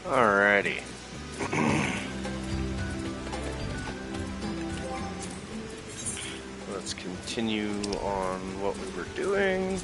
Alrighty. Let's continue on what we were doing.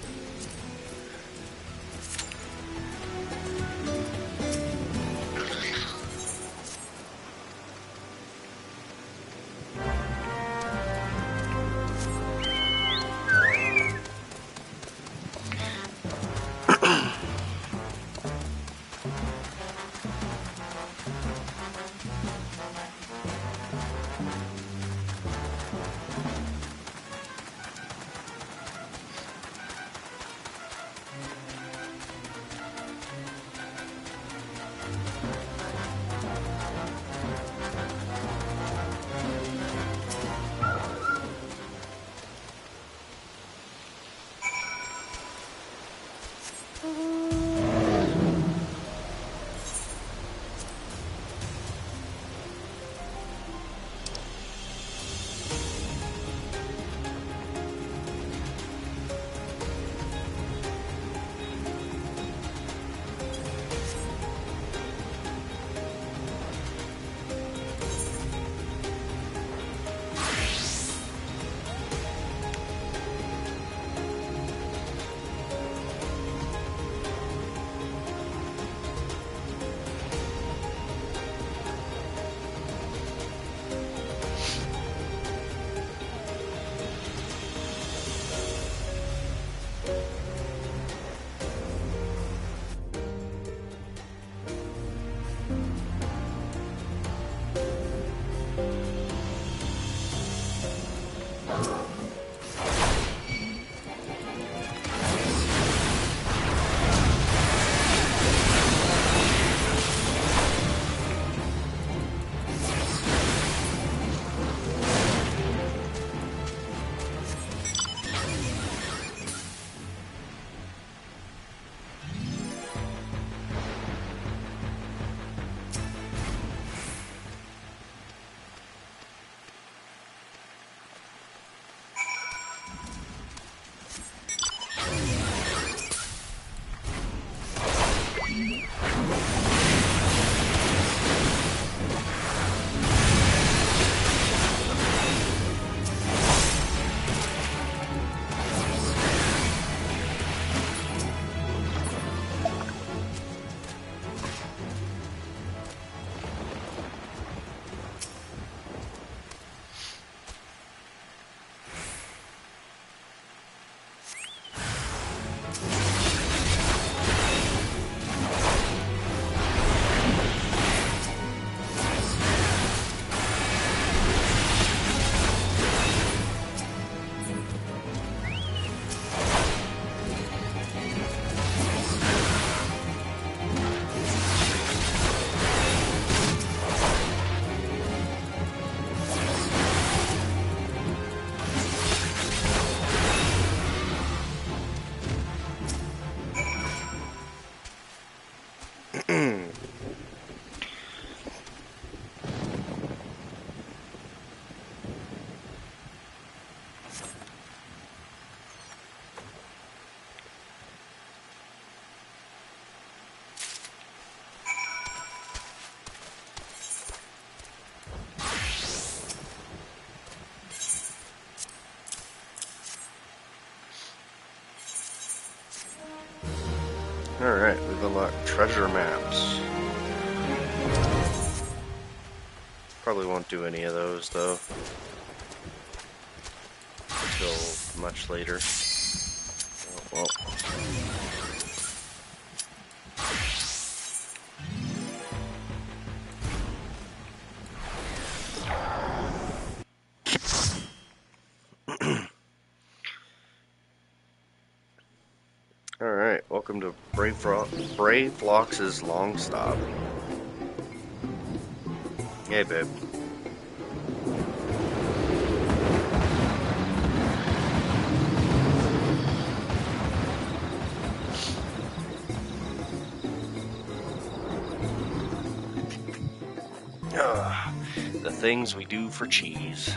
Alright, we've unlocked treasure maps. Probably won't do any of those, though. Until much later. Oh, well. Alright, welcome to Brave Lox's Long Stop. Hey, babe. The things we do for cheese.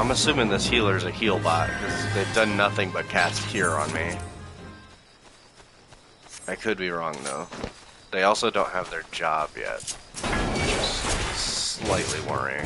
I'm assuming this healer's a heal bot, because they've done nothing but cast Cure on me. I could be wrong, though. They also don't have their job yet, which is slightly worrying.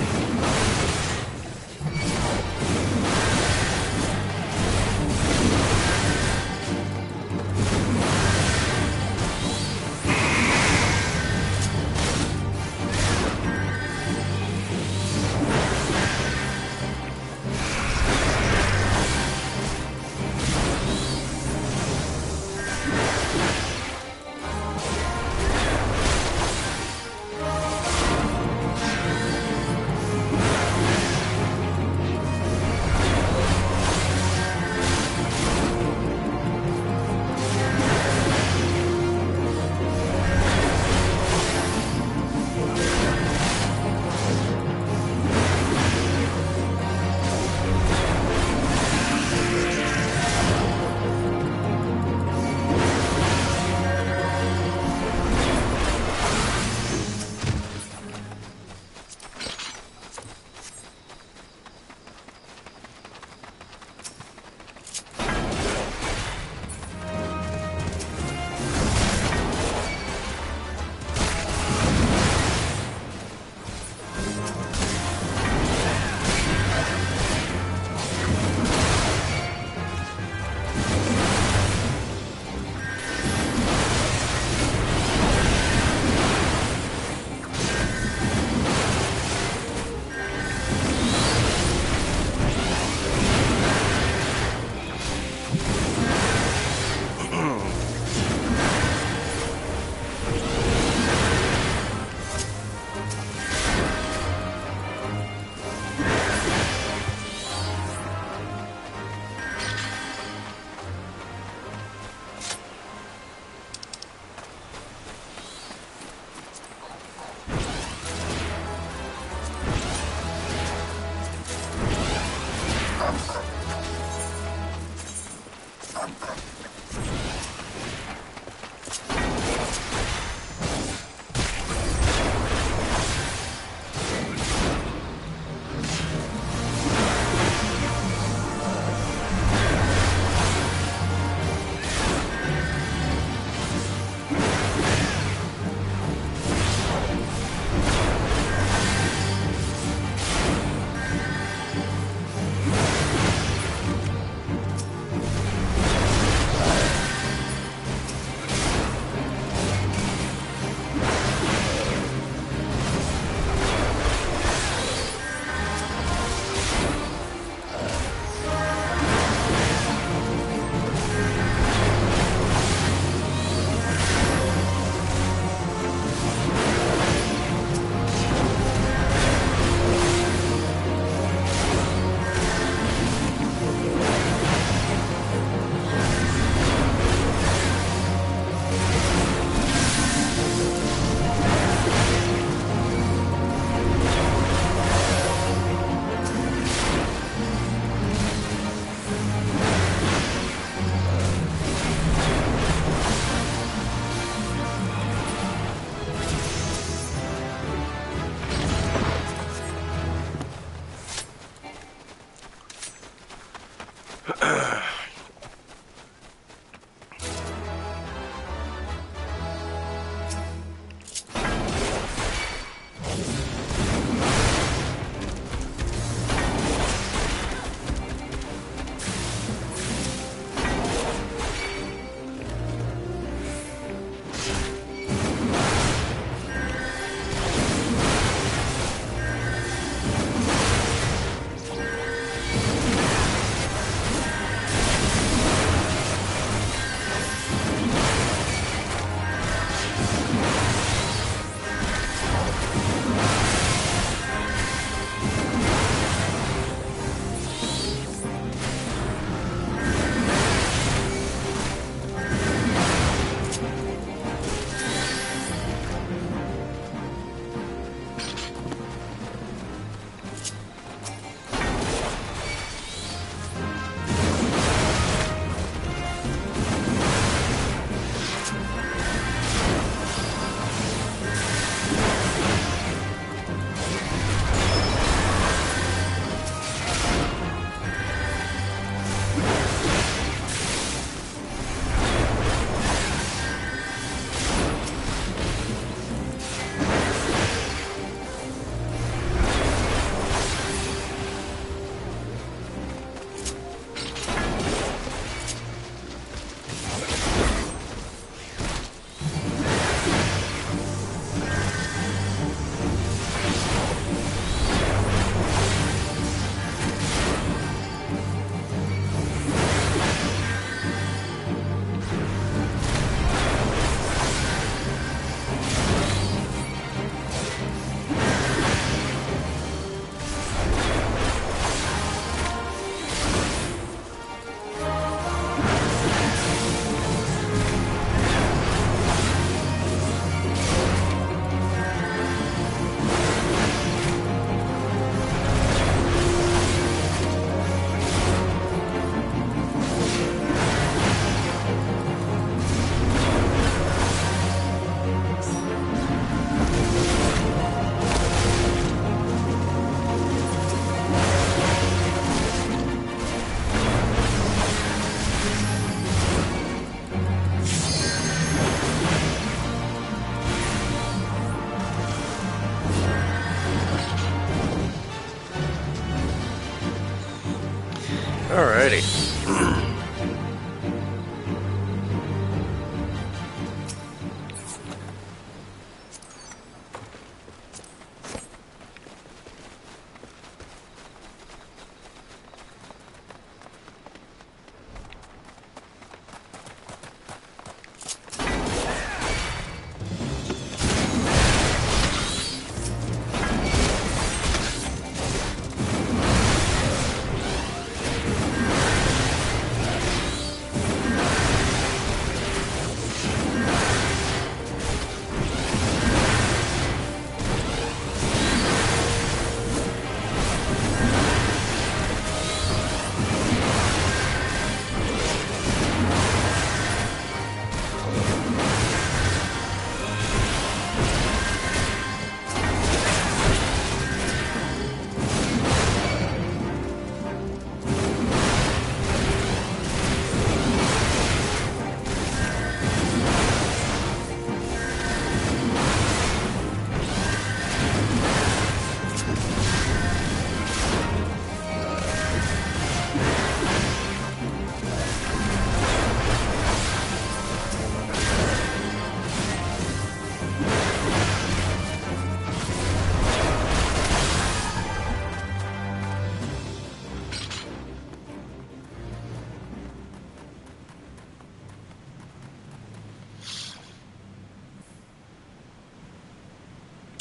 Alrighty.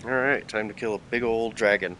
Alright, time to kill a big old dragon.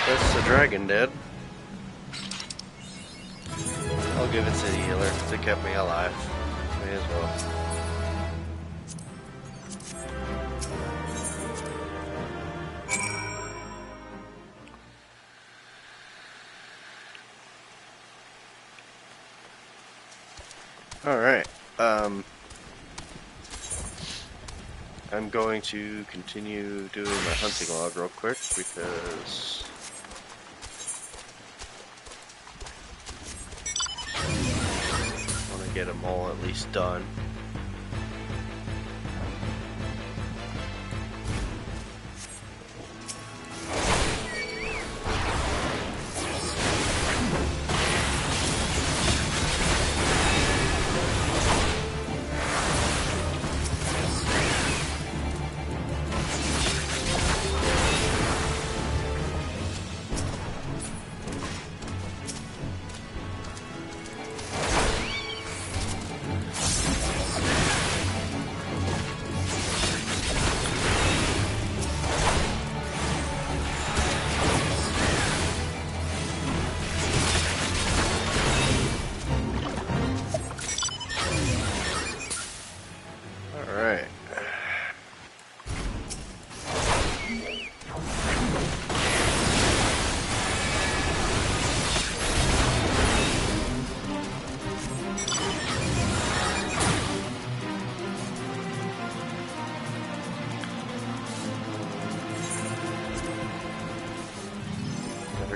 That's the dragon dead. I'll give it to the healer if it kept me alive. May as well. Alright, I'm going to continue doing my hunting log real quick because I want to get them all at least done.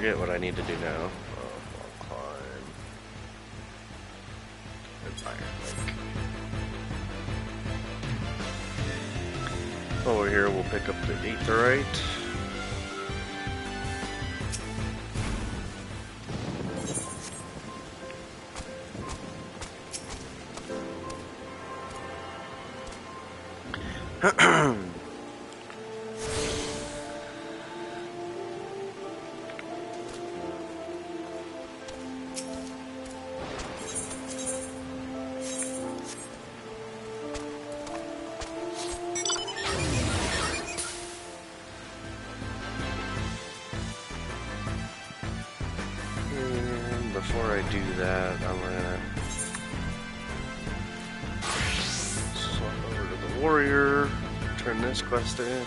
forget what I need to do now. I'll climb an iron lake. Over here we'll pick up the aetherite. Before I do that, I'm gonna swap over to the warrior, turn this quest in.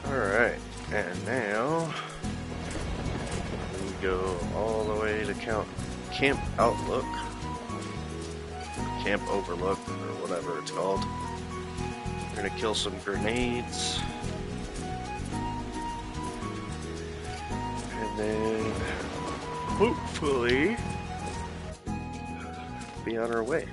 Alright, and now we go all the way to Camp Outlook, Camp Overlook, or whatever it's called. We're gonna kill some grenades, and then hopefully be on our way.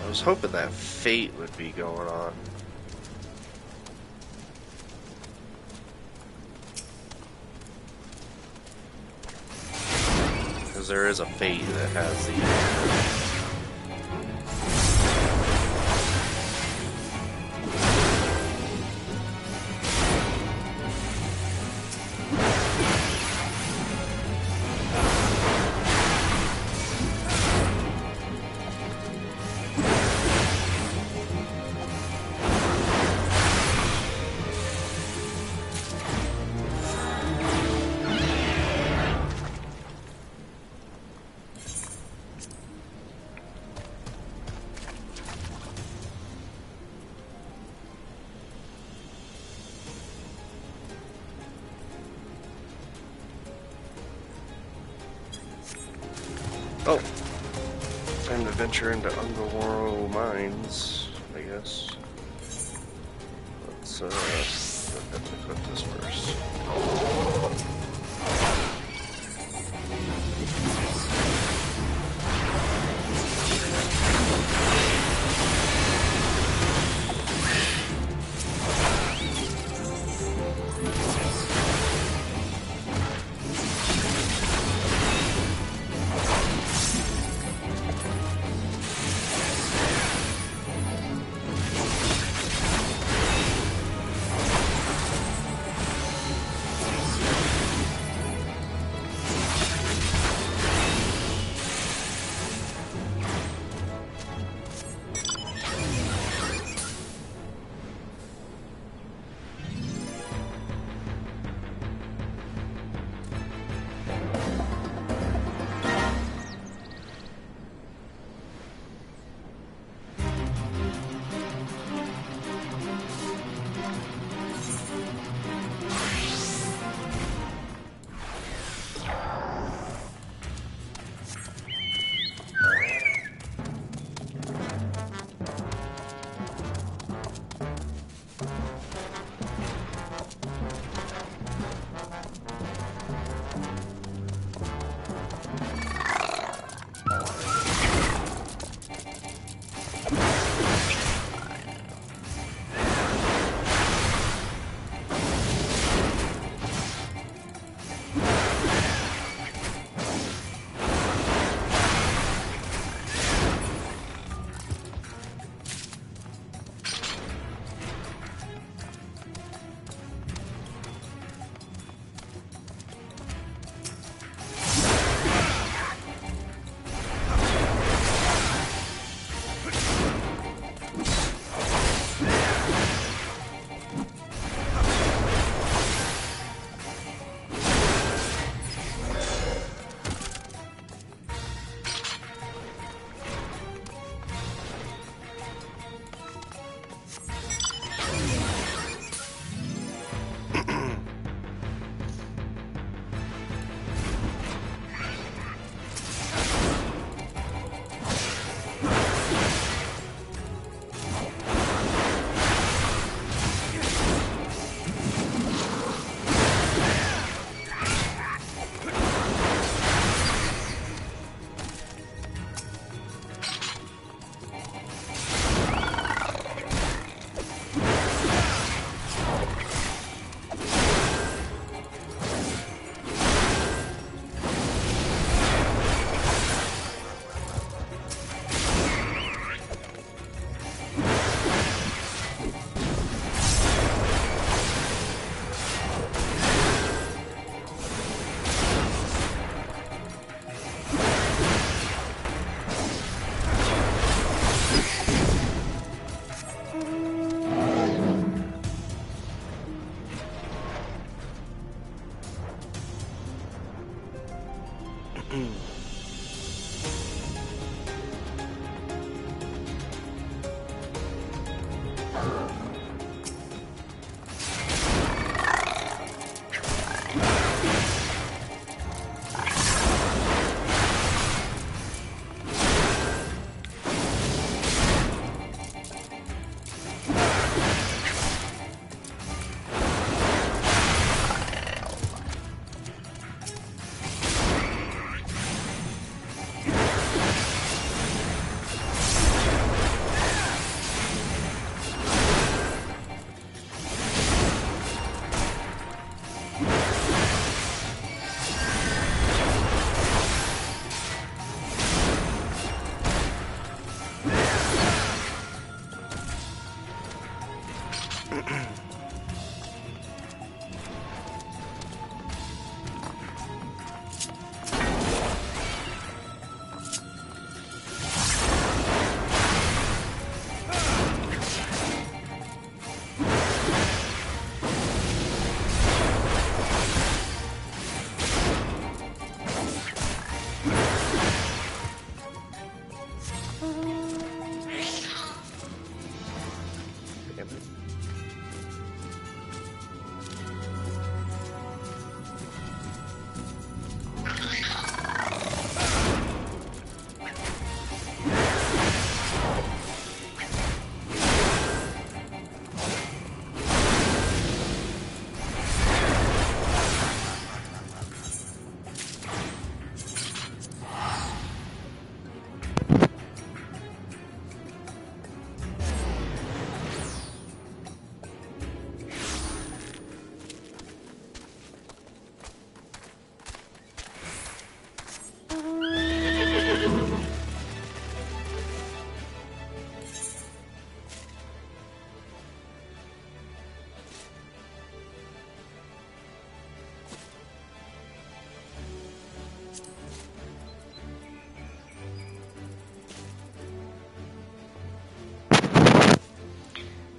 I was hoping that fate would be going on. Because there is a fate that has the... Oh, time to venture into underworld mines, I guess. Let's equip this first.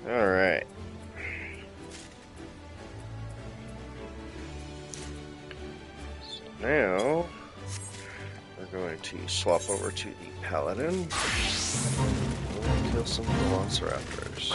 Alright. So now we're going to swap over to the Paladin and kill some Velociraptors.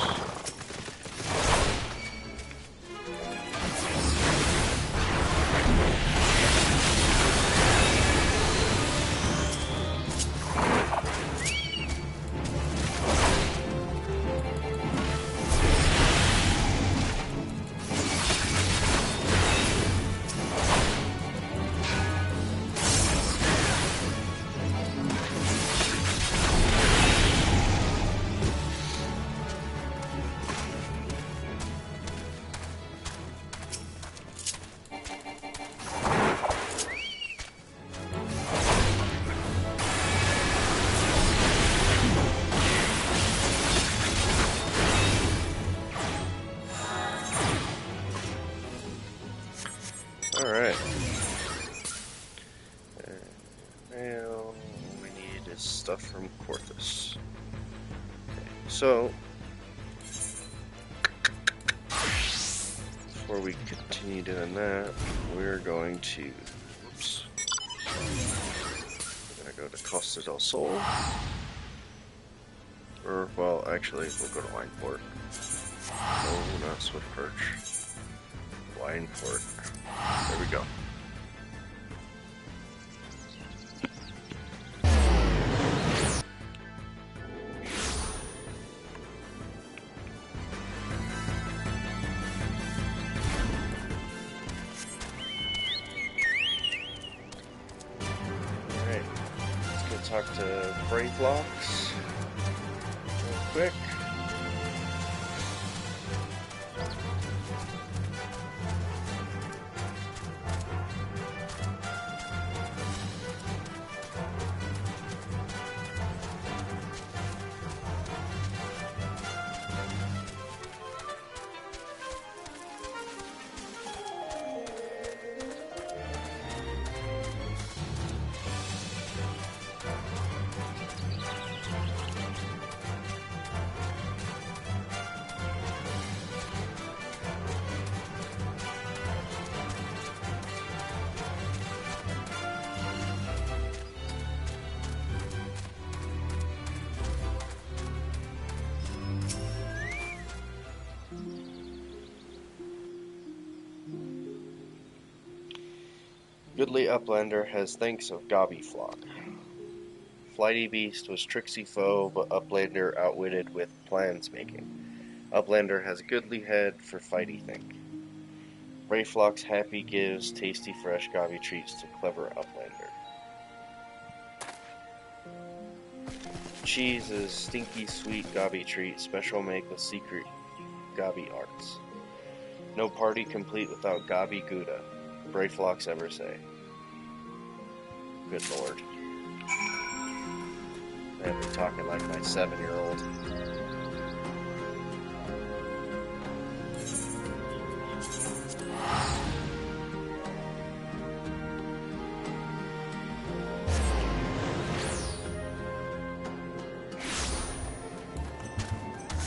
Alright. Now we need is stuff from Corthus. Okay, so before we continue doing that, we're going to we're gonna go to Costa del Sol. Or well actually we'll go to Wineport. No, not Swift Perch. Wineport. There we go. Alright, let's go talk to Bravelocks real quick. Goodly Uplander has thanks of Gobby flock. Flighty Beast was tricksy foe, but Uplander outwitted with plans making. Uplander has goodly head for fighty think. Brayflock's happy gives tasty fresh Gobby treats to clever Uplander. Cheese is stinky sweet Gobby treat, special make with secret Gobby arts. No party complete without Gobby Gouda, Brayflocks ever say. Good lord. I've been talking like my 7-year-old.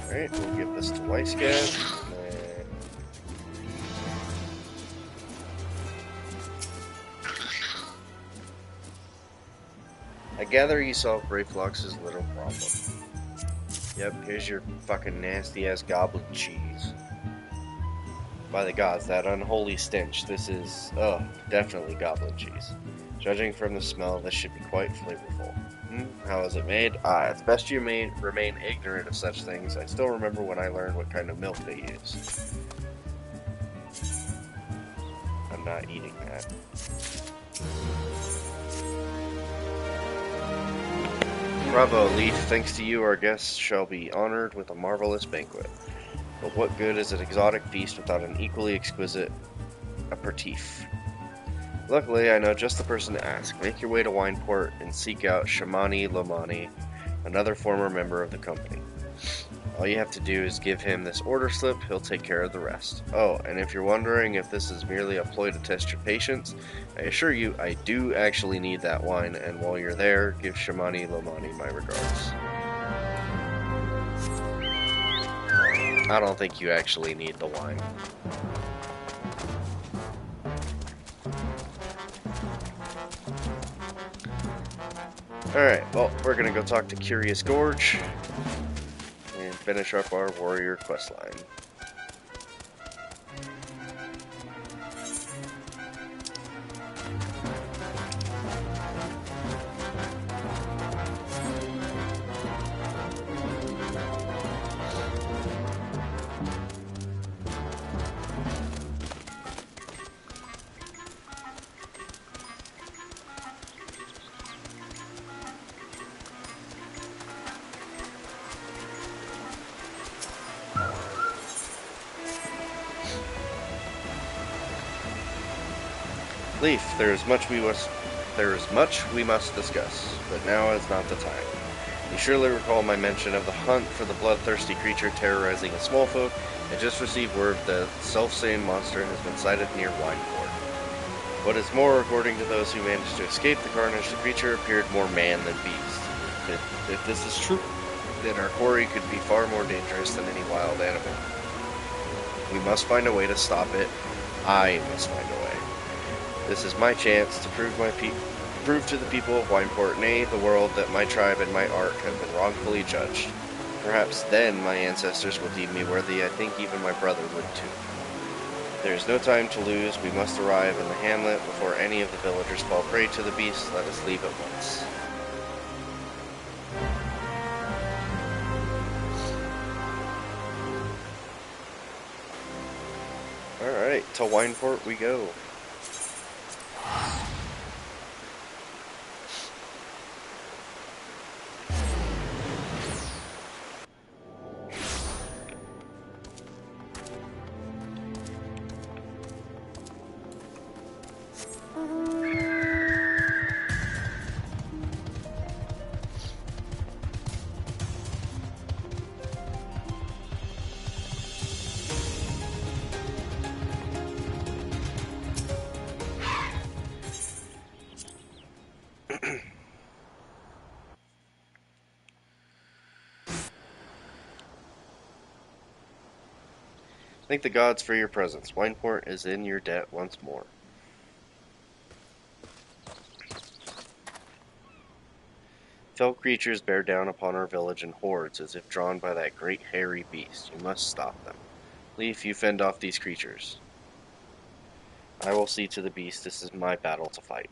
Alright, we'll give this to Weisscat. I gather you solved Brayflox's little problem. Yep, here's your fucking nasty-ass goblin cheese. By the gods, that unholy stench. This is, definitely goblin cheese. Judging from the smell, this should be quite flavorful. How is it made? It's best you remain ignorant of such things. I still remember when I learned what kind of milk they use. I'm not eating that. Bravo, Leaf. Thanks to you, our guests shall be honored with a marvelous banquet. But what good is an exotic feast without an equally exquisite aperitif? Luckily, I know just the person to ask. Make your way to Wineport and seek out Shamani Lomani, another former member of the company. All you have to do is give him this order slip, he'll take care of the rest. Oh, and if you're wondering if this is merely a ploy to test your patience, I assure you I do actually need that wine, and while you're there, give Shamani Lomani my regards. I don't think you actually need the wine. Alright, well, we're gonna go talk to Curious Gorge and finish up our warrior questline. Leaf, there is much we must discuss, but now is not the time. You surely recall my mention of the hunt for the bloodthirsty creature terrorizing a small folk, and just received word that the self-same monster has been sighted near Wineport. What is more, according to those who managed to escape the carnage, the creature appeared more man than beast. If this is true, then our quarry could be far more dangerous than any wild animal. We must find a way to stop it. I must find a way. This is my chance to prove to the people of Wineport, nay, the world, that my tribe and my art have been wrongfully judged. Perhaps then my ancestors will deem me worthy. I think even my brother would too. There is no time to lose. We must arrive in the hamlet before any of the villagers fall prey to the beast. Let us leave at once. Alright, to Wineport we go. Thank the gods for your presence. Wineport is in your debt once more. Fell creatures bear down upon our village in hordes as if drawn by that great hairy beast. You must stop them. Leaf, you fend off these creatures. I will see to the beast. This is my battle to fight.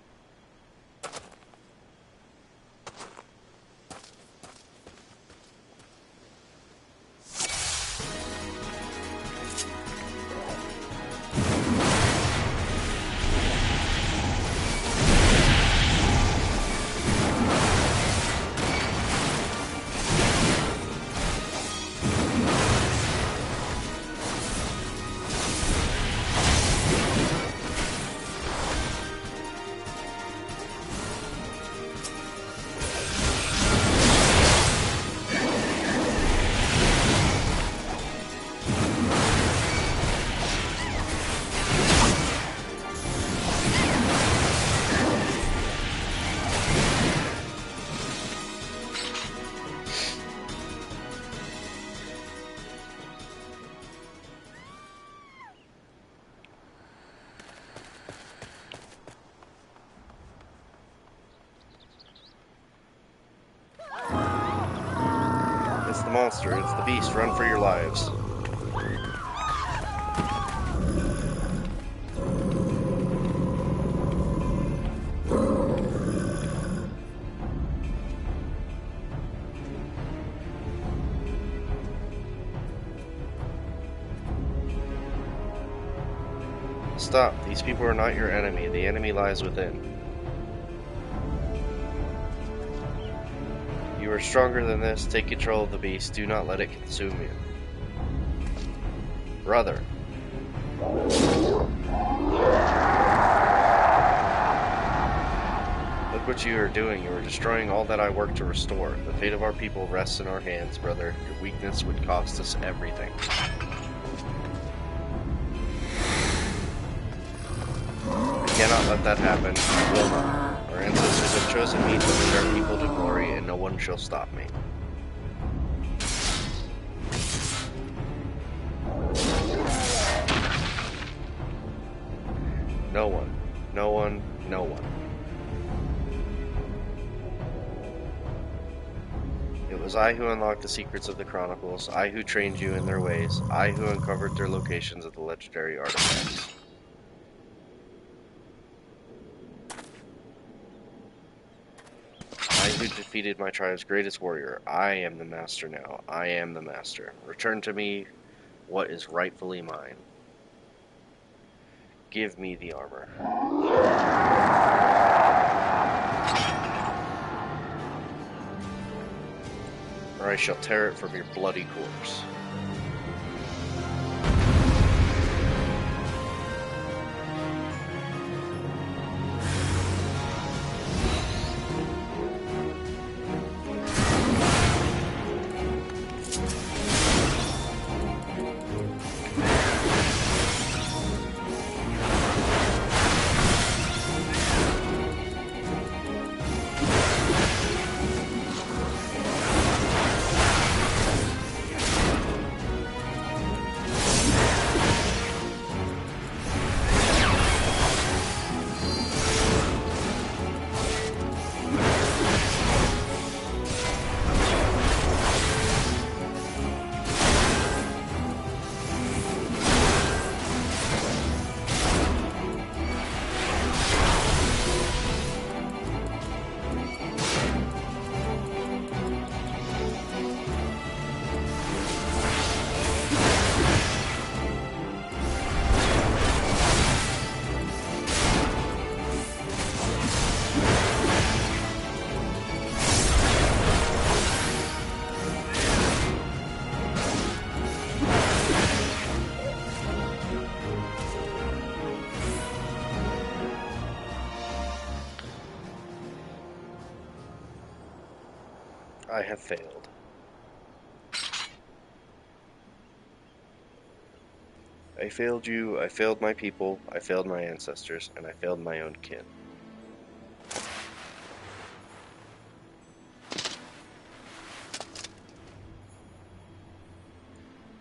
It's the monster. It's the beast. Run for your lives. Stop. These people are not your enemy. The enemy lies within. You are stronger than this. Take control of the beast. Do not let it consume you. Brother. Look what you are doing. You are destroying all that I work to restore. The fate of our people rests in our hands, brother. Your weakness would cost us everything. I cannot let that happen. I will not. Our ancestors have chosen me to lead our people to glory, and no one shall stop me. No one. No one. No one. It was I who unlocked the secrets of the Chronicles, I who trained you in their ways, I who uncovered their locations of the legendary artifacts. I who defeated my tribe's greatest warrior. I am the master now. I am the master. Return to me what is rightfully mine. Give me the armor. Or I shall tear it from your bloody corpse. I have failed. I failed you, I failed my people, I failed my ancestors, and I failed my own kin.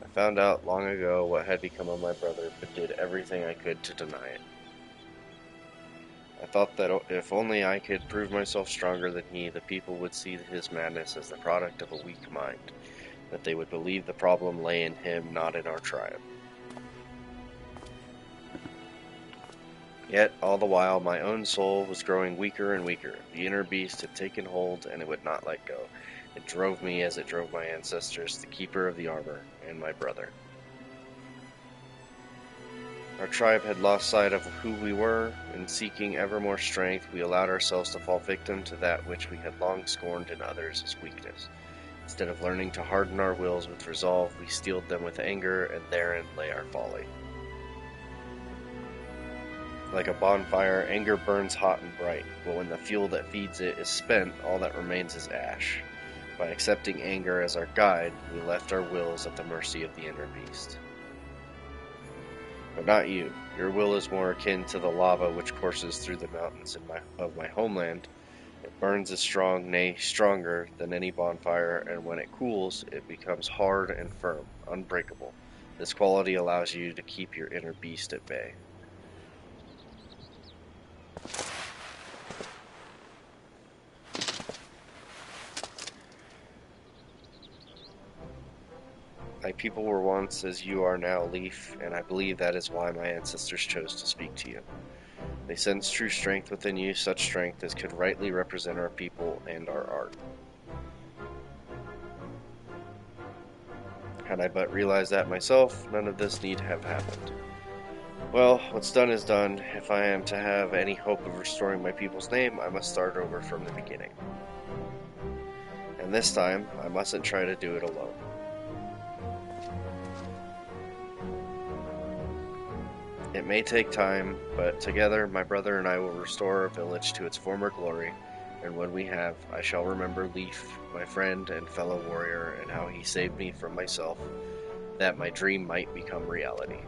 I found out long ago what had become of my brother, but did everything I could to deny it. I thought that if only I could prove myself stronger than he, the people would see his madness as the product of a weak mind, that they would believe the problem lay in him, not in our tribe. Yet, all the while, my own soul was growing weaker and weaker. The inner beast had taken hold, and it would not let go. It drove me as it drove my ancestors, the keeper of the armor, and my brother. Our tribe had lost sight of who we were. In seeking ever more strength, we allowed ourselves to fall victim to that which we had long scorned in others as weakness. Instead of learning to harden our wills with resolve, we steeled them with anger, and therein lay our folly. Like a bonfire, anger burns hot and bright, but when the fuel that feeds it is spent, all that remains is ash. By accepting anger as our guide, we left our wills at the mercy of the inner beast. But not you. Your will is more akin to the lava which courses through the mountains of my homeland. It burns as strong, nay, stronger than any bonfire, and when it cools, it becomes hard and firm, unbreakable. This quality allows you to keep your inner beast at bay. My people were once as you are now, Leaf, and I believe that is why my ancestors chose to speak to you. They sense true strength within you, such strength as could rightly represent our people and our art. Had I but realized that myself, none of this need have happened. Well, what's done is done. If I am to have any hope of restoring my people's name, I must start over from the beginning. And this time, I mustn't try to do it alone. It may take time, but together my brother and I will restore our village to its former glory, and when we have, I shall remember Leaf, my friend and fellow warrior, and how he saved me from myself, that my dream might become reality.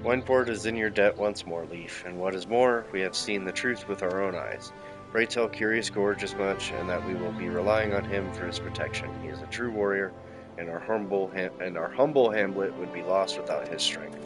Wineport is in your debt once more, Leaf, and what is more, we have seen the truth with our own eyes. Pray tell Curious Gorge as much, and that we will be relying on him for his protection. He is a true warrior, and our humble hamlet would be lost without his strength.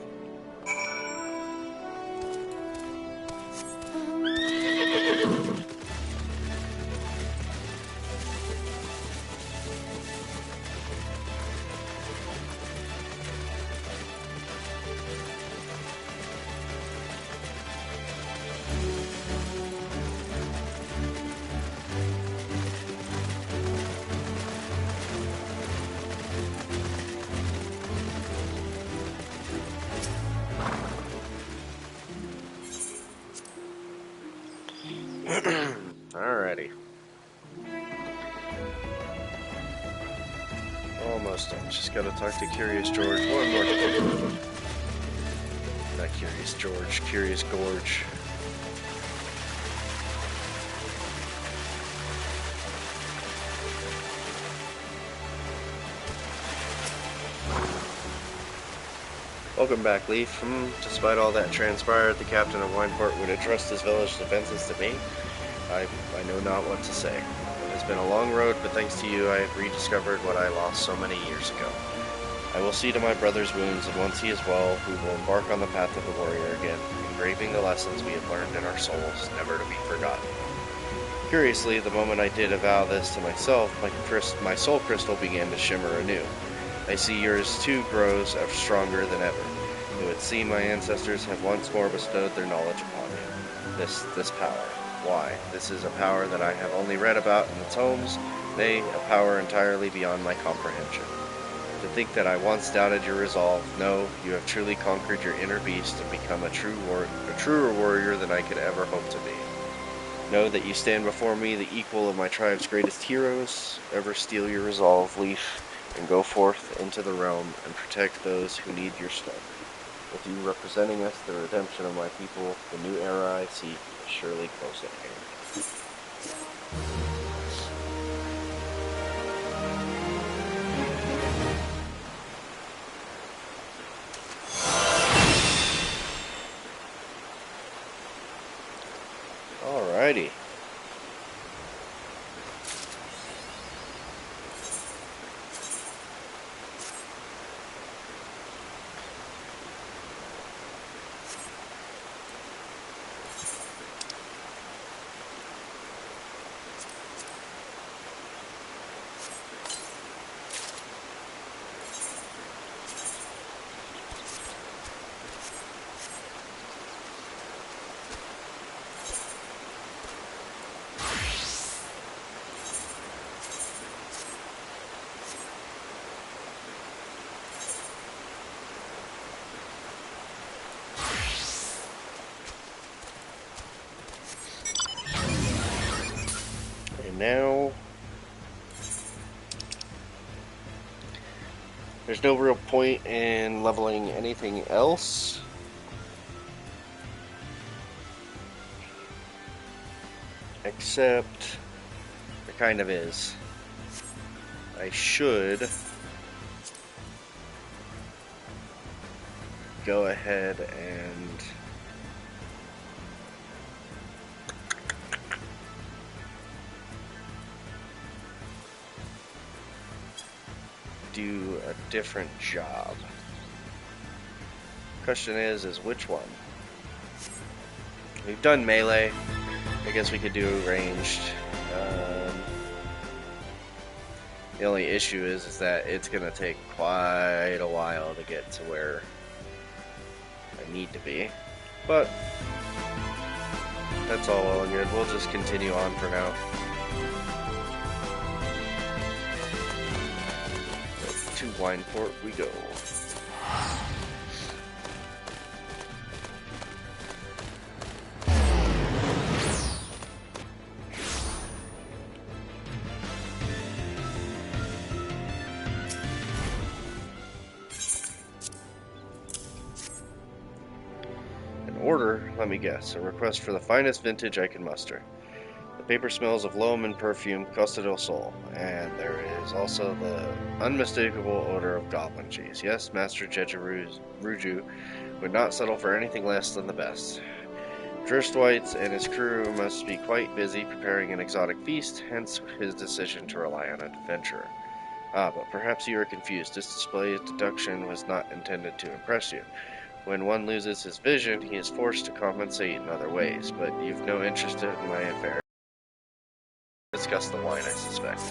Alrighty. Almost done. Just gotta talk to Curious George one more time. Not Curious George, Curious Gorge. Welcome back, Leaf. Despite all that transpired, the captain of Wineport would entrust his village defenses to me. I know not what to say. It has been a long road, but thanks to you, I have rediscovered what I lost so many years ago. I will see to my brother's wounds, and once he is well, we will embark on the path of the warrior again, engraving the lessons we have learned in our souls, never to be forgotten. Curiously, the moment I did avow this to myself, my soul crystal began to shimmer anew. I see yours too grows stronger than ever. It would seem my ancestors have once more bestowed their knowledge upon you. This power. Why? This is a power that I have only read about in the tomes, nay, a power entirely beyond my comprehension. To think that I once doubted your resolve, no, you have truly conquered your inner beast and become a truer warrior than I could ever hope to be. Know that you stand before me, the equal of my tribe's greatest heroes. Ever steel your resolve, Leaf, and go forth into the realm and protect those who need your strength. With you representing us, the redemption of my people, the new era I seek is surely close at hand. now, there's no real point in leveling anything else. Except, there kind of is. I should go ahead and do a different job. Question is which one? We've done melee. I guess we could do ranged. The only issue is that it's gonna take quite a while to get to where I need to be. But that's all well and good. We'll just continue on for now. To Wineport we go. Order, let me guess, a request for the finest vintage I can muster. The paper smells of loam and perfume, Costa del Sol, and there is also the unmistakable odor of goblin cheese. Yes, Master Jeja would not settle for anything less than the best. Dristwhite and his crew must be quite busy preparing an exotic feast, hence his decision to rely on an adventurer. Ah, but perhaps you are confused. This display of deduction was not intended to impress you. When one loses his vision, he is forced to compensate in other ways, but you've no interest in my affair. Discuss the wine, I suspect.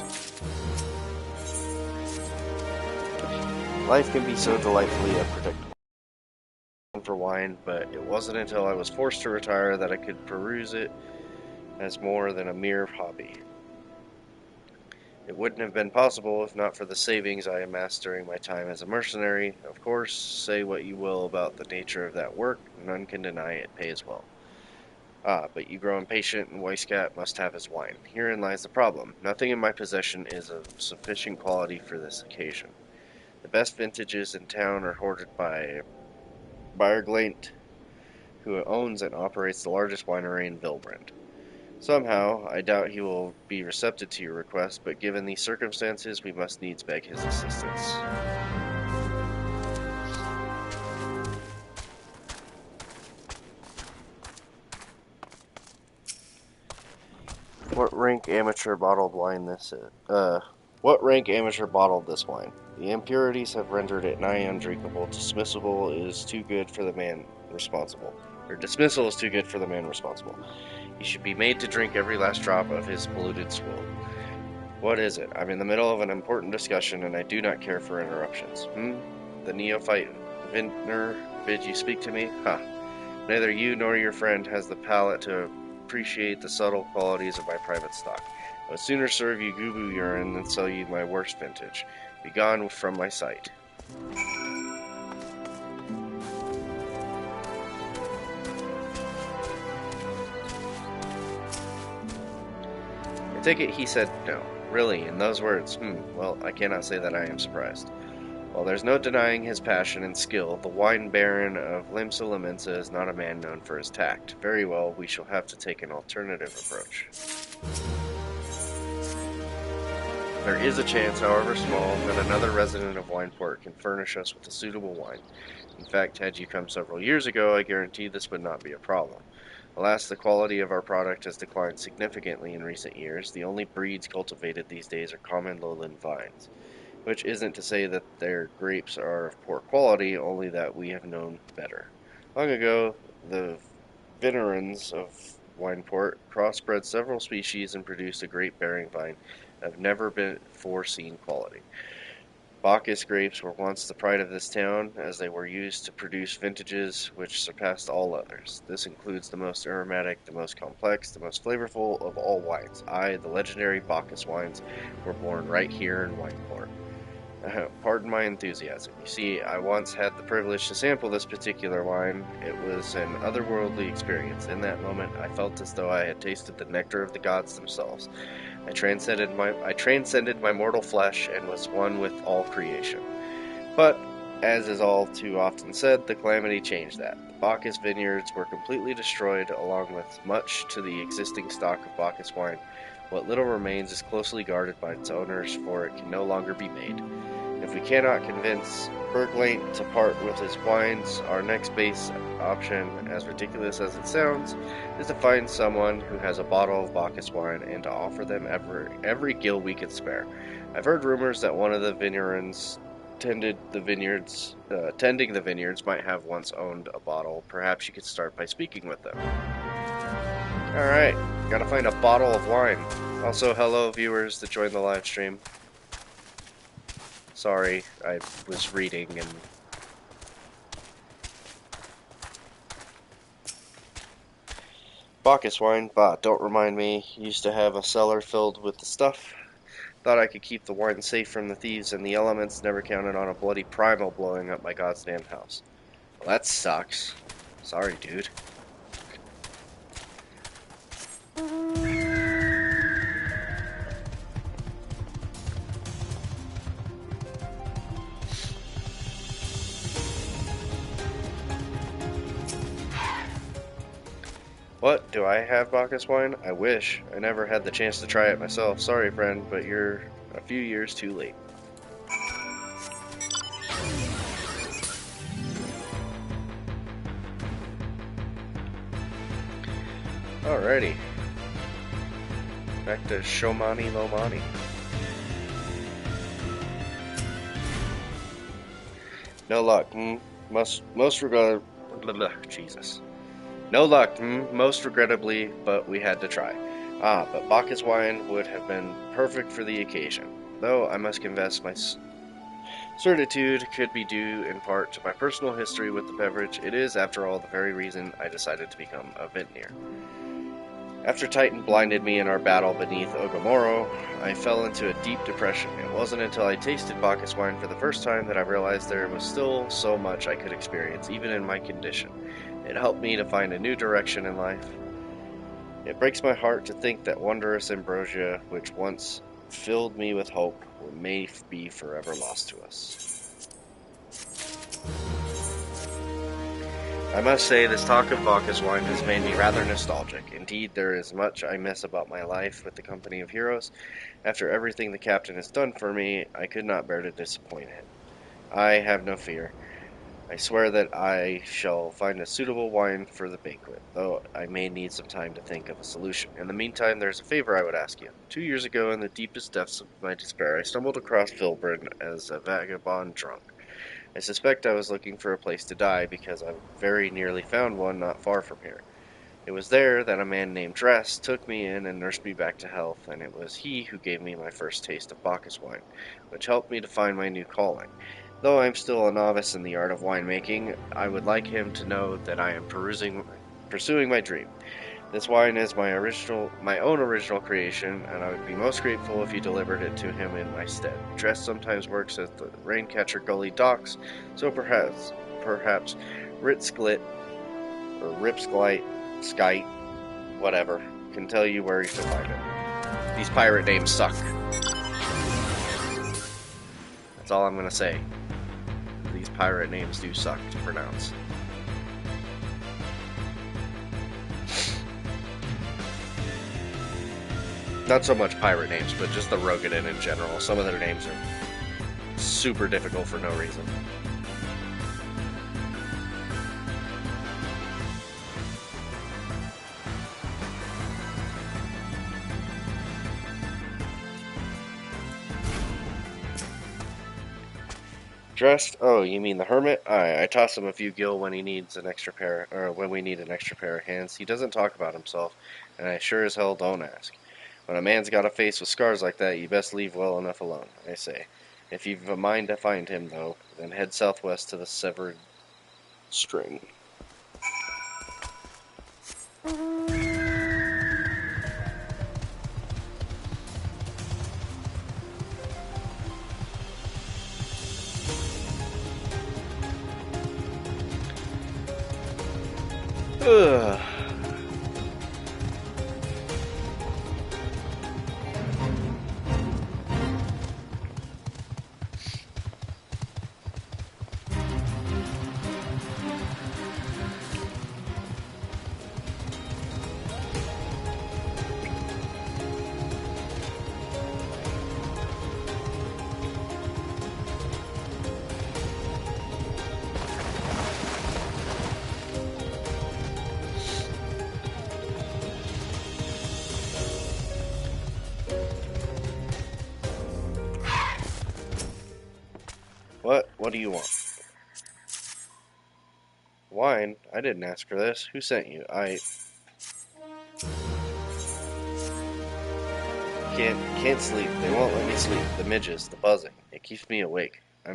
Life can be so delightfully unpredictable for wine, but it wasn't until I was forced to retire that I could peruse it as more than a mere hobby. It wouldn't have been possible if not for the savings I amassed during my time as a mercenary. Of course, say what you will about the nature of that work, none can deny it pays well. Ah, but you grow impatient, and Weiscat must have his wine. Herein lies the problem. Nothing in my possession is of sufficient quality for this occasion. The best vintages in town are hoarded by Bayerglaint, who owns and operates the largest winery in Vilbrand. Somehow, I doubt he will be receptive to your request, but given these circumstances, we must needs beg his assistance. What rank amateur bottled wine this is? What rank amateur bottled this wine? The impurities have rendered it nigh undrinkable. Dismissal is too good for the man responsible. He should be made to drink every last drop of his polluted swill. What is it? I'm in the middle of an important discussion, and I do not care for interruptions. The neophyte vintner bid you speak to me? Ha! Neither you nor your friend has the palate to appreciate the subtle qualities of my private stock. I would sooner serve you gubu urine than sell you my worst vintage. Begone from my sight. I take it he said no. Really, in those words? Well, I cannot say that I am surprised. While there's no denying his passion and skill, the wine baron of Limsa Lamensa is not a man known for his tact. Very well, we shall have to take an alternative approach. There is a chance, however small, that another resident of Wineport can furnish us with a suitable wine. In fact, had you come several years ago, I guarantee this would not be a problem. Alas, the quality of our product has declined significantly in recent years. The only breeds cultivated these days are common lowland vines. Which isn't to say that their grapes are of poor quality, only that we have known better. Long ago, the venerans of Wineport crossbred several species and produced a grape-bearing vine of never before seen quality. Bacchus grapes were once the pride of this town, as they were used to produce vintages which surpassed all others. This includes the most aromatic, the most complex, the most flavorful of all wines. The legendary Bacchus wines, were born right here in Wineport. Pardon my enthusiasm. You see, I once had the privilege to sample this particular wine. It was an otherworldly experience. In that moment, I felt as though I had tasted the nectar of the gods themselves. I transcended my mortal flesh and was one with all creation. But, as is all too often said, the calamity changed that. The Bacchus vineyards were completely destroyed, along with much to the existing stock of Bacchus wine. What little remains is closely guarded by its owners, for it can no longer be made. If we cannot convince Berglaint to part with his wines, our next base option, as ridiculous as it sounds, is to find someone who has a bottle of Bacchus wine and to offer them every gill we could spare. I've heard rumors that one of the vineyards tending the vineyards might have once owned a bottle. Perhaps you could start by speaking with them. Alright, gotta find a bottle of wine. Also, hello viewers that joined the live stream. Sorry, I was reading and... Bacchus wine, bah, don't remind me. Used to have a cellar filled with the stuff. Thought I could keep the wine safe from the thieves and the elements, never counted on a bloody primal blowing up my goddamn house. Well, that sucks. Sorry, dude. What? Do I have Bacchus wine? I wish. I never had the chance to try it myself. Sorry, friend, but you're a few years too late. Alrighty. Back to Shomani Lomani. No luck. Most regret. Jesus. No luck, most regrettably, but we had to try. But Bacchus wine would have been perfect for the occasion. Though I must confess my certitude could be due in part to my personal history with the beverage. It is, after all, the very reason I decided to become a vintner. After Titan blinded me in our battle beneath Ogomoro, I fell into a deep depression. It wasn't until I tasted Bacchus wine for the first time that I realized there was still so much I could experience, even in my condition. It helped me to find a new direction in life. It breaks my heart to think that wondrous ambrosia, which once filled me with hope, may be forever lost to us. I must say, this talk of Bacchus wine has made me rather nostalgic. Indeed, there is much I miss about my life with the company of heroes. After everything the captain has done for me, I could not bear to disappoint him. I have no fear. I swear that I shall find a suitable wine for the banquet, though I may need some time to think of a solution. In the meantime, there's a favor I would ask you. 2 years ago, in the deepest depths of my despair, I stumbled across Filbrin as a vagabond drunk. I suspect I was looking for a place to die, because I very nearly found one not far from here. It was there that a man named Dress took me in and nursed me back to health, and it was he who gave me my first taste of Bacchus wine, which helped me to find my new calling. Though I am still a novice in the art of winemaking, I would like him to know that I am pursuing my dream. This wine is my own original creation, and I would be most grateful if you delivered it to him in my stead. Dress sometimes works at the Raincatcher Gully docks, so perhaps Ritsklit, or Ripsglite, Skite, whatever, can tell you where you can find it. These pirate names suck. That's all I'm gonna say. These pirate names do suck to pronounce. Not so much pirate names, but just the Rogadin in general. Some of their names are super difficult for no reason. Dressed? Oh, you mean the hermit? I toss him a few gil when he needs an extra pair, or when we need an extra pair of hands. He doesn't talk about himself, and I sure as hell don't ask. When a man's got a face with scars like that, you best leave well enough alone, I say. If you've a mind to find him, though, then head southwest to the severed string. Ugh. What do you want? Wine? I didn't ask for this. Who sent you? I can't sleep. They won't let me sleep. The midges, the buzzing. It keeps me awake. I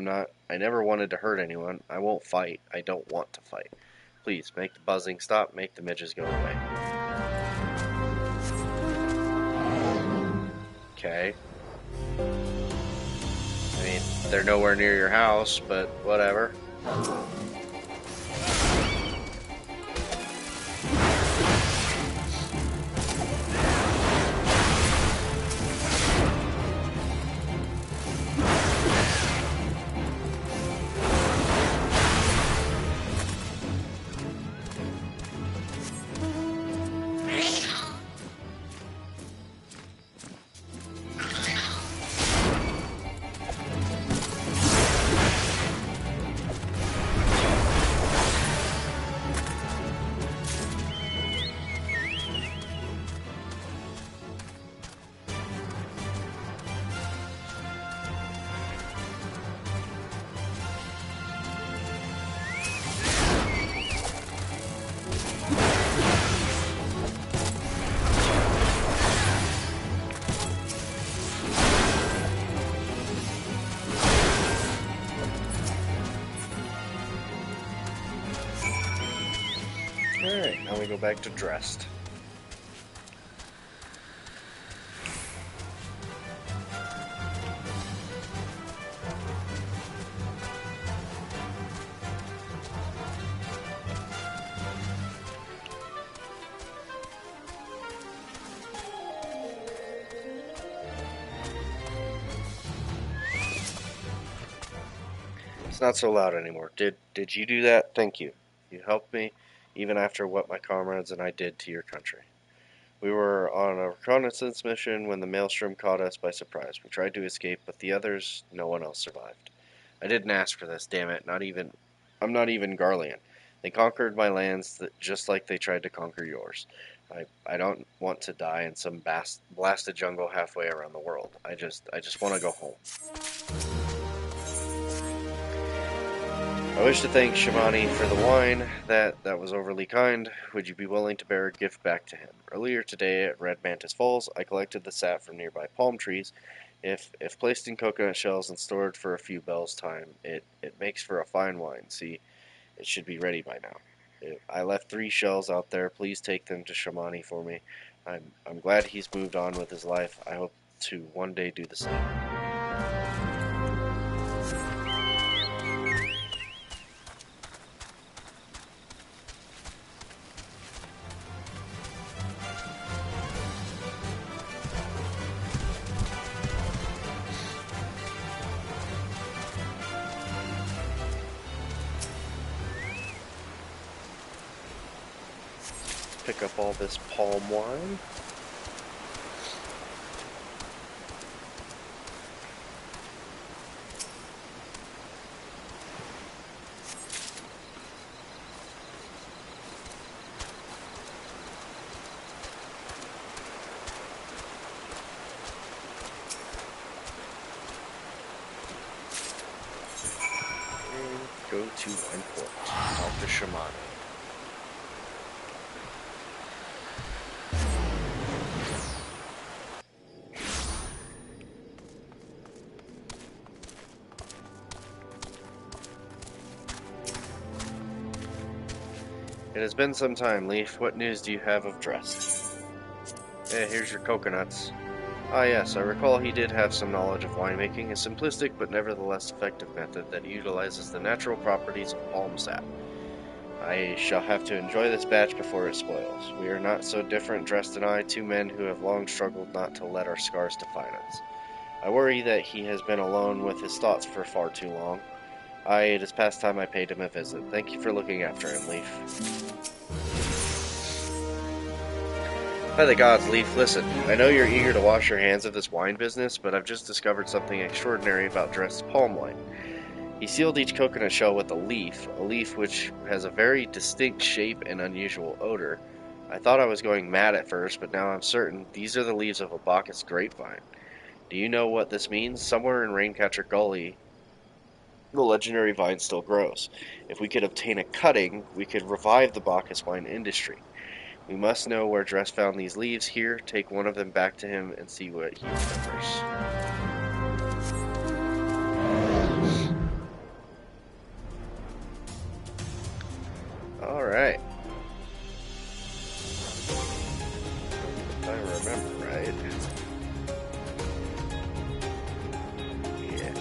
never wanted to hurt anyone. I won't fight. I don't want to fight. Please, make the buzzing stop. Make the midges go away. Okay. I mean, they're nowhere near your house, but whatever. Alright, now we go back to dressed. It's not so loud anymore. Did you do that? Thank you. You helped me, even after what my comrades and I did to your country. We were on a reconnaissance mission when the maelstrom caught us by surprise. We tried to escape, but the others, no one else survived. I didn't ask for this, damn it. I'm not even Garlean. They conquered my lands just like they tried to conquer yours. I don't want to die in some blasted jungle halfway around the world. I just want to go home. I wish to thank Shimani for the wine. That was overly kind. Would you be willing to bear a gift back to him? Earlier today at Red Mantis Falls, I collected the sap from nearby palm trees. If placed in coconut shells and stored for a few bells' time, it makes for a fine wine. See, it should be ready by now. I left 3 shells out there. Please take them to Shimani for me. I'm glad he's moved on with his life. I hope to one day do the same. Pick up all this palm wine. And go to Wineport. Talk to Shimani. It has been some time, Leaf. What news do you have of Drest? Here's your coconuts. Ah yes, I recall he did have some knowledge of winemaking, a simplistic but nevertheless effective method that utilizes the natural properties of palm sap. I shall have to enjoy this batch before it spoils. We are not so different, Drest and I, 2 men who have long struggled not to let our scars define us. I worry that he has been alone with his thoughts for far too long. It is past time I paid him a visit. Thank you for looking after him, Leaf. By the gods, Leaf, listen. I know you're eager to wash your hands of this wine business, but I've just discovered something extraordinary about Drest's palm wine. He sealed each coconut shell with a leaf which has a very distinct shape and unusual odor. I thought I was going mad at first, but now I'm certain these are the leaves of a Bacchus grapevine. Do you know what this means? Somewhere in Raincatcher Gully, the legendary vine still grows. If we could obtain a cutting, we could revive the Bacchus wine industry. We must know where Dress found these leaves. Here, take one of them back to him and see what he remembers. Alright. If I remember right. Yeah.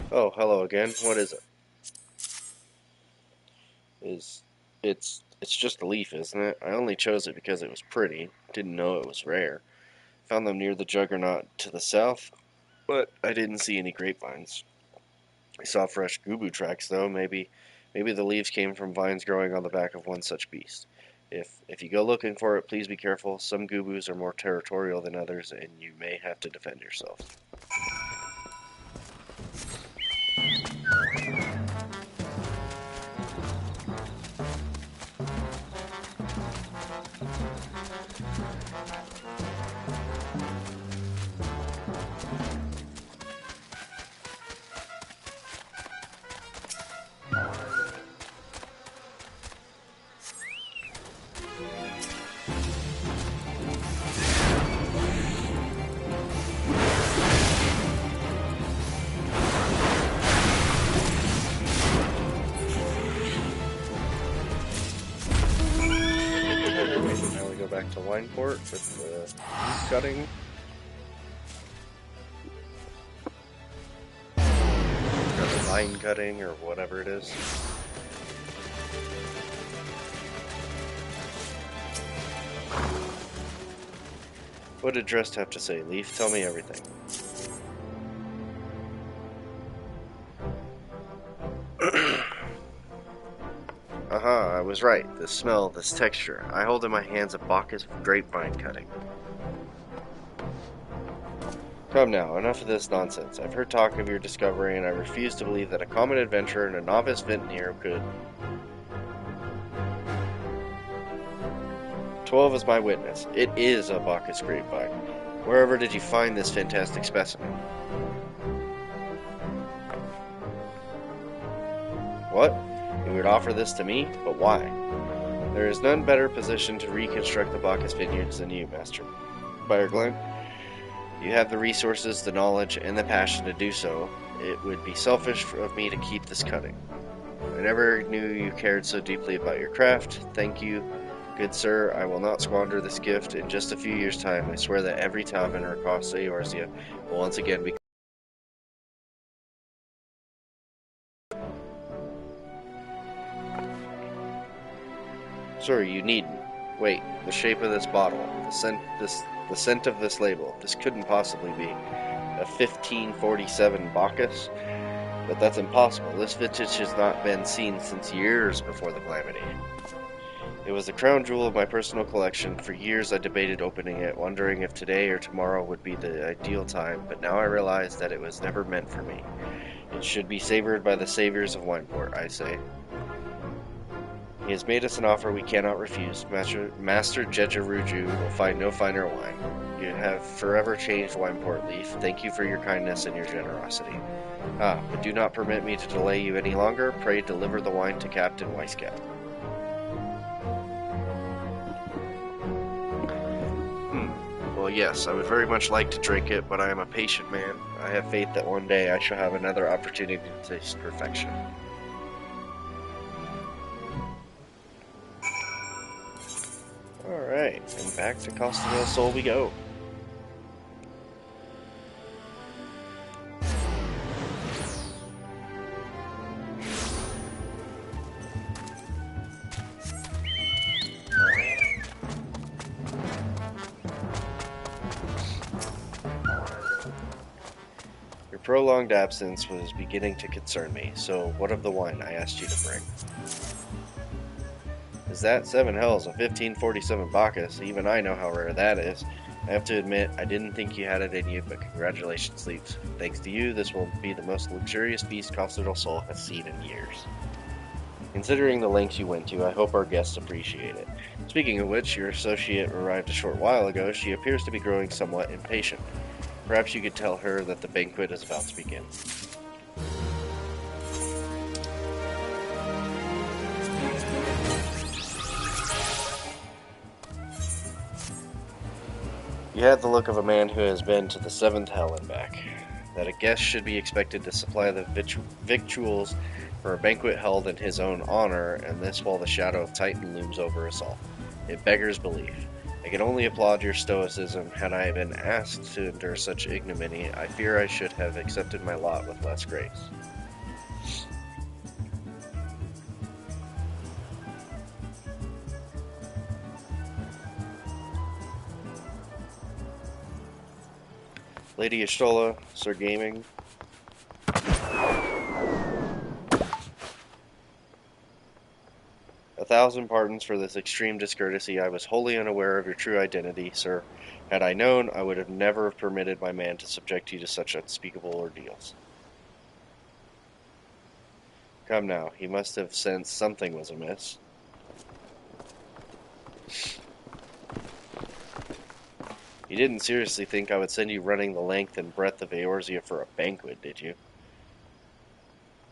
Oh, hello again. What is it? It's just a leaf, isn't it? I only chose it because it was pretty. Didn't know it was rare. Found them near the Juggernaut to the south, but I didn't see any grapevines. I saw fresh gubu tracks though. Maybe the leaves came from vines growing on the back of one such beast. If you go looking for it, please be careful. Some gubus are more territorial than others, and you may have to defend yourself. Now we go back to Wineport with the cutting. Or the vine cutting, or whatever it is. What did Drest have to say, Leaf? Tell me everything. I was right. This smell, this texture. I hold in my hands a Bacchus grapevine cutting. Come now, enough of this nonsense. I've heard talk of your discovery, and I refuse to believe that a common adventurer and a novice vintner could... 12 is my witness. It is a Bacchus grapevine. Wherever did you find this fantastic specimen? What? You would offer this to me? But why? There is none better positioned to reconstruct the Bacchus vineyards than you, Master Fireglen. You have the resources, the knowledge, and the passion to do so. It would be selfish of me to keep this cutting. I never knew you cared so deeply about your craft. Thank you, good sir. I will not squander this gift. In just a few years' time, I swear that every tavern across Eorzea will once again be... Sir, you needn't. Wait, the shape of this bottle, the scent of this label. This couldn't possibly be a 1547 Bacchus. But that's impossible. This vintage has not been seen since years before the calamity. It was the crown jewel of my personal collection. For years I debated opening it, wondering if today or tomorrow would be the ideal time, but now I realize that it was never meant for me. It should be savored by the saviors of Wineport, I say. He has made us an offer we cannot refuse. Master Jejaruju will find no finer wine. You have forever changed Wineport, Leaf. Thank you for your kindness and your generosity. But do not permit me to delay you any longer. Pray deliver the wine to Captain Weisscap. Well, yes, I would very much like to drink it, but I am a patient man. I have faith that one day I shall have another opportunity to taste perfection. Alright, and back to Costa del Sol we go. Your prolonged absence was beginning to concern me, so what of the wine I asked you to bring? Is that 7 hells of 1547 Bacchus? Even I know how rare that is. I have to admit, I didn't think you had it in you, but congratulations, Leaf. Thanks to you, this will be the most luxurious feast Costa del Sol has seen in years. Considering the lengths you went to, I hope our guests appreciate it. Speaking of which, your associate arrived a short while ago. She appears to be growing somewhat impatient. Perhaps you could tell her that the banquet is about to begin. You had the look of a man who has been to the 7th hell and back. That a guest should be expected to supply the victuals for a banquet held in his own honor, and this while the shadow of Titan looms over us all. It beggars belief. I can only applaud your stoicism. Had I been asked to endure such ignominy, I fear I should have accepted my lot with less grace. Lady Ishtola, Sir Gaming. A thousand pardons for this extreme discourtesy. I was wholly unaware of your true identity, sir. Had I known, I would have never permitted my man to subject you to such unspeakable ordeals. Come now, he must have sensed something was amiss. You didn't seriously think I would send you running the length and breadth of Eorzea for a banquet, did you?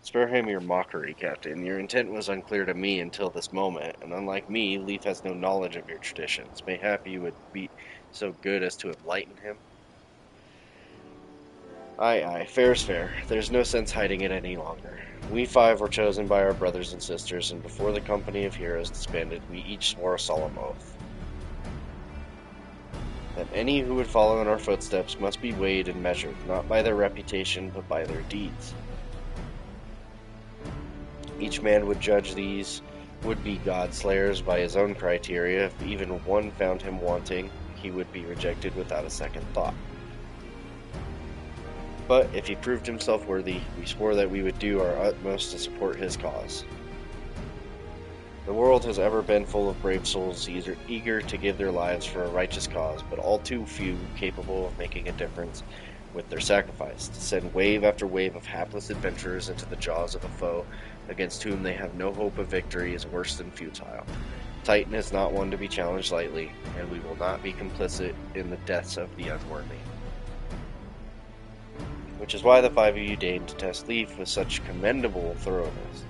Spare him your mockery, Captain. Your intent was unclear to me until this moment, and unlike me, Leaf has no knowledge of your traditions. Mayhap you would be so good as to enlighten him? Aye, fair's fair. There's no sense hiding it any longer. We 5 were chosen by our brothers and sisters, and before the company of heroes disbanded, we each swore a solemn oath that any who would follow in our footsteps must be weighed and measured, not by their reputation, but by their deeds. Each man would judge these would-be god-slayers by his own criteria. If even one found him wanting, he would be rejected without a second thought. But if he proved himself worthy, we swore that we would do our utmost to support his cause. The world has ever been full of brave souls eager to give their lives for a righteous cause, but all too few capable of making a difference with their sacrifice. To send wave after wave of hapless adventurers into the jaws of a foe against whom they have no hope of victory is worse than futile. Titan is not one to be challenged lightly, and we will not be complicit in the deaths of the unworthy. Which is why the 5 of you deigned to test Leaf with such commendable thoroughness.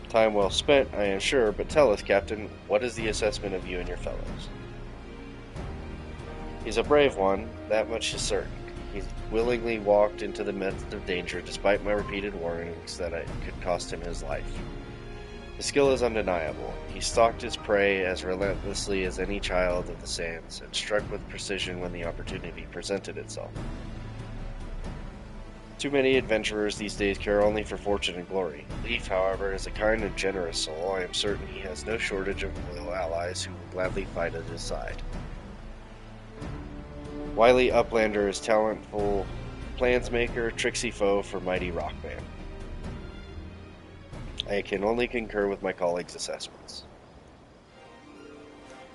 Time well spent, I am sure, but tell us, Captain, what is the assessment of you and your fellows? He's a brave one, that much is certain. He's willingly walked into the midst of danger despite my repeated warnings that it could cost him his life. His skill is undeniable. He stalked his prey as relentlessly as any child of the sands, and struck with precision when the opportunity presented itself. Too many adventurers these days care only for fortune and glory. Leaf, however, is a kind and generous soul. I am certain he has no shortage of loyal allies who will gladly fight at his side. Wily Uplander is talentful plansmaker, tricksy foe for mighty Rockman. I can only concur with my colleagues' assessments.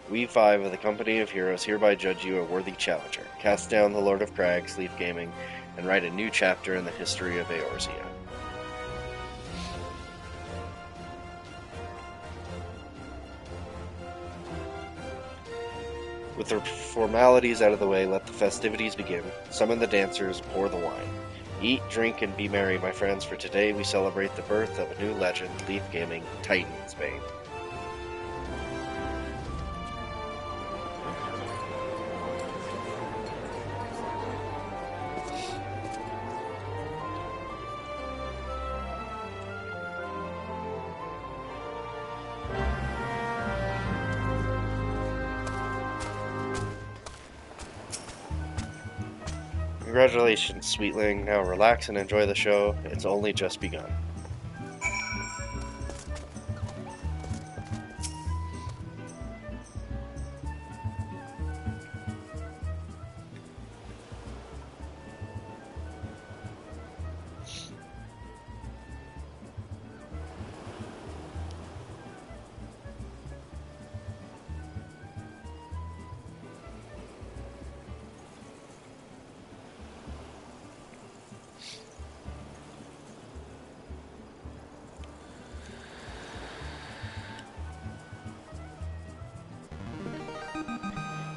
We 5 of the Company of Heroes hereby judge you a worthy challenger. Cast down the Lord of Crags, Leaf Gaming, and write a new chapter in the history of Eorzea. With the formalities out of the way, let the festivities begin. Summon the dancers, pour the wine. Eat, drink, and be merry, my friends, for today we celebrate the birth of a new legend, Leaf Gaming, Titan in Spain. Congratulations, Sweetling. Now relax and enjoy the show. It's only just begun.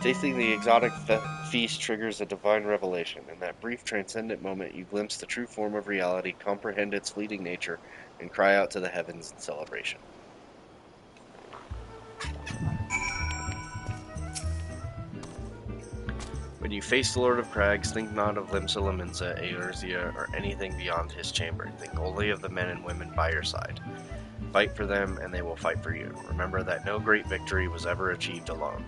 Tasting the exotic feast triggers a divine revelation. In that brief, transcendent moment, you glimpse the true form of reality, comprehend its fleeting nature, and cry out to the heavens in celebration. When you face the Lord of Crags, think not of Limsa Laminsa, Eorzea, or anything beyond his chamber. Think only of the men and women by your side. Fight for them, and they will fight for you. Remember that no great victory was ever achieved alone.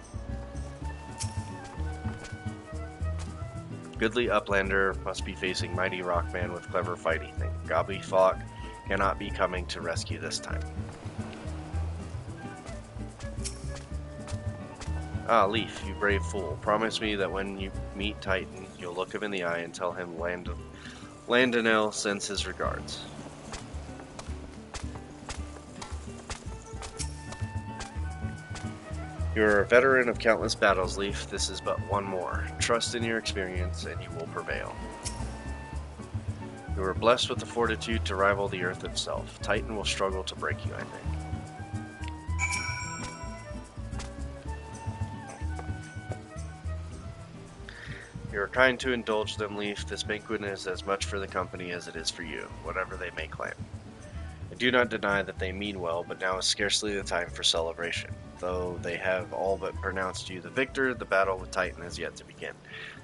Goodly Uplander must be facing mighty Rockman with clever fighting thing. Gobby Flock cannot be coming to rescue this time. Ah, Leaf, you brave fool. Promise me that when you meet Titan, you'll look him in the eye and tell him Landonel sends his regards. You're a veteran of countless battles, Leaf. This is but one more. Trust in your experience, and you will prevail. You are blessed with the fortitude to rival the Earth itself. Titan will struggle to break you, I think. You are kind to indulge them, Leaf. This banquet is as much for the company as it is for you, whatever they may claim. I do not deny that they mean well, but now is scarcely the time for celebration. Though they have all but pronounced you the victor, the battle with Titan has yet to begin.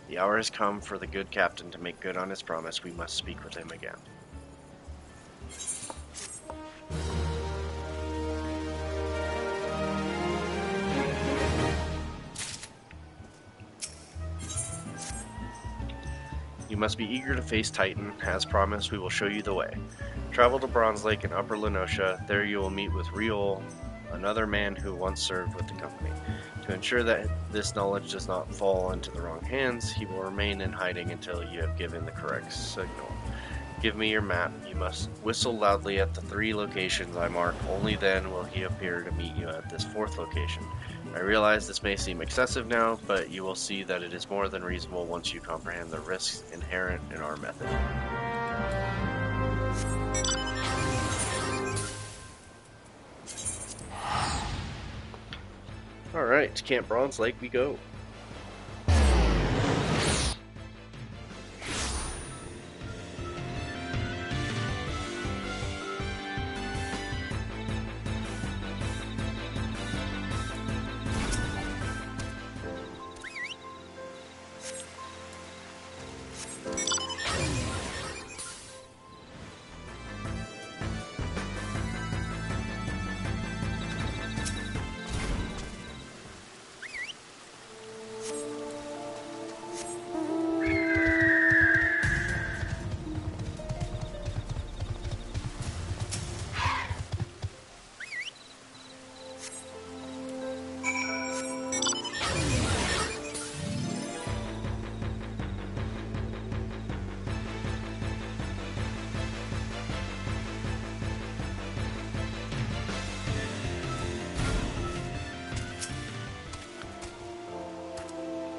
The hour has come for the good captain to make good on his promise. We must speak with him again. You must be eager to face Titan. As promised, we will show you the way. Travel to Bronze Lake in Upper Lenosha. There you will meet with Riol, another man who once served with the company. To ensure that this knowledge does not fall into the wrong hands, he will remain in hiding until you have given the correct signal. Give me your map. You must whistle loudly at the 3 locations I mark. Only then will he appear to meet you at this 4th location. I realize this may seem excessive now, but you will see that it is more than reasonable once you comprehend the risks inherent in our method. Alright, to Camp Bronze Lake we go.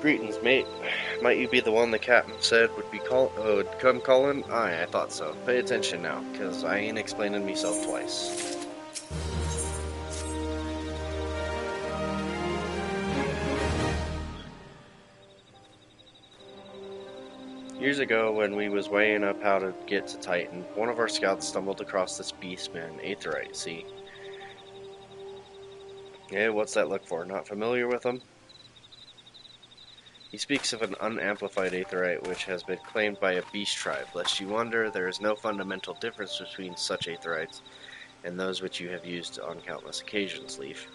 Greetings, mate. Might you be the one the captain said would come calling? Aye, I thought so. Pay attention now, 'cause I ain't explaining myself twice. Years ago, when we was weighing up how to get to Titan, one of our scouts stumbled across this beastman, Aetherite, see? Yeah, what's that look for? Not familiar with him? He speaks of an unamplified Aetherite which has been claimed by a beast tribe. Lest you wonder, there is no fundamental difference between such Aetherites and those which you have used on countless occasions, Leaf.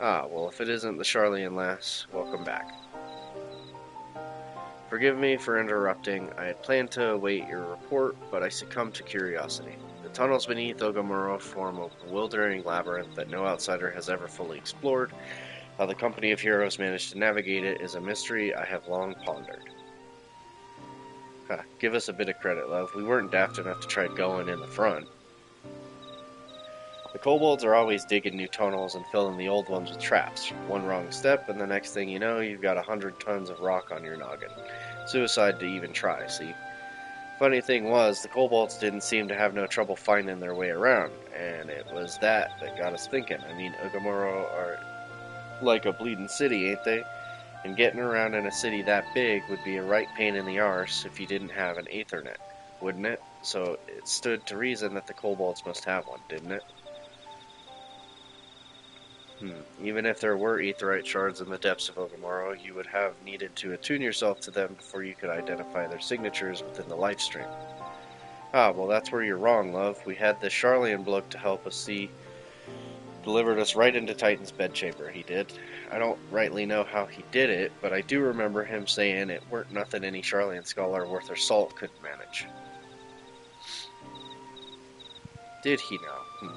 Ah, well, if it isn't the Charlian lass, welcome back. Forgive me for interrupting. I had planned to await your report, but I succumbed to curiosity. The tunnels beneath Ogamuro form a bewildering labyrinth that no outsider has ever fully explored. How the company of heroes managed to navigate it is a mystery I have long pondered. Give us a bit of credit, love. We weren't daft enough to try going in the front. The kobolds are always digging new tunnels and filling the old ones with traps. One wrong step, and the next thing you know, you've got 100 tons of rock on your noggin. Suicide to even try, see? Funny thing was, the kobolds didn't seem to have no trouble finding their way around, and it was that got us thinking. I mean, Ogamuro are like a bleeding city, ain't they? And getting around in a city that big would be a right pain in the arse if you didn't have an Aethernet, wouldn't it? So it stood to reason that the kobolds must have one, didn't it? Even if there were aetherite shards in the depths of Ogamuro, you would have needed to attune yourself to them before you could identify their signatures within the life stream. Well, that's where you're wrong, love. We had this Charlian bloke to help us see. Delivered us right into Titan's bedchamber, he did. I don't rightly know how he did it, but I do remember him saying it weren't nothing any Charlian scholar worth their salt couldn't manage. Did he now?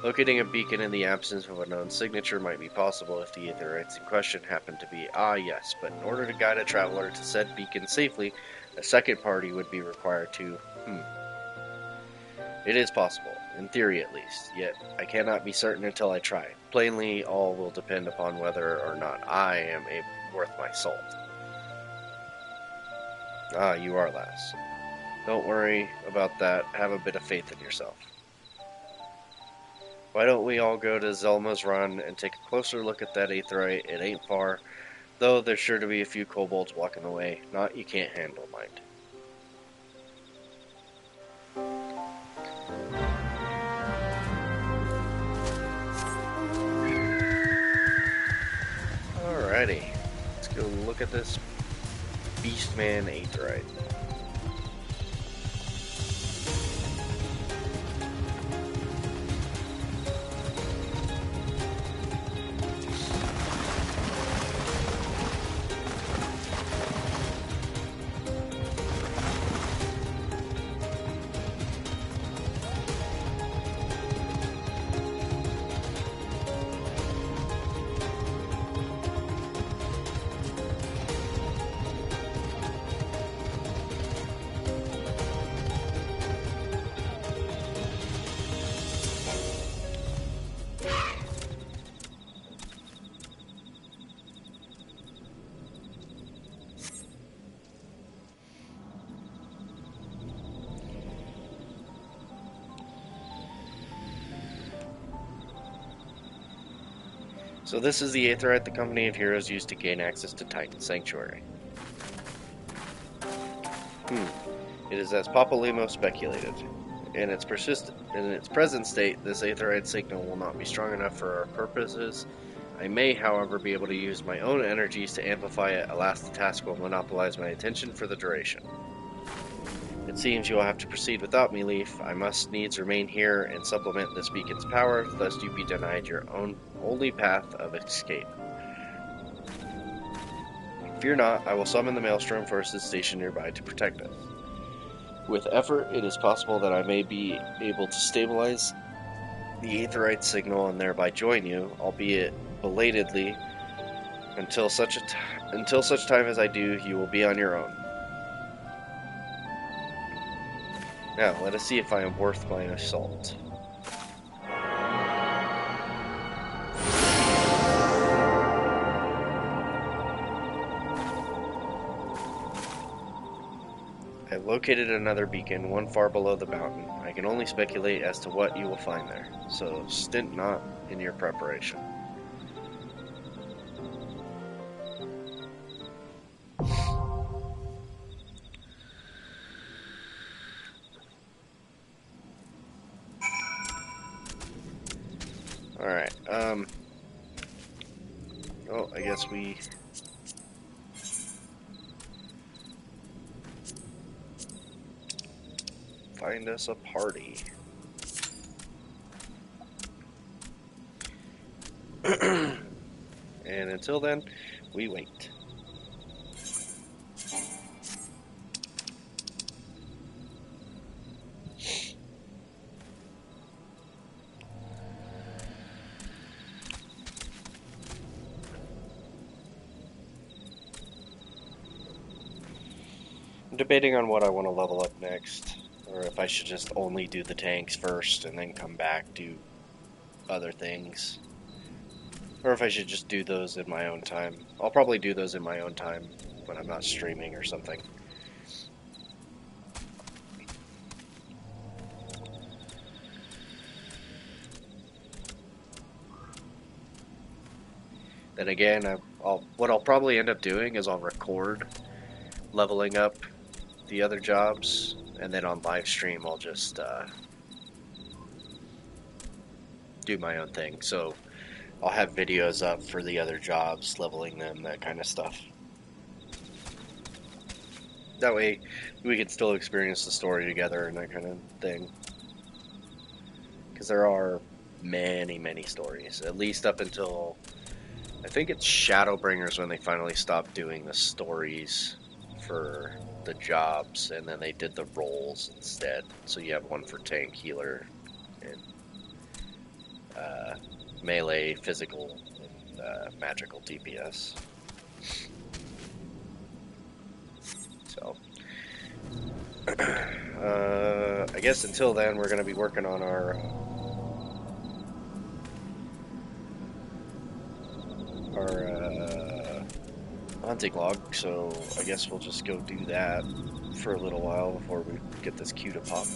Locating a beacon in the absence of a known signature might be possible if the aetherites in question happen to be yes, but in order to guide a traveler to said beacon safely, a second party would be required to, It is possible, in theory at least, yet I cannot be certain until I try. Plainly, all will depend upon whether or not I am worth my salt. You are, lass. Don't worry about that. Have a bit of faith in yourself. Why don't we all go to Zelma's Run and take a closer look at that aetherite? It ain't far, though there's sure to be a few kobolds blocking the way. Not you can't handle, mind. Alrighty, let's go look at this Beastman aetherite. So this is the aetherite the Company of Heroes used to gain access to Titan Sanctuary. It is as Papalimo speculated. In its present state, this aetherite signal will not be strong enough for our purposes. I may, however, be able to use my own energies to amplify it. Alas, the task will monopolize my attention for the duration. It seems you will have to proceed without me, Leaf. I must needs remain here and supplement this beacon's power, lest you be denied your only path of escape. Fear not, I will summon the Maelstrom forces stationed nearby to protect us. With effort, it is possible that I may be able to stabilize the aetherite signal and thereby join you, albeit belatedly. Until such time as I do, you will be on your own. Now, let us see if I am worth my assault. I have located another beacon, one far below the mountain. I can only speculate as to what you will find there, so stint not in your preparation. Alright, oh, I guess we... find us a party. And until then, we wait. debating on what I want to level up next, or if I should just only do the tanks first and then come back do other things, or if I should just do those in my own time. I'll probably do those in my own time when I'm not streaming or something. Then again, what I'll probably end up doing is I'll record leveling up the other jobs, and then on live stream I'll just do my own thing. So I'll have videos up for the other jobs, leveling them, that kind of stuff. That way we can still experience the story together and that kind of thing. Because there are many, many stories, at least up until I think it's Shadowbringers when they finally stopped doing the stories for the jobs, and then they did the roles instead. So you have one for tank, healer, and melee, physical, and magical DPS. So I guess until then we're going to be working on our hunting log, so I guess we'll just go do that for a little while before we get this queue to pop.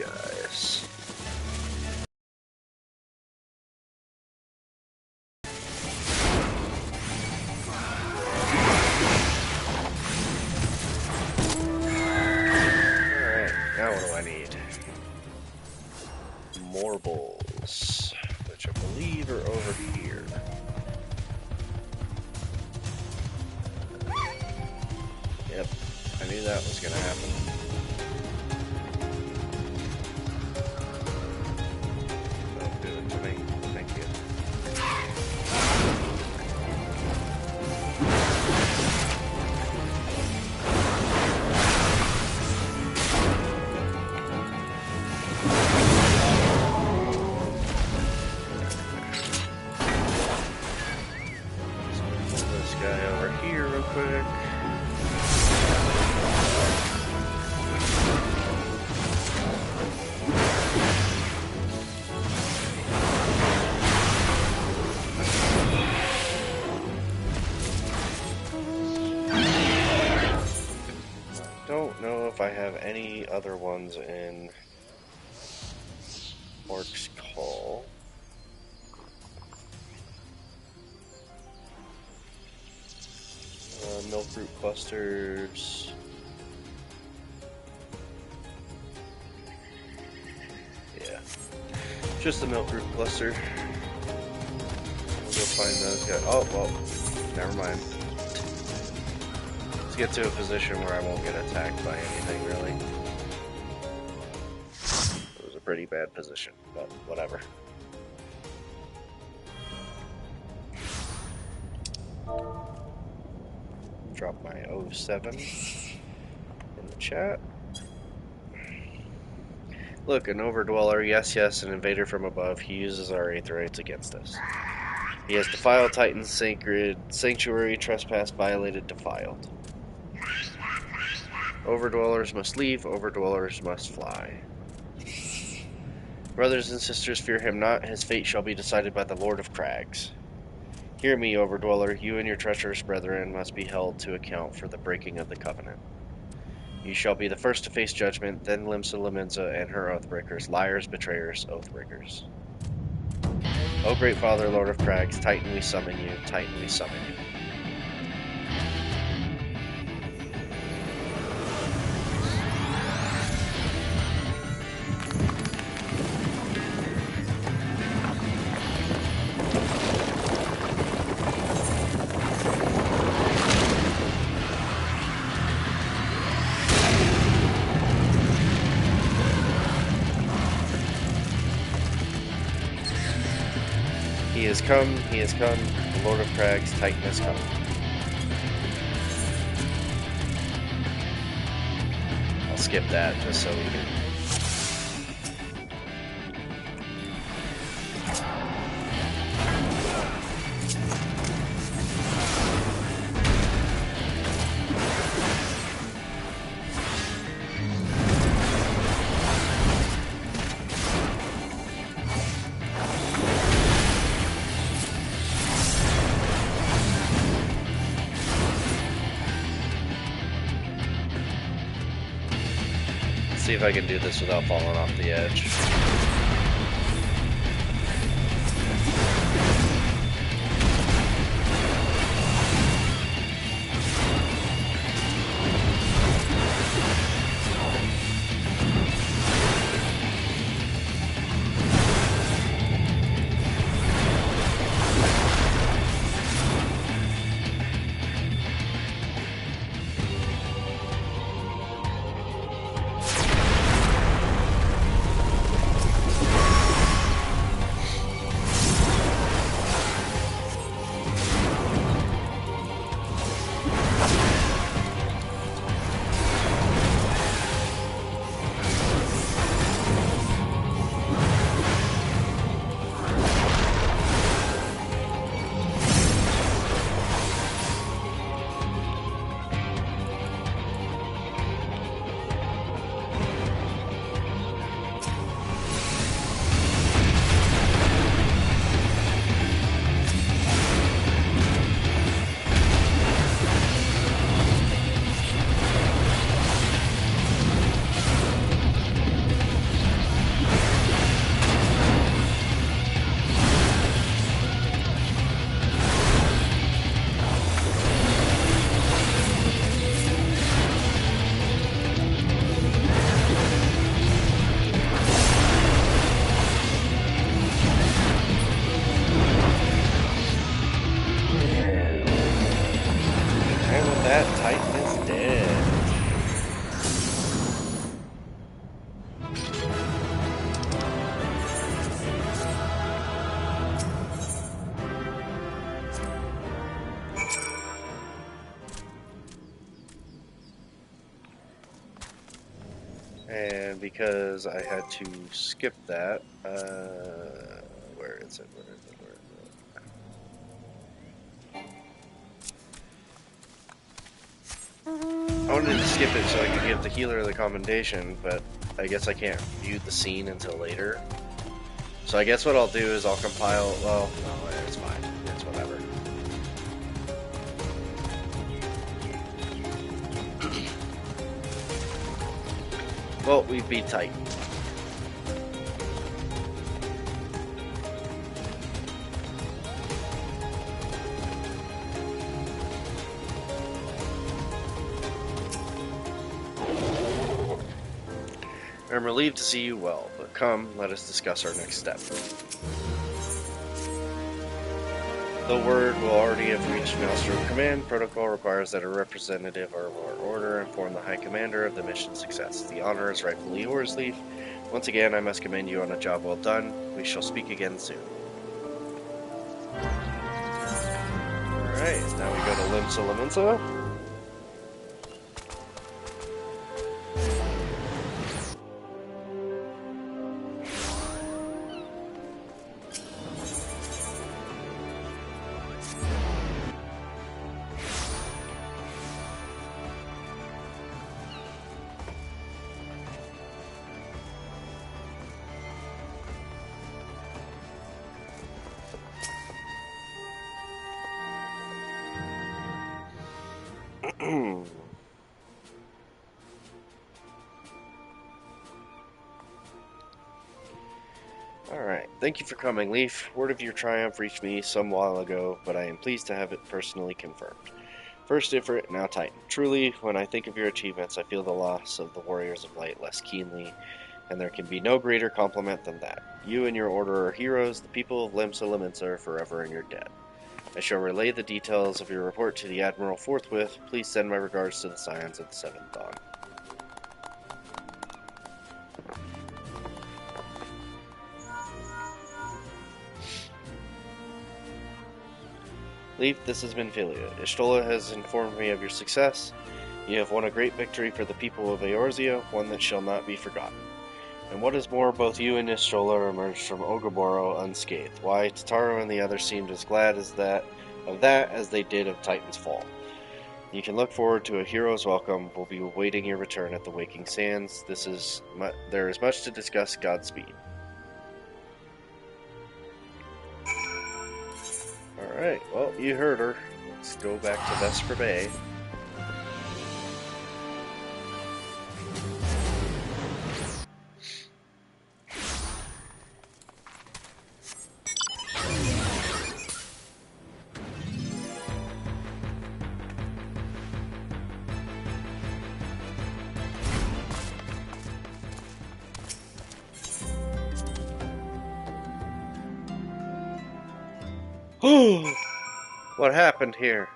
Guys. Alright, now what do I need? More bowls, which I believe are over here. Yep, I knew that was gonna happen. If I have any other ones in Orc's Call. Milkroot clusters. Yeah, just the Milkroot cluster. We'll go find those guys. Oh, well, never mind. Get to a position where I won't get attacked by anything, really. There was a pretty bad position, but whatever. Drop my 07 in the chat. Look, an overdweller, yes, an invader from above. He uses our Aether rights against us. He has defiled Titan's sacred sanctuary, trespass, violated, defiled. Overdwellers must leave, overdwellers must fly. Brothers and sisters, fear him not, his fate shall be decided by the Lord of Crags. Hear me, overdweller, you and your treacherous brethren must be held to account for the breaking of the covenant. You shall be the first to face judgment, then Limsa Laminza and her oathbreakers, liars, betrayers, oathbreakers. O great Father, Lord of Crags, Titan we summon you, Titan we summon you. He has come, the Lord of Crags, Titan has come. I'll skip that just so we can... see if I can do this without falling off the edge. And because I had to skip that, where is it? I wanted to skip it so I could give the healer the commendation, but I guess I can't view the scene until later. So I guess what I'll do is I'll compile, well, no, it's fine. It's whatever. Well, we beat Titan. I'm relieved to see you well, but come, let us discuss our next step. The word will already have reached Maelstrom Command. Protocol requires that a representative of our order inform the High Commander of the mission's success. The honor is rightfully yours, Leaf. Once again, I must commend you on a job well done. We shall speak again soon. Alright, now we go to Limsa Laminsa. Alright, thank you for coming, Leaf. Word of your triumph reached me some while ago, but I am pleased to have it personally confirmed. First Ifrit, now Titan. Truly, when I think of your achievements, I feel the loss of the Warriors of Light less keenly, and there can be no greater compliment than that. You and your order are heroes, the people of Limsa Laminsa are forever in your debt. I shall relay the details of your report to the Admiral forthwith. Please send my regards to the Scions of the Seventh Dawn. Leaf, this has been Philia. Ishtola has informed me of your success. You have won a great victory for the people of Eorzea, one that shall not be forgotten. And what is more, both you and Ishtola emerged from Ogoboro unscathed. Why, Tataru and the others seemed as glad as that as they did of Titan's fall. You can look forward to a hero's welcome. We'll be awaiting your return at the Waking Sands. There is much to discuss. Godspeed. Alright, well, you heard her. Let's go back to Vesper Bay. What happened here?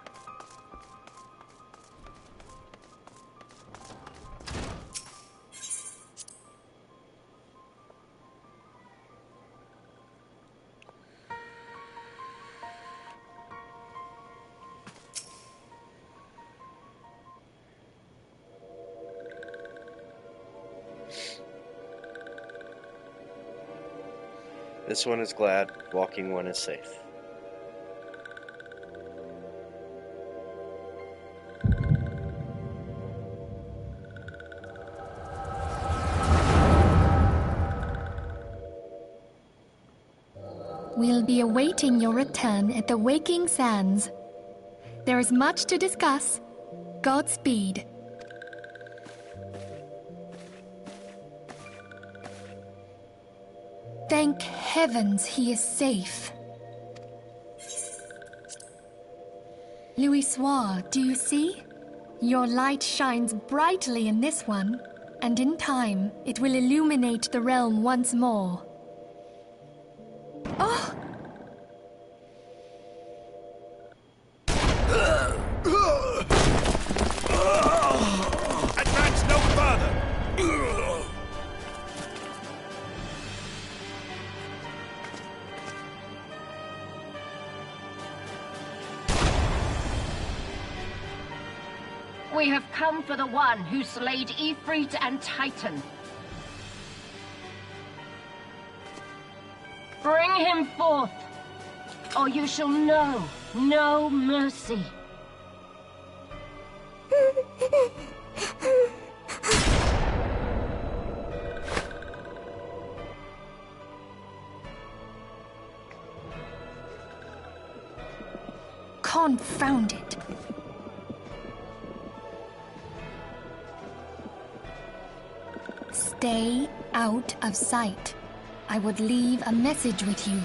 This one is glad, walking one is safe. We'll be awaiting your return at the Waking Sands. There is much to discuss. Godspeed. Thank heavens he is safe. Louisoix, do you see? Your light shines brightly in this one, and in time it will illuminate the realm once more. Oh! Advance no further! We have come for the one who slayed Ifrit and Titan. Bring him forth, or you shall know no mercy. Confound it. Stay out of sight. I would leave a message with you.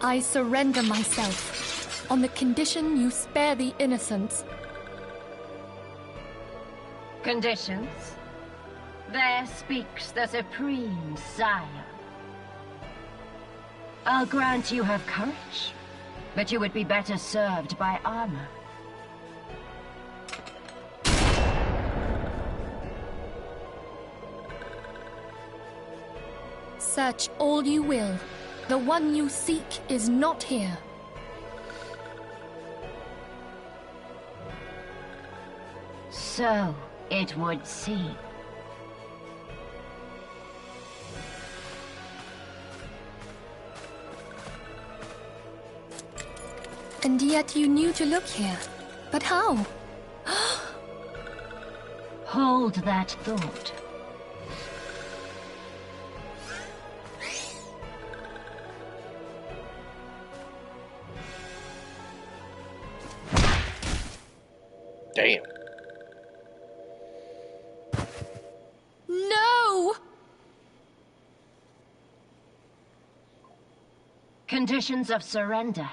I surrender myself, on the condition you spare the innocents. Conditions? There speaks the Supreme Sire. I'll grant you have courage, but you would be better served by armor. Search all you will. The one you seek is not here. So it would seem. And yet you knew to look here. But how? Hold that thought. Damn. No! Conditions of surrender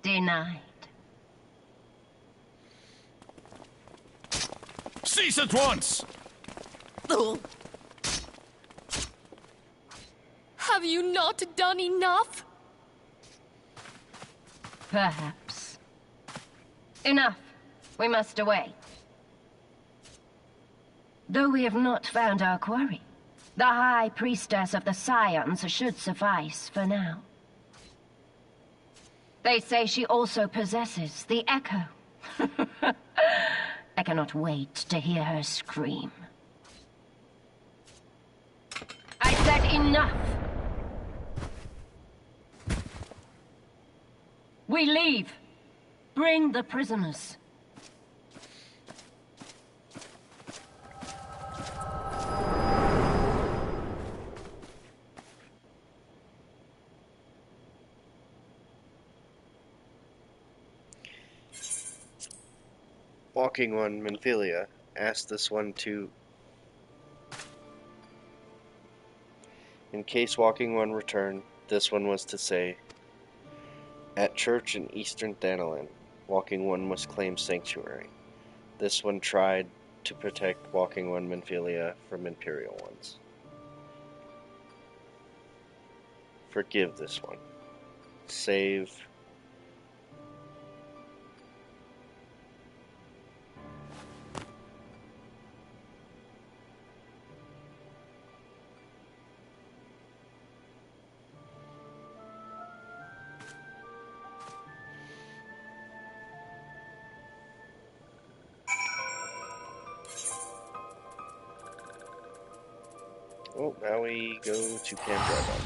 denied. Cease at once! Have you not done enough? Perhaps. Enough. We must away. Though we have not found our quarry, the High Priestess of the Scions should suffice for now. They say she also possesses the Echo. I cannot wait to hear her scream. I said enough! We leave. Bring the prisoners. Walking One, Minfilia, asked this one to... In case Walking One returned, this one was to say, at church in eastern Danelin, Walking One must claim sanctuary. This one tried to protect Walking One Minfilia from Imperial ones. Forgive this one. Save... Oh, now we go to Camp Dragon.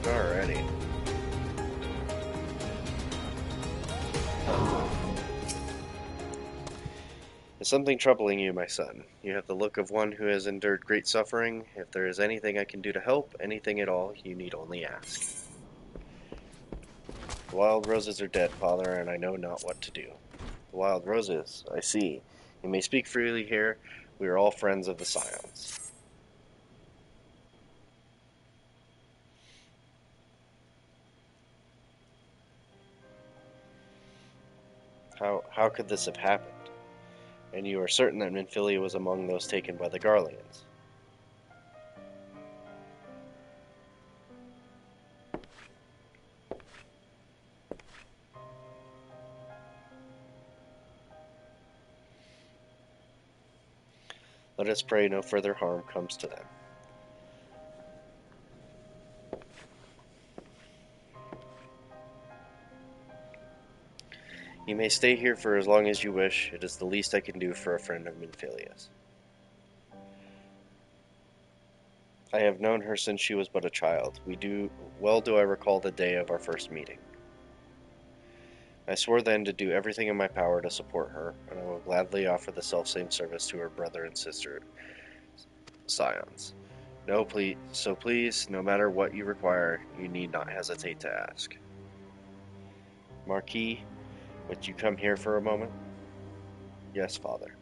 Alrighty. Is something troubling you, my son? You have the look of one who has endured great suffering. If there is anything I can do to help, anything at all, you need only ask. The wild roses are dead, father, and I know not what to do. The wild roses, I see. You may speak freely here. We are all friends of the Scions. How could this have happened? And you are certain that Minfilia was among those taken by the Garleans? Let us pray no further harm comes to them. You may stay here for as long as you wish. It is the least I can do for a friend of Minfilia's. I have known her since she was but a child. Do I recall the day of our first meeting. I swore then to do everything in my power to support her, and I will gladly offer the selfsame service to her brother and sister scions. No, please. So please, no matter what you require, you need not hesitate to ask. Marquis, would you come here for a moment? Yes, father.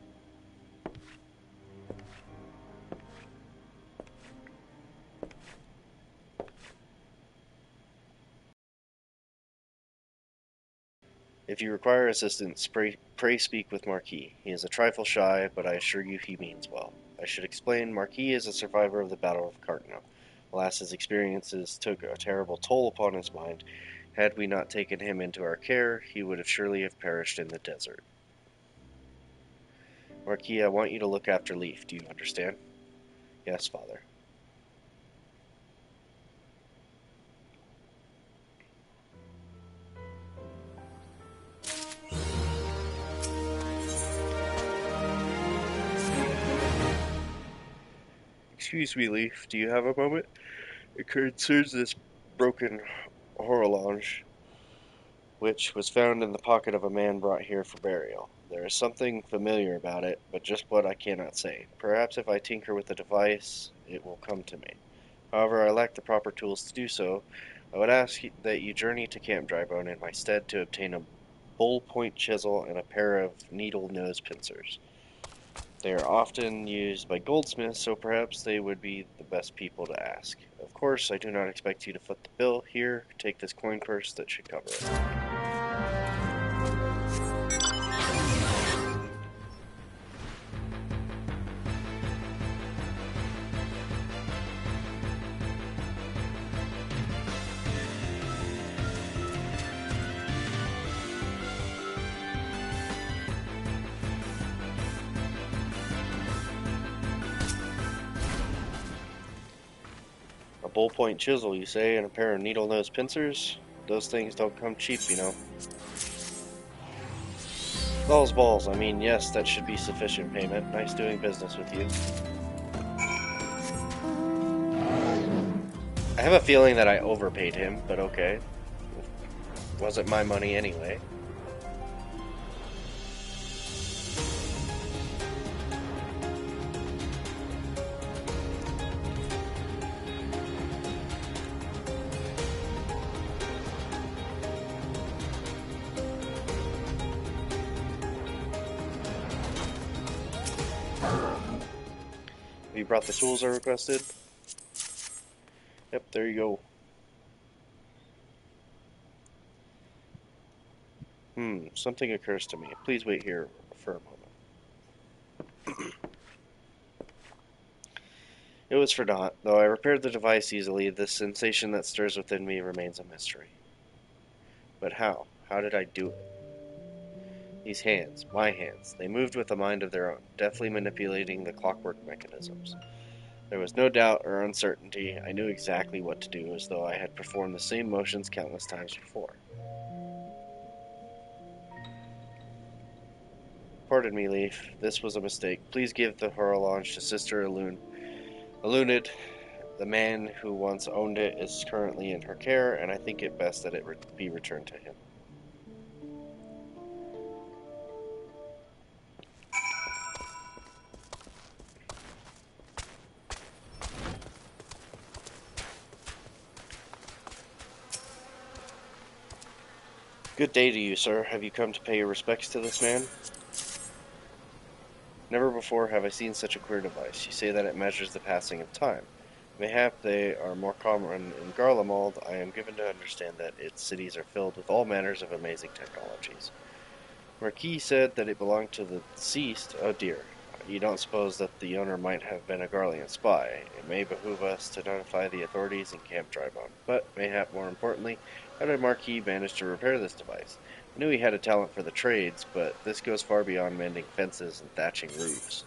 If you require assistance, pray speak with Marquis. He is a trifle shy, but I assure you he means well. I should explain, Marquis is a survivor of the Battle of Cartno. Alas, his experiences took a terrible toll upon his mind. Had we not taken him into our care, he would have surely have perished in the desert. Marquis, I want you to look after Leaf. Do you understand? Yes, father. Excuse me, Leaf. Do you have a moment? It concerns this broken horologe, which was found in the pocket of a man brought here for burial. There is something familiar about it, but just what I cannot say. Perhaps if I tinker with the device, it will come to me. However, I lack the proper tools to do so. I would ask that you journey to Camp Drybone in my stead to obtain a bull-point chisel and a pair of needle-nose pincers. They are often used by goldsmiths, so perhaps they would be the best people to ask. Of course, I do not expect you to foot the bill. Here, take this coin purse that should cover it. A bull-point chisel, you say, and a pair of needle-nose pincers? Those things don't come cheap, you know. Balls. I mean, yes, that should be sufficient payment. Nice doing business with you. I have a feeling that I overpaid him, but okay. It wasn't my money anyway. Have you brought the tools I requested? Yep, there you go. Something occurs to me. Please wait here for a moment. It was for naught. Though I repaired the device easily, the sensation that stirs within me remains a mystery. But how? How did I do it? These hands, my hands, they moved with a mind of their own, deftly manipulating the clockwork mechanisms. There was no doubt or uncertainty. I knew exactly what to do, as though I had performed the same motions countless times before. Pardon me, Leaf. This was a mistake. Please give the horologe to Sister Alunid. The man who once owned it is currently in her care, and I think it best that it be returned to him. Good day to you, sir. Have you come to pay your respects to this man? Never before have I seen such a queer device. You say that it measures the passing of time. Mayhap they are more common in Garlemald. I am given to understand that its cities are filled with all manners of amazing technologies. Marquis said that it belonged to the deceased. Oh dear. You don't suppose that the owner might have been a Garlean spy. It may behoove us to notify the authorities in Camp Drybone. But, mayhap more importantly, how did Marquis manage to repair this device? I knew he had a talent for the trades, but this goes far beyond mending fences and thatching roofs.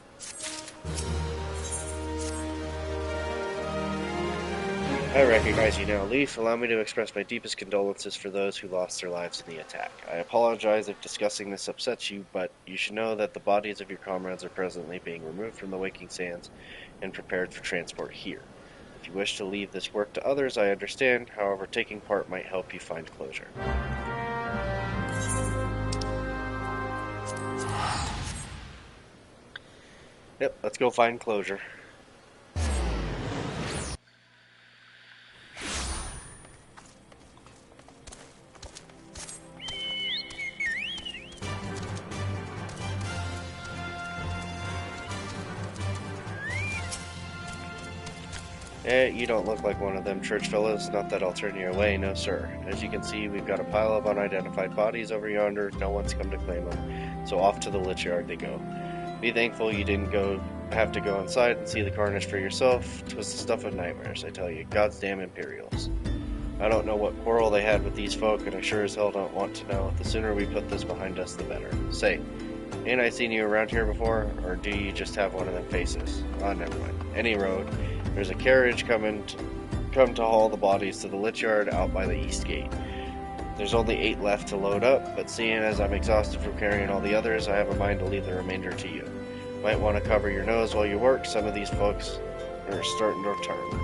I recognize you now, Leaf. Allow me to express my deepest condolences for those who lost their lives in the attack. I apologize if discussing this upsets you, but you should know that the bodies of your comrades are presently being removed from the Waking Sands and prepared for transport here. If you wish to leave this work to others, I understand. However, taking part might help you find closure. Yep, let's go find closure. You don't look like one of them church fellows, not that I'll turn you away, no sir. As you can see, we've got a pile of unidentified bodies over yonder, no one's come to claim them, so off to the lich yard they go. Be thankful you didn't have to go inside and see the carnage for yourself. 'Twas the stuff of nightmares, I tell you, God's damn Imperials. I don't know what quarrel they had with these folk, and I sure as hell don't want to know. The sooner we put this behind us, the better. Say, ain't I seen you around here before, or do you just have one of them faces? Oh, never mind. Any road. There's a carriage come to haul the bodies to the lich yard out by the east gate. There's only 8 left to load up, but seeing as I'm exhausted from carrying all the others, I have a mind to leave the remainder to you. Might want to cover your nose while you work. Some of these folks are starting to turn.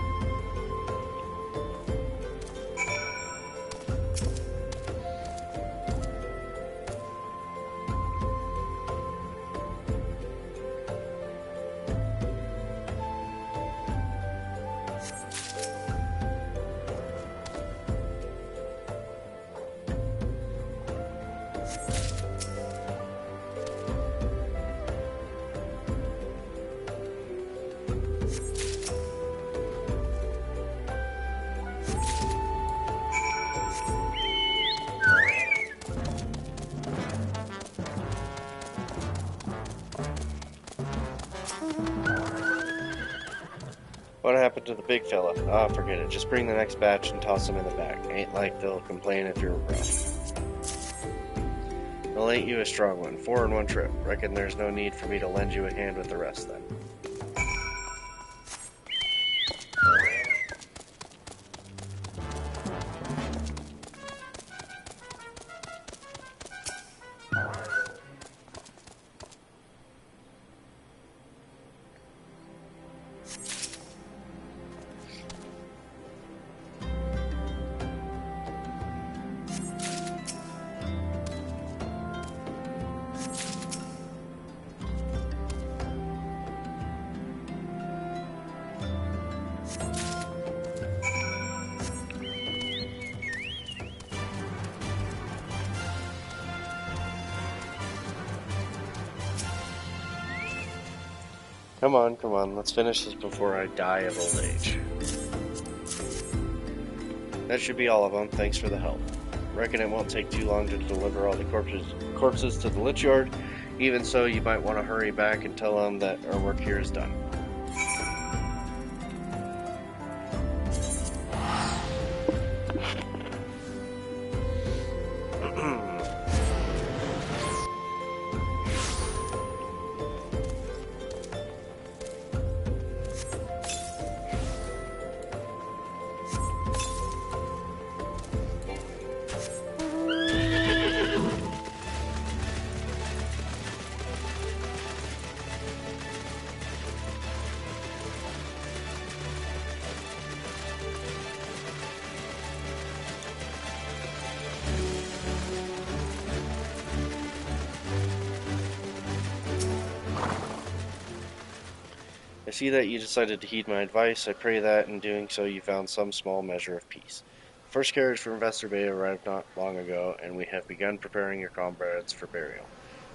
What happened to the big fella? Ah, forget it. Just bring the next batch and toss them in the back. Ain't like they'll complain if you're rough. Well, ain't you a strong one? 4 in one trip. Reckon there's no need for me to lend you a hand with the rest then. Come on, let's finish this before I die of old age. That should be all of them, thanks for the help. Reckon it won't take too long to deliver all the corpses to the lich yard. Even so, you might want to hurry back and tell them that our work here is done. I see that you decided to heed my advice. I pray that, in doing so, you found some small measure of peace. The first carriage for Investor Bay arrived not long ago, and we have begun preparing your comrades for burial.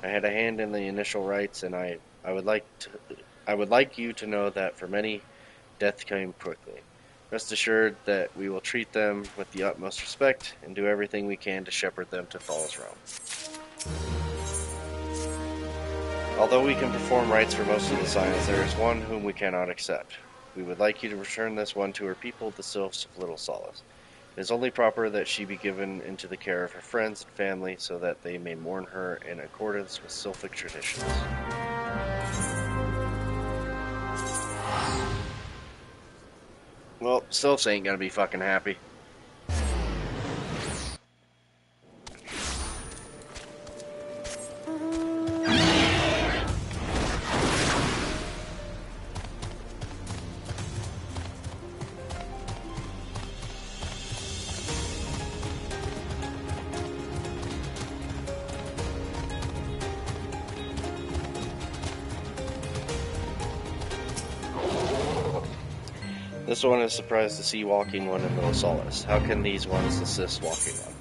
I had a hand in the initial rites, and I would like you to know that for many, death came quickly. Rest assured that we will treat them with the utmost respect and do everything we can to shepherd them to Thal's realm. Although we can perform rites for most of the Scions, there is one whom we cannot accept. We would like you to return this one to her people, the Sylphs of Little Solace. It is only proper that she be given into the care of her friends and family, so that they may mourn her in accordance with Sylphic traditions. Well, Sylphs ain't gonna be fucking happy. This one is surprised to see Walking One and Little Solace. How can these ones assist Walking One?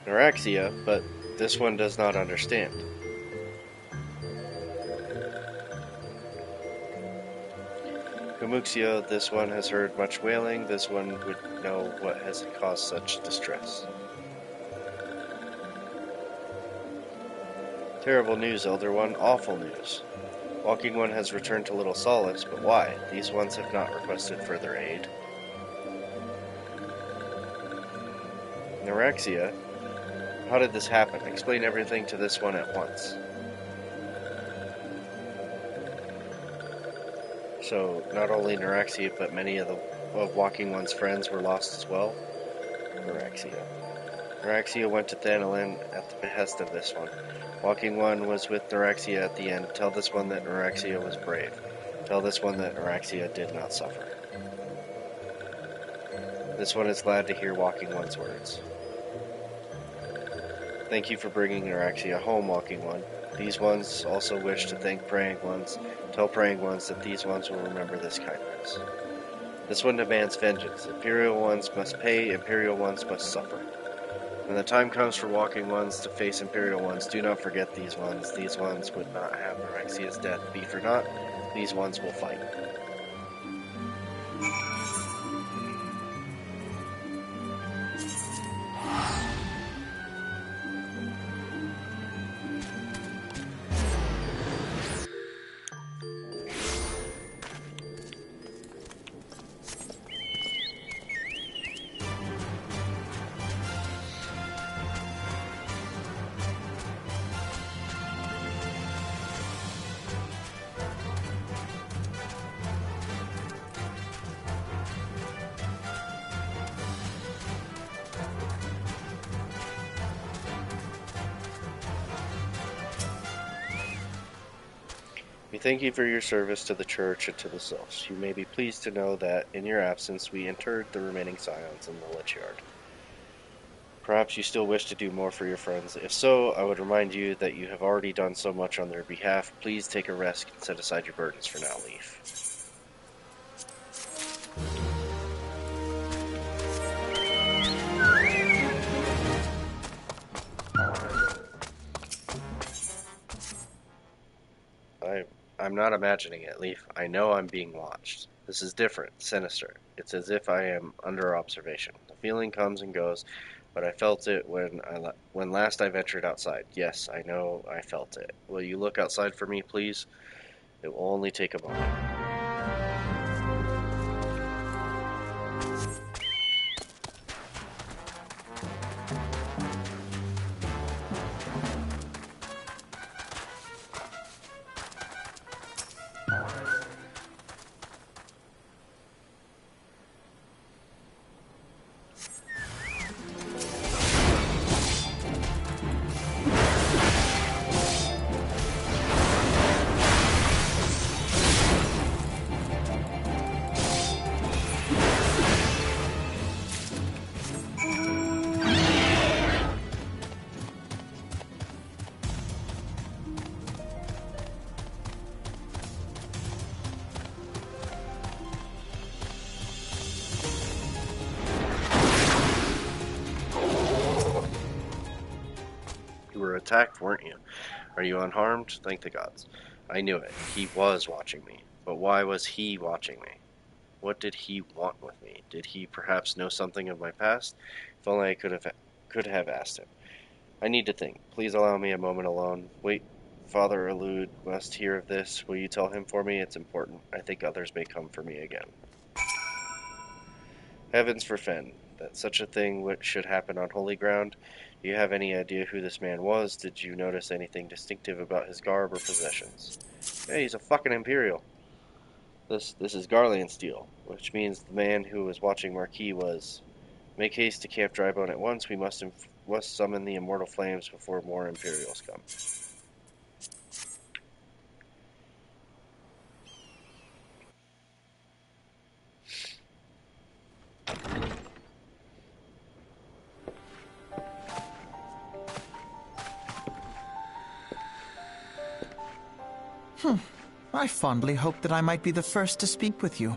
Neuraxia, but this one does not understand. Gumuxio, this one has heard much wailing. This one would know what has caused such distress. Terrible news, Elder One. Awful news. Walking One has returned to Little Solace, but why? These ones have not requested further aid. Neuraxia, how did this happen? Explain everything to this one at once. So, not only Neuraxia, but many of Walking One's friends were lost as well? Neuraxia. Neuraxia went to Thanalin at the behest of this one. Walking One was with Neuraxia at the end. Tell this one that Neuraxia was brave. Tell this one that Neuraxia did not suffer. This one is glad to hear Walking One's words. Thank you for bringing Neuraxia home, Walking One. These ones also wish to thank Praying Ones. Tell Praying Ones that these ones will remember this kindness. This one demands vengeance. Imperial ones must pay, Imperial ones must suffer. When the time comes for Walking Ones to face Imperial ones, do not forget these ones. These ones would not have Neuraxia's death be for naught. These ones will fight. We thank you for your service to the Church and to the Sylphs. You may be pleased to know that, in your absence, we interred the remaining scions in the Lich Yard. Perhaps you still wish to do more for your friends. If so, I would remind you that you have already done so much on their behalf. Please take a rest and set aside your burdens for now, Leaf. I'm not imagining it, Leaf. I know I'm being watched. This is different, sinister. It's as if I am under observation. The feeling comes and goes, but I felt it when last I ventured outside. Yes, I know I felt it. Will you look outside for me, please? It will only take a moment. You were attacked, weren't you? Are you unharmed? Thank the gods. I knew it. He was watching me. But why was he watching me? What did he want with me? Did he perhaps know something of my past? If only I could have asked him. I need to think. Please allow me a moment alone. Wait, Father Elude must hear of this. Will you tell him for me? It's important. I think others may come for me again. Heavens forfend that such a thing should happen on holy ground. Do you have any idea who this man was? Did you notice anything distinctive about his garb or possessions? Hey, he's a fucking Imperial. This is Garlean steel, which means the man who was watching Marquis was. Make haste to Camp Drybone at once. We must summon the immortal flames before more Imperials come. I fondly hoped that I might be the first to speak with you.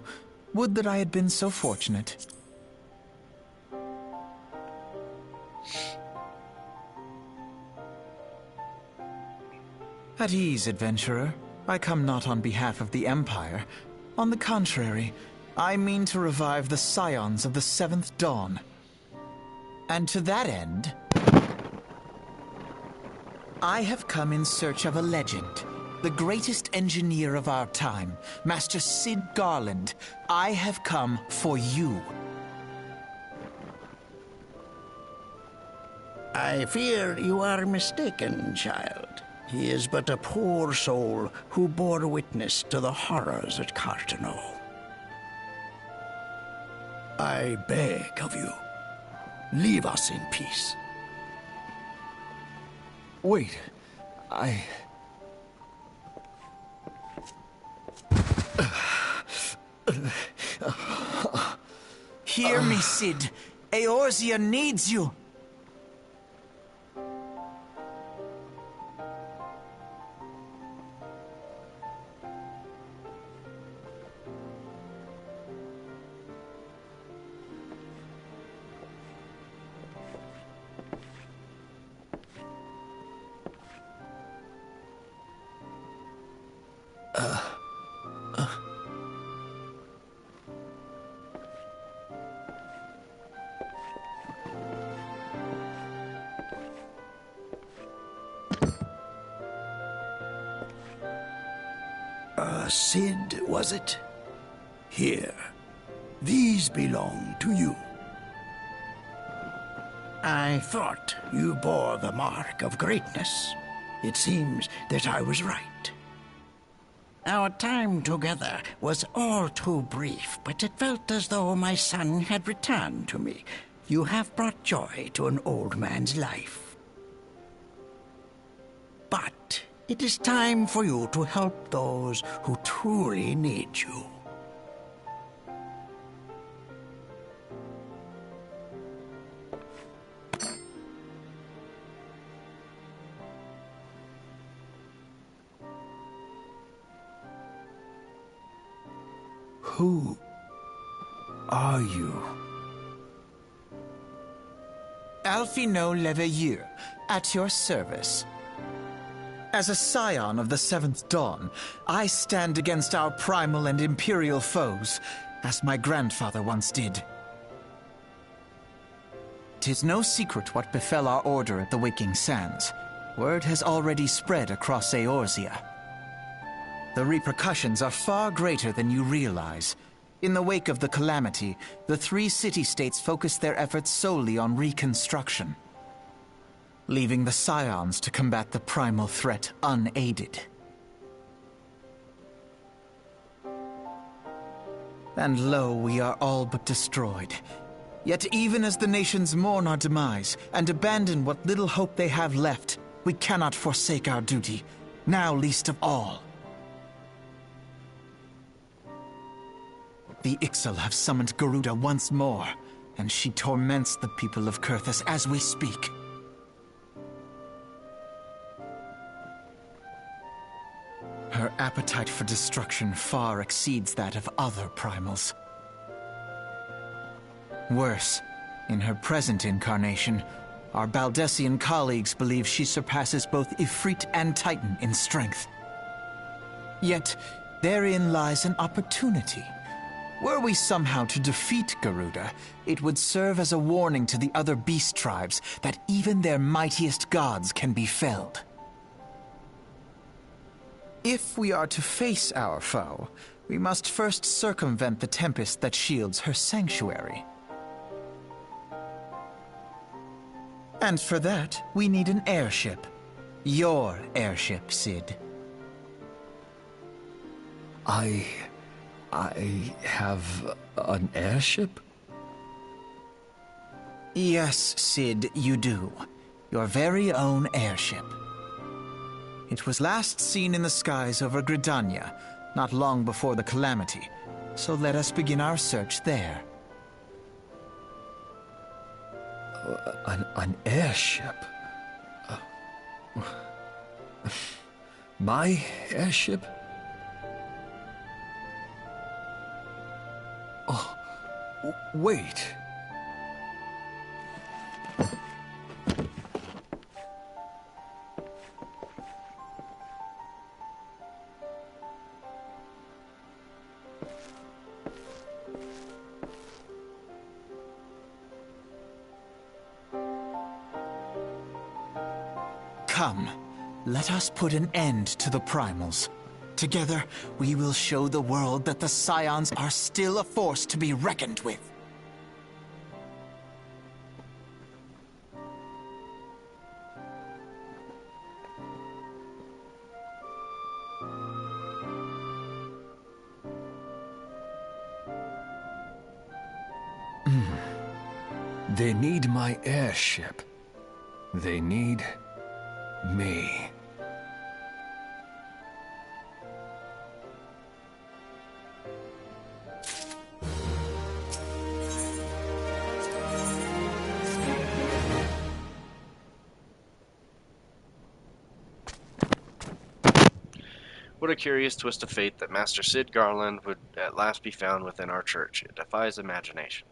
Would that I had been so fortunate. At ease, adventurer. I come not on behalf of the Empire. On the contrary, I mean to revive the scions of the Seventh Dawn. And to that end, I have come in search of a legend. The greatest engineer of our time, Master Cid Garland. I have come for you. I fear you are mistaken, child. He is but a poor soul who bore witness to the horrors at Cartano. I beg of you, leave us in peace. Wait, Hear me, Cid. Eorzea needs you. Cid, was it? Here. These belong to you. I thought you bore the mark of greatness. It seems that I was right. Our time together was all too brief, but it felt as though my son had returned to me. You have brought joy to an old man's life. But it is time for you to help those who truly need you. Who are you? Alphino Leveilleur, at your service. As a scion of the Seventh Dawn, I stand against our primal and imperial foes, as my grandfather once did. 'Tis no secret what befell our order at the Waking Sands. Word has already spread across Eorzea. The repercussions are far greater than you realize. In the wake of the calamity, the three city-states focused their efforts solely on reconstruction, leaving the scions to combat the primal threat unaided. And lo, we are all but destroyed. Yet even as the nations mourn our demise and abandon what little hope they have left, we cannot forsake our duty, now least of all. The Ixal have summoned Garuda once more, and she torments the people of Kurthus as we speak. Her appetite for destruction far exceeds that of other primals. Worse, in her present incarnation, our Baldessian colleagues believe she surpasses both Ifrit and Titan in strength. Yet, therein lies an opportunity. Were we somehow to defeat Garuda, it would serve as a warning to the other beast tribes that even their mightiest gods can be felled. If we are to face our foe, we must first circumvent the tempest that shields her sanctuary. And for that, we need an airship. Your airship, Cid. I have an airship? Yes, Cid, you do. Your very own airship. It was last seen in the skies over Gridania, not long before the calamity. So let us begin our search there. An airship? My airship? Wait. Come, let us put an end to the primals. Together, we will show the world that the Scions are still a force to be reckoned with. They need my airship. They need me. What a curious twist of fate that Master Sid Garland would at last be found within our church. It defies imagination.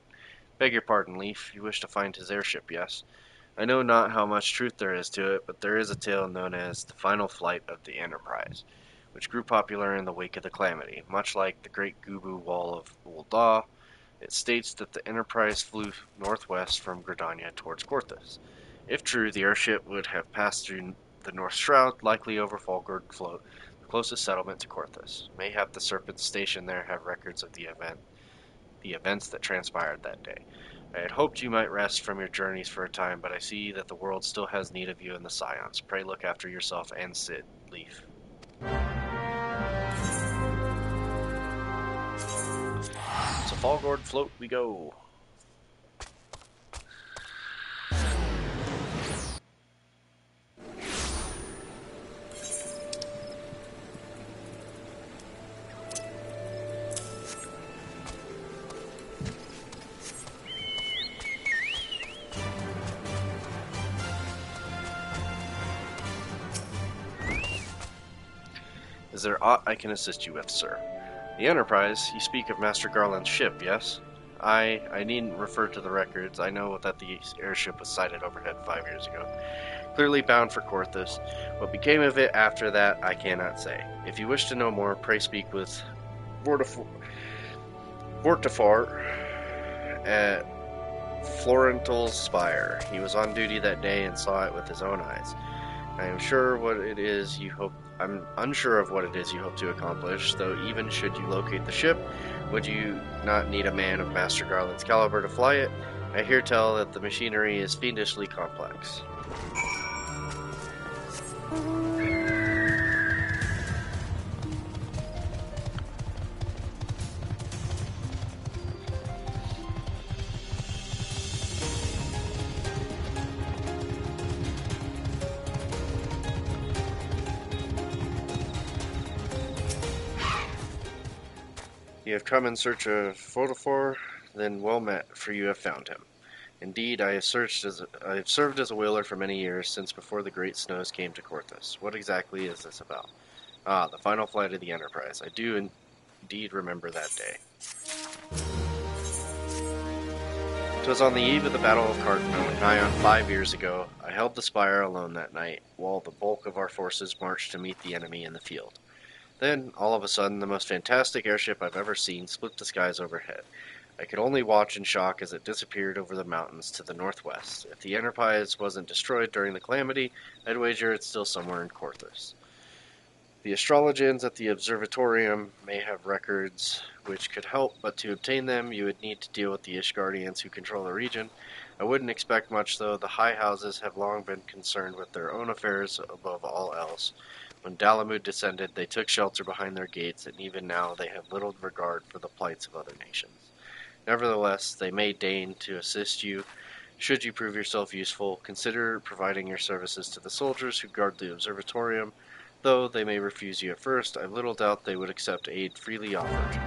Beg your pardon, Leaf. You wish to find his airship, yes? I know not how much truth there is to it, but there is a tale known as the final flight of the Enterprise, which grew popular in the wake of the Calamity. Much like the Great Gubu Wall of Ul'dah, it states that the Enterprise flew northwest from Gridania towards Korthus. If true, the airship would have passed through the North Shroud, likely over Falgord Float, the closest settlement to Korthus. Mayhap the Serpents stationed there have records of the events that transpired that day. I had hoped you might rest from your journeys for a time, but I see that the world still has need of you and the Scions. Pray look after yourself and Sid, Leaf. So Falgord Float we go. Is there aught I can assist you with, sir? The Enterprise? You speak of Master Garland's ship, yes? I needn't refer to the records. I know that the airship was sighted overhead 5 years ago. Clearly bound for Korthus. What became of it after that, I cannot say. If you wish to know more, pray speak with Vortifar at Florental's Spire. He was on duty that day and saw it with his own eyes. I'm unsure of what it is you hope to accomplish, though even should you locate the ship, would you not need a man of Master Garland's caliber to fly it? I hear tell that the machinery is fiendishly complex. You have come in search of Photophore? Then well met, for you have found him. Indeed, I have served as a whaler for many years, since before the great snows came to Korthus. What exactly is this about? Ah, the final flight of the Enterprise. I do indeed remember that day. 'Twas on the eve of the Battle of Cartmel, nigh on 5 years ago. I held the spire alone that night, while the bulk of our forces marched to meet the enemy in the field. Then, all of a sudden, the most fantastic airship I've ever seen split the skies overhead. I could only watch in shock as it disappeared over the mountains to the northwest. If the Enterprise wasn't destroyed during the Calamity, I'd wager it's still somewhere in Korthus. The astrologians at the observatorium may have records which could help, but to obtain them, you would need to deal with the Ishgardians who control the region. I wouldn't expect much, though. The high houses have long been concerned with their own affairs above all else. When Dalamud descended, they took shelter behind their gates, and even now they have little regard for the plights of other nations. Nevertheless, they may deign to assist you. Should you prove yourself useful, consider providing your services to the soldiers who guard the observatorium. Though they may refuse you at first, I little doubt they would accept aid freely offered.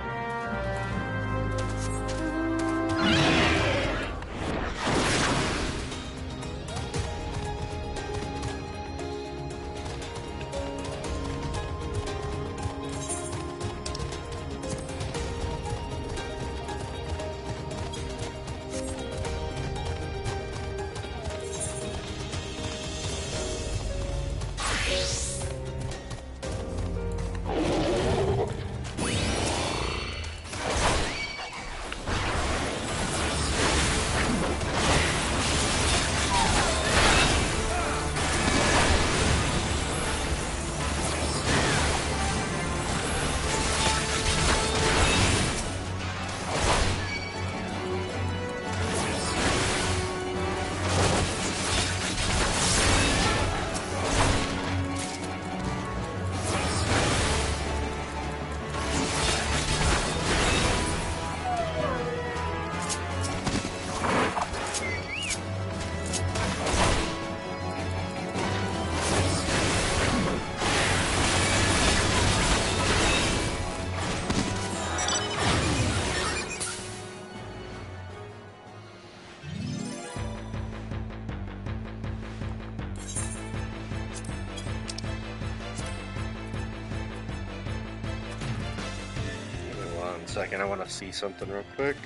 second, I want to see something real quick.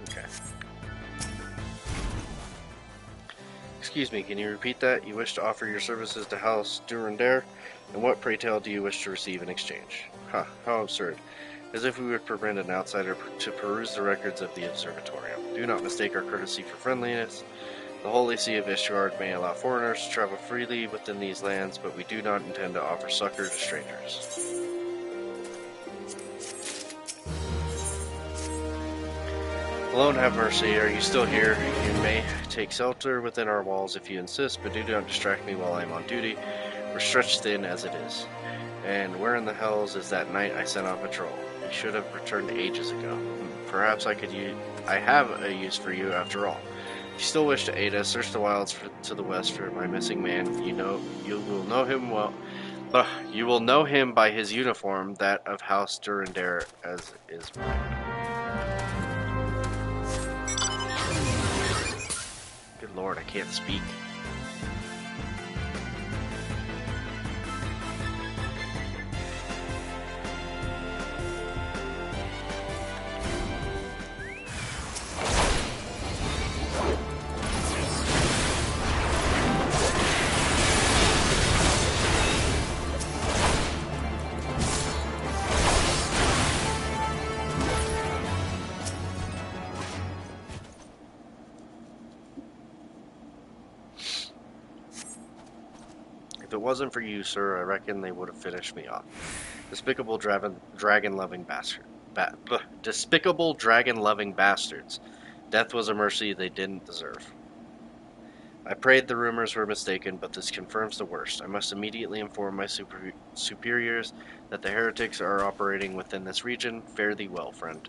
Okay. Excuse me, can you repeat that? You wish to offer your services to House Durandare? And what, pray tell, do you wish to receive in exchange? Ha, how absurd. As if we would permit an outsider to peruse the records of the observatorium. Do not mistake our courtesy for friendliness. The Holy See of Ishgard may allow foreigners to travel freely within these lands, but we do not intend to offer succor to strangers. Alone have mercy, are you still here? You may take shelter within our walls if you insist, but do not distract me while I am on duty. We're stretched thin as it is. And where in the hells is that knight I sent on patrol? He should have returned ages ago. Perhaps I have a use for you after all. If you still wish to aid us, search the wilds to the west for my missing man. You will know him well. You will know him by his uniform, that of House Durandare, as is mine. Good lord, I can't speak. If it wasn't for you, sir, I reckon they would have finished me off. Despicable dragon-loving despicable dragon-loving bastards. Death was a mercy they didn't deserve. I prayed the rumors were mistaken, but this confirms the worst. I must immediately inform my superiors that the heretics are operating within this region. Fare thee well, friend.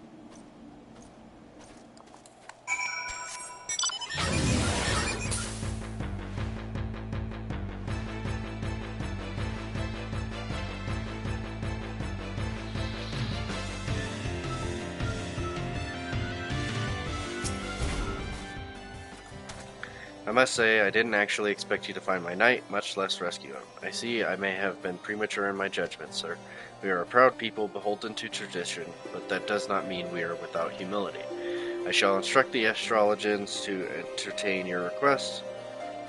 I must say, I didn't actually expect you to find my knight, much less rescue him. I see I may have been premature in my judgment, sir. We are a proud people beholden to tradition, but that does not mean we are without humility. I shall instruct the astrologers to entertain your request.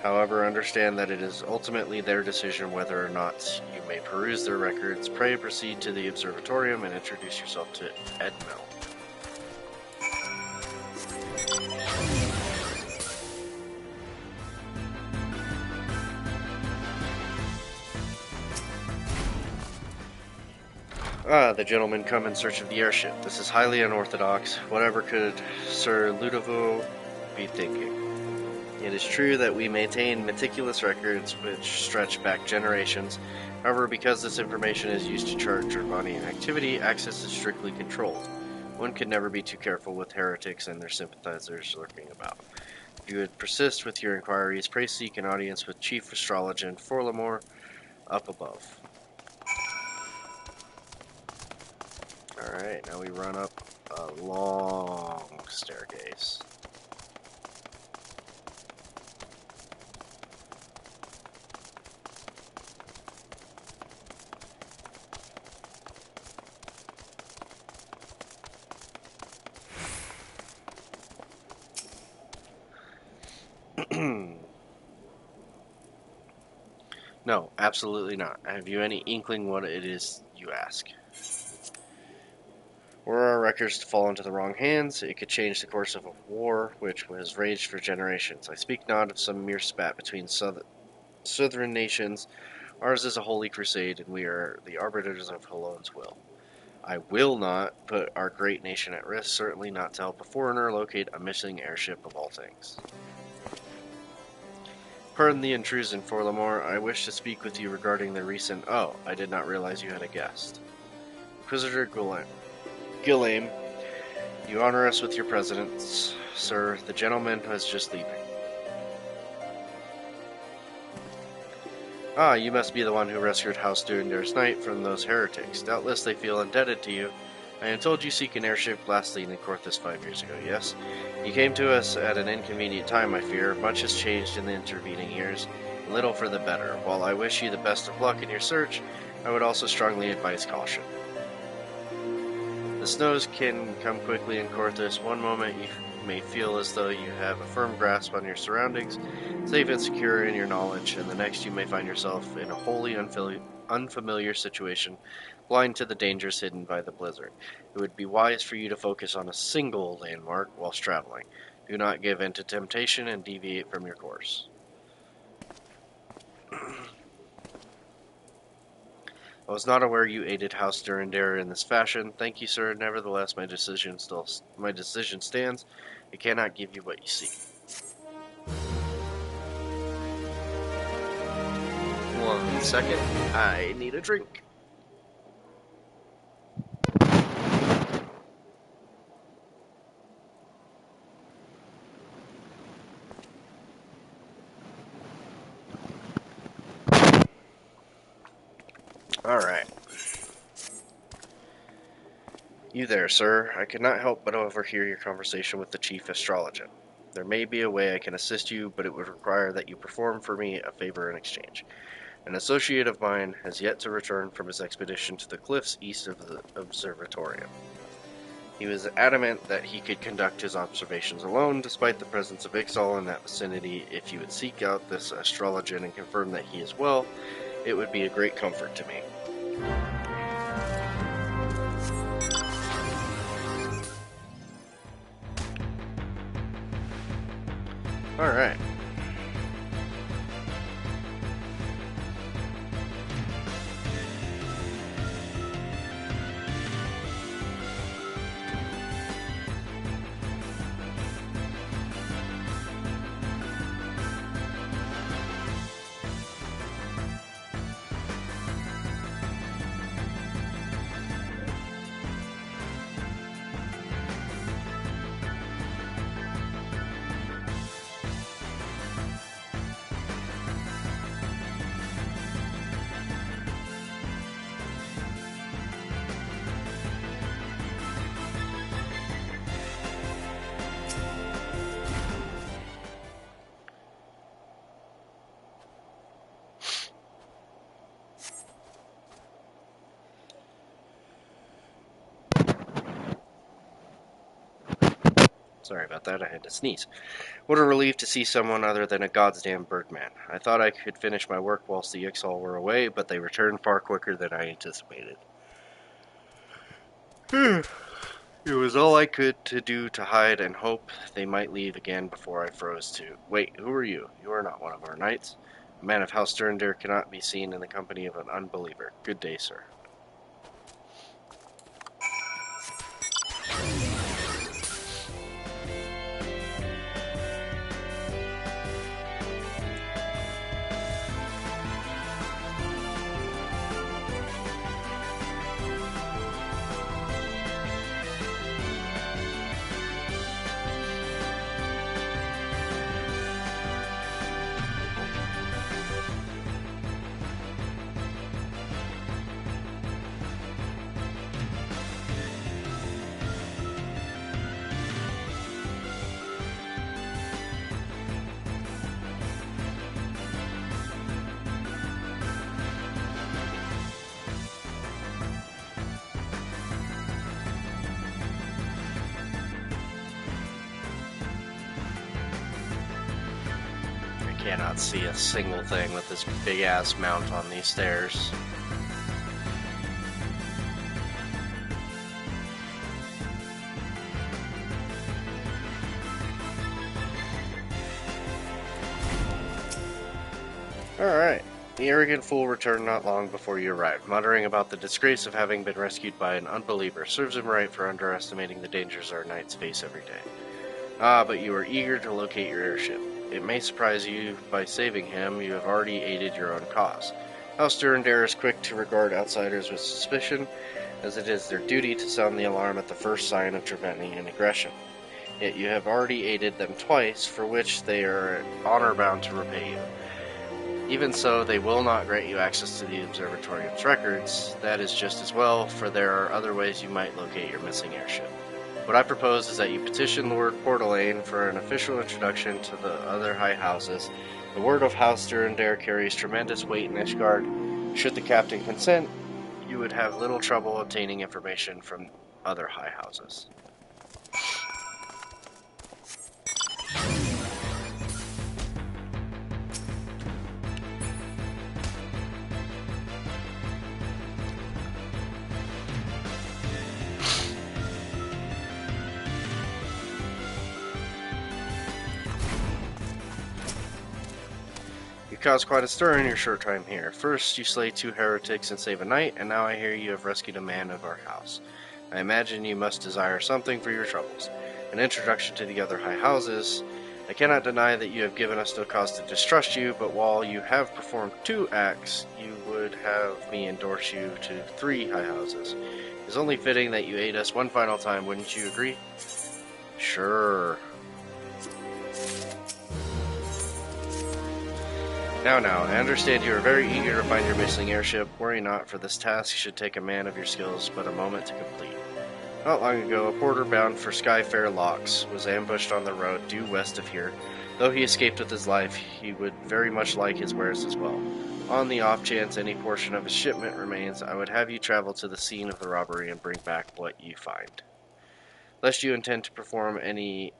However, understand that it is ultimately their decision whether or not you may peruse their records. Pray proceed to the observatorium and introduce yourself to Edmel. Ah, the gentlemen come in search of the airship. This is highly unorthodox. Whatever could Sir Ludovico be thinking? It is true that we maintain meticulous records which stretch back generations. However, because this information is used to chart Gervonian activity, access is strictly controlled. One can never be too careful with heretics and their sympathizers lurking about. If you would persist with your inquiries, pray seek an audience with Chief Astrologent Forlamore up above. Alright, now we run up a long staircase. No, absolutely not. Have you any inkling what it is you ask? Were our records to fall into the wrong hands, it could change the course of a war which has raged for generations. I speak not of some mere spat between southern nations. Ours is a holy crusade, and we are the arbiters of Halone's will. I will not put our great nation at risk, certainly not to help a foreigner locate a missing airship of all things. Pardon the intrusion, Forlamore. I wish to speak with you regarding the recent... Oh, I did not realize you had a guest. Inquisitor Gillame, you honor us with your presence, sir. The gentleman was just leaving. Ah, you must be the one who rescued House Durendare's knight from those heretics. Doubtless they feel indebted to you. I am told you seek an airship blasting in Corthus 5 years ago, yes? You came to us at an inconvenient time, I fear. Much has changed in the intervening years, little for the better. While I wish you the best of luck in your search, I would also strongly advise caution. The snows can come quickly in Corthus. One moment you may feel as though you have a firm grasp on your surroundings, safe and secure in your knowledge, and the next you may find yourself in a wholly unfamiliar situation, blind to the dangers hidden by the blizzard. It would be wise for you to focus on a single landmark whilst traveling. Do not give in to temptation and deviate from your course. I was not aware you aided House Durandare in this fashion. Thank you, sir. Nevertheless, my decision stands. I cannot give you what you seek. 1 second. I need a drink. Alright. You there, sir. I could not help but overhear your conversation with the chief astrologer. There may be a way I can assist you, but it would require that you perform for me a favor in exchange. An associate of mine has yet to return from his expedition to the cliffs east of the observatorium. He was adamant that he could conduct his observations alone, despite the presence of Ixal in that vicinity. If you would seek out this astrologian and confirm that he is well, it would be a great comfort to me. Alright. Sorry about that, I had to sneeze. What a relief to see someone other than a goddamn Birdman. I thought I could finish my work whilst the Ixal were away, but they returned far quicker than I anticipated. It was all I could to do to hide and hope they might leave again before I froze to. Wait, who are you? You are not one of our knights. A man of House Durandare cannot be seen in the company of an unbeliever. Good day, sir. Cannot see a single thing with this big ass mount on these stairs. Alright. The arrogant fool returned not long before you arrived, muttering about the disgrace of having been rescued by an unbeliever. Serves him right for underestimating the dangers our knights face every day. Ah, but you are eager to locate your airship. It may surprise you by saving him, you have already aided your own cause. House Durandare is quick to regard outsiders with suspicion, as it is their duty to sound the alarm at the first sign of trepanning and aggression. Yet you have already aided them twice, for which they are honor-bound to repay you. Even so, they will not grant you access to the observatorium's records. That is just as well, for there are other ways you might locate your missing airship. What I propose is that you petition Lord Portalaine for an official introduction to the other high houses. The word of House Durandare carries tremendous weight in Ishgard. Should the captain consent, you would have little trouble obtaining information from other high houses. Caused quite a stir in your short time here. First, you slay 2 heretics and save a knight, and now I hear you have rescued a man of our house. I imagine you must desire something for your troubles. An introduction to the other high houses. I cannot deny that you have given us no cause to distrust you, but while you have performed 2 acts, you would have me endorse you to 3 high houses. It is only fitting that you aid us one final time, wouldn't you agree? Sure. Now, I understand you are very eager to find your missing airship. Worry not, for this task should take a man of your skills but a moment to complete. Not long ago, a porter bound for Skyfair Locks was ambushed on the road due west of here. Though he escaped with his life, he would very much like his wares as well. On the off chance any portion of his shipment remains, I would have you travel to the scene of the robbery and bring back what you find. Lest you intend to perform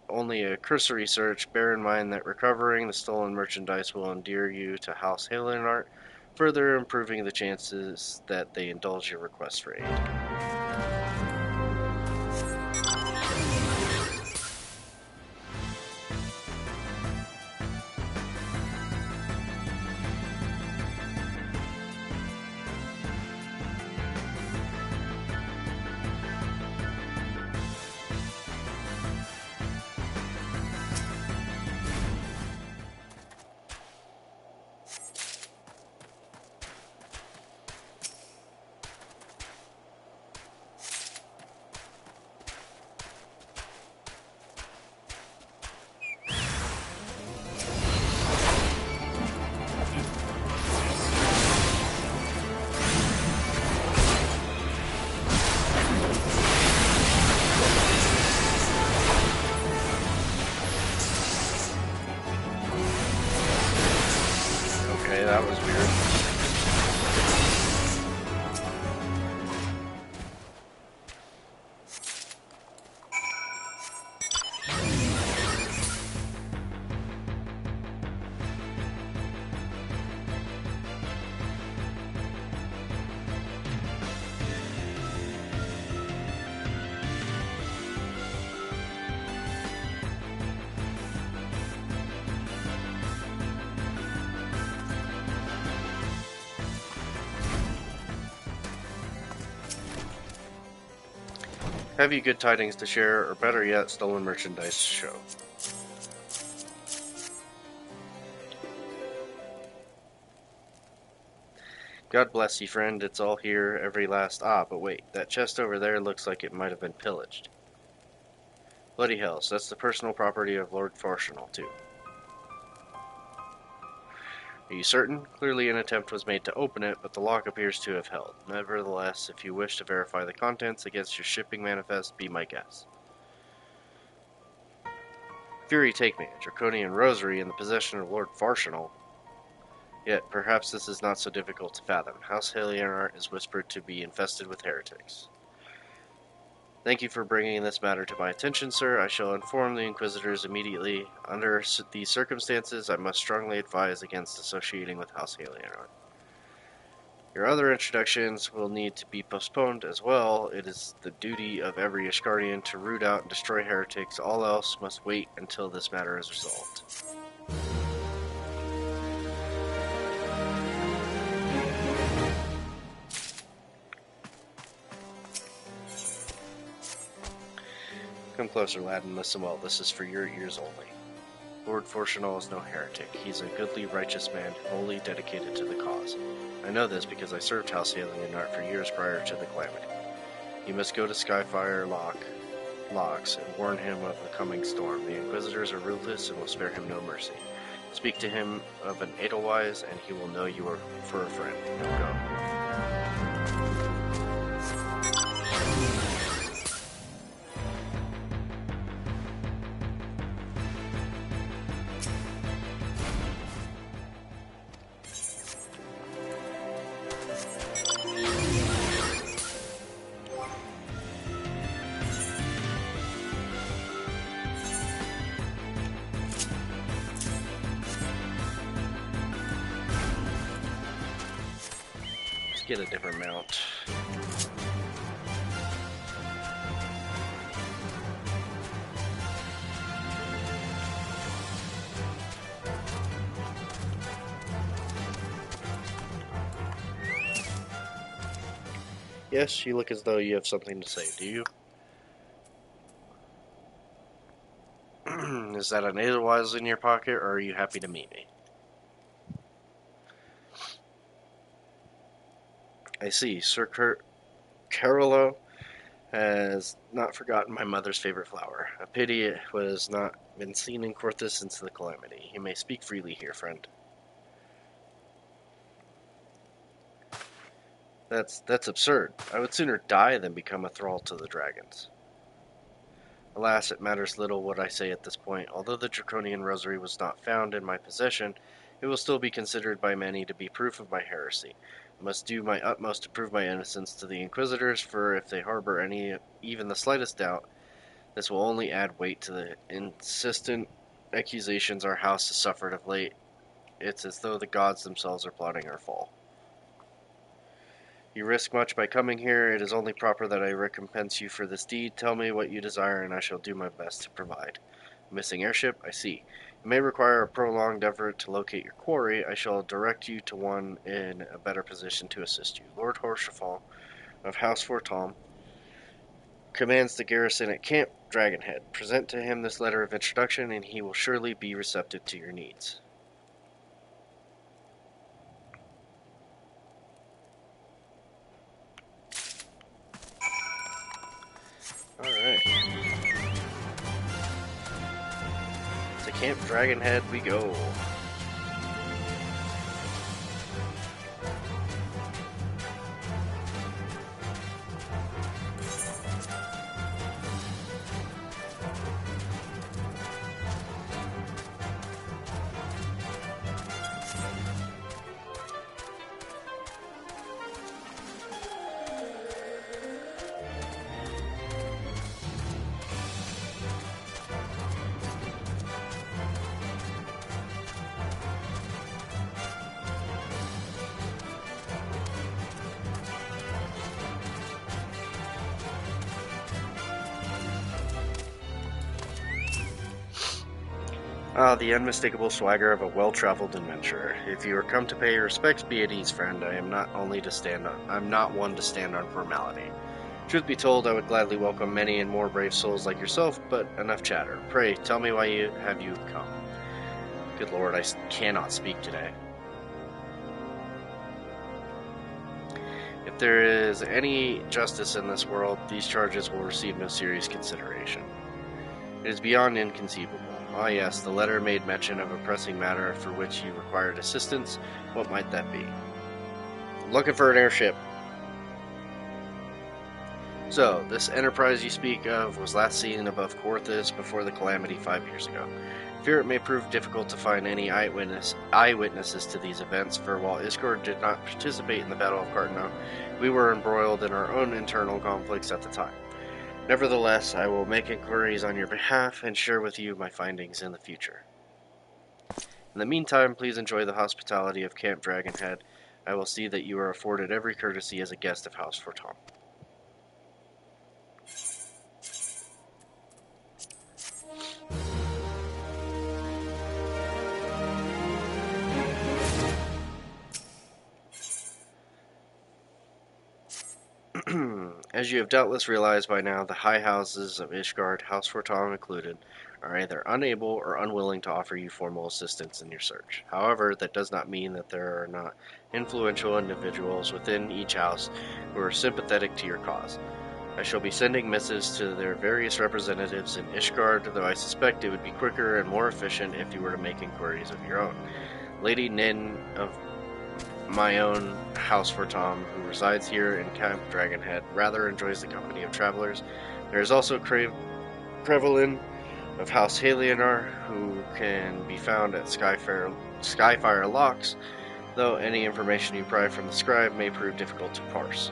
only a cursory search, bear in mind that recovering the stolen merchandise will endear you to House Halenart, further improving the chances that they indulge your request for aid. That was weird. Have you good tidings to share, or better yet, stolen merchandise to show? God bless you, friend. It's all here, every last... Ah, but wait. That chest over there looks like it might have been pillaged. Bloody hell, so that's the personal property of Lord Fortional, too. Are you certain? Clearly an attempt was made to open it, but the lock appears to have held. Nevertheless, if you wish to verify the contents against your shipping manifest, be my guest. Fury take me, a draconian rosary in the possession of Lord Farshional. Yet, perhaps this is not so difficult to fathom. House Halenart is whispered to be infested with heretics. Thank you for bringing this matter to my attention, sir. I shall inform the Inquisitors immediately. Under these circumstances, I must strongly advise against associating with House Halenart. Your other introductions will need to be postponed as well. It is the duty of every Ishgardian to root out and destroy heretics. All else must wait until this matter is resolved. Come closer, lad, and listen well. This is for your ears only. Lord Forshional is no heretic. He's a goodly, righteous man, wholly dedicated to the cause. I know this because I served House Halenart for years prior to the calamity. You must go to Skyfire Locks and warn him of the coming storm. The Inquisitors are ruthless and will spare him no mercy. Speak to him of an Edelweiss, and he will know you are for a friend. Now go. Get a different mount. Yes, you look as though you have something to say, do you? Is that an Edelweiss in your pocket, or are you happy to meet me? I see. Sir Carolo has not forgotten my mother's favorite flower. A pity it was not been seen in Corthus since the calamity. You may speak freely here, friend. That's absurd. I would sooner die than become a thrall to the dragons. Alas, it matters little what I say at this point. Although the Draconian Rosary was not found in my possession, it will still be considered by many to be proof of my heresy. I must do my utmost to prove my innocence to the Inquisitors, for if they harbor even the slightest doubt, this will only add weight to the insistent accusations our house has suffered of late. It's as though the gods themselves are plotting our fall. You risk much by coming here. It is only proper that I recompense you for this deed. Tell me what you desire, and I shall do my best to provide. Missing airship? I see. It may require a prolonged effort to locate your quarry. I shall direct you to one in a better position to assist you. Lord Horsefall of House Fortom commands the garrison at Camp Dragonhead. Present to him this letter of introduction, and he will surely be receptive to your needs. Alright. To Camp Dragonhead we go. Ah, the unmistakable swagger of a well-traveled adventurer. If you are come to pay your respects, be at ease, friend. I'm not one to stand on formality. Truth be told, I would gladly welcome many and more brave souls like yourself, but enough chatter. Pray, tell me why you have come. Good lord, I cannot speak today. If there is any justice in this world, these charges will receive no serious consideration. It is beyond inconceivable. Ah yes, the letter made mention of a pressing matter for which you required assistance. What might that be? I'm looking for an airship. So, this enterprise you speak of was last seen above Corthus before the calamity 5 years ago. I fear it may prove difficult to find any eyewitnesses to these events, for while Isgard did not participate in the Battle of Cartano, we were embroiled in our own internal conflicts at the time. Nevertheless, I will make inquiries on your behalf and share with you my findings in the future. In the meantime, please enjoy the hospitality of Camp Dragonhead. I will see that you are afforded every courtesy as a guest of House Fortom. As you have doubtless realized by now, the high houses of Ishgard, House Fortom included, are either unable or unwilling to offer you formal assistance in your search. However, that does not mean that there are not influential individuals within each house who are sympathetic to your cause. I shall be sending missives to their various representatives in Ishgard, though I suspect it would be quicker and more efficient if you were to make inquiries of your own. Lady Nin of my own House for Tom, who resides here in Camp Dragonhead, rather enjoys the company of travelers. There is also Crevelin of House Halionar, who can be found at Skyfire Locks, though any information you pry from the scribe may prove difficult to parse.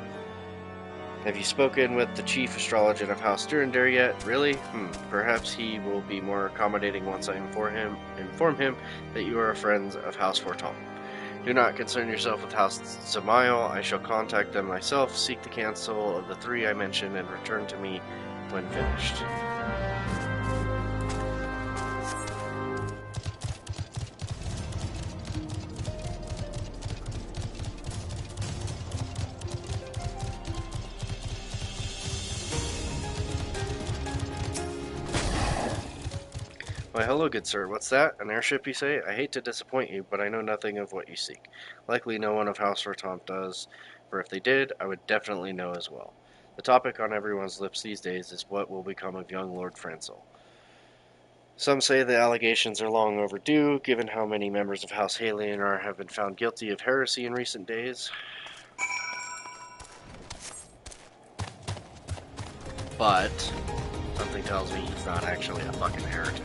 Have you spoken with the chief astrologer of House Durandare yet? Really? Perhaps he will be more accommodating once I inform him that you are friends of House Fortom. Do not concern yourself with House Zamael. I shall contact them myself, seek the cancel of the 3 I mentioned, and return to me when finished. Why, hello, good sir. What's that? An airship, you say? I hate to disappoint you, but I know nothing of what you seek. Likely no one of House Rotomp does, for if they did, I would definitely know as well. The topic on everyone's lips these days is what will become of young Lord Francel. Some say the allegations are long overdue, given how many members of House Halionar have been found guilty of heresy in recent days. But something tells me he's not actually a fucking heretic.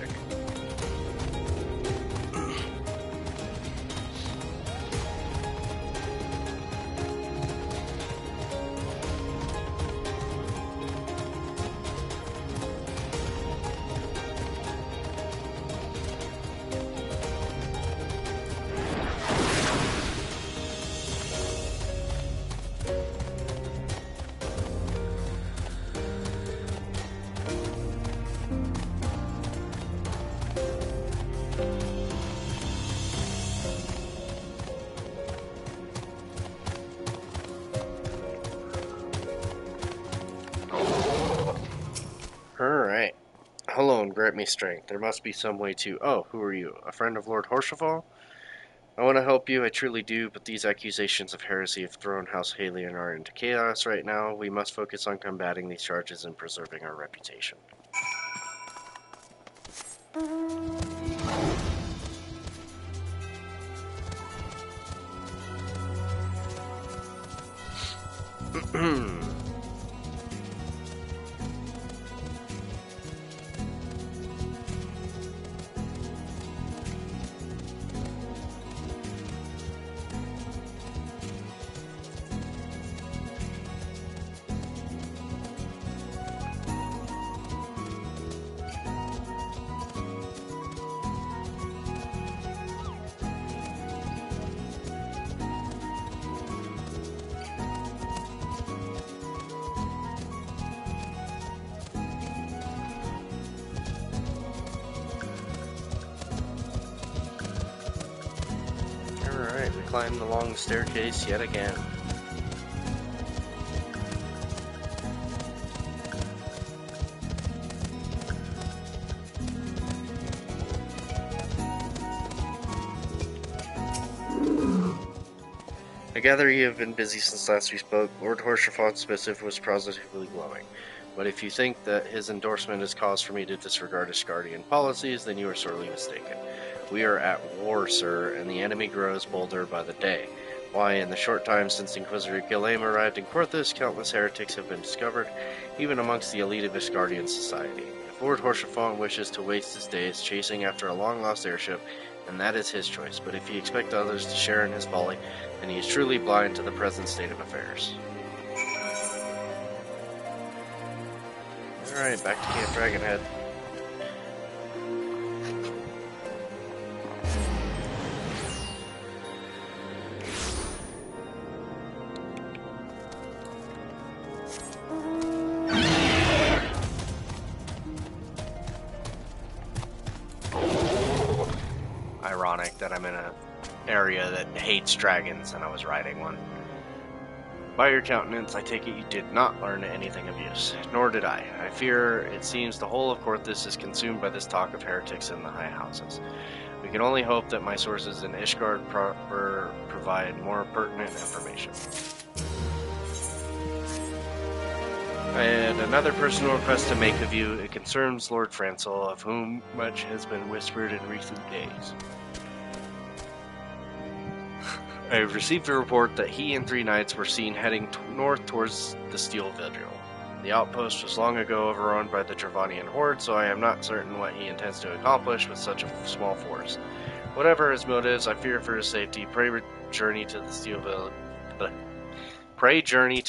Alright. Hello and grant me strength. There must be some way to... Oh, who are you? A friend of Lord Horsefall? I want to help you, I truly do, but these accusations of heresy have thrown House Halionar into chaos right now. We must focus on combating these charges and preserving our reputation. Alright, we climbed along the staircase yet again. I gather you have been busy since last we spoke. Lord Horsefall's missive was positively glowing. But if you think that his endorsement is cause for me to disregard Ishgardian policies, then you are sorely mistaken. We are at war, sir, and the enemy grows bolder by the day. Why, in the short time since Inquisitor Ghislaine arrived in Korthus, countless heretics have been discovered, even amongst the elite of Ishgardian society. If Lord Horsefall wishes to waste his days chasing after a long-lost airship, then that is his choice, but if he expects others to share in his folly, then he is truly blind to the present state of affairs. Alright, back to Camp Dragonhead. Ironic that I'm in an area that hates dragons and I was riding one. By your countenance, I take it you did not learn anything of use. Nor did I. I fear it seems the whole of Korthus is consumed by this talk of heretics in the high houses. We can only hope that my sources in Ishgard provide more pertinent information. I had another personal request to make of you. It concerns Lord Francel, of whom much has been whispered in recent days. I have received a report that he and 3 knights were seen heading north towards the Steel Vigil. The outpost was long ago overrun by the Dravanian horde, so I am not certain what he intends to accomplish with such a small force. Whatever his motives, I fear for his safety. Pray journey to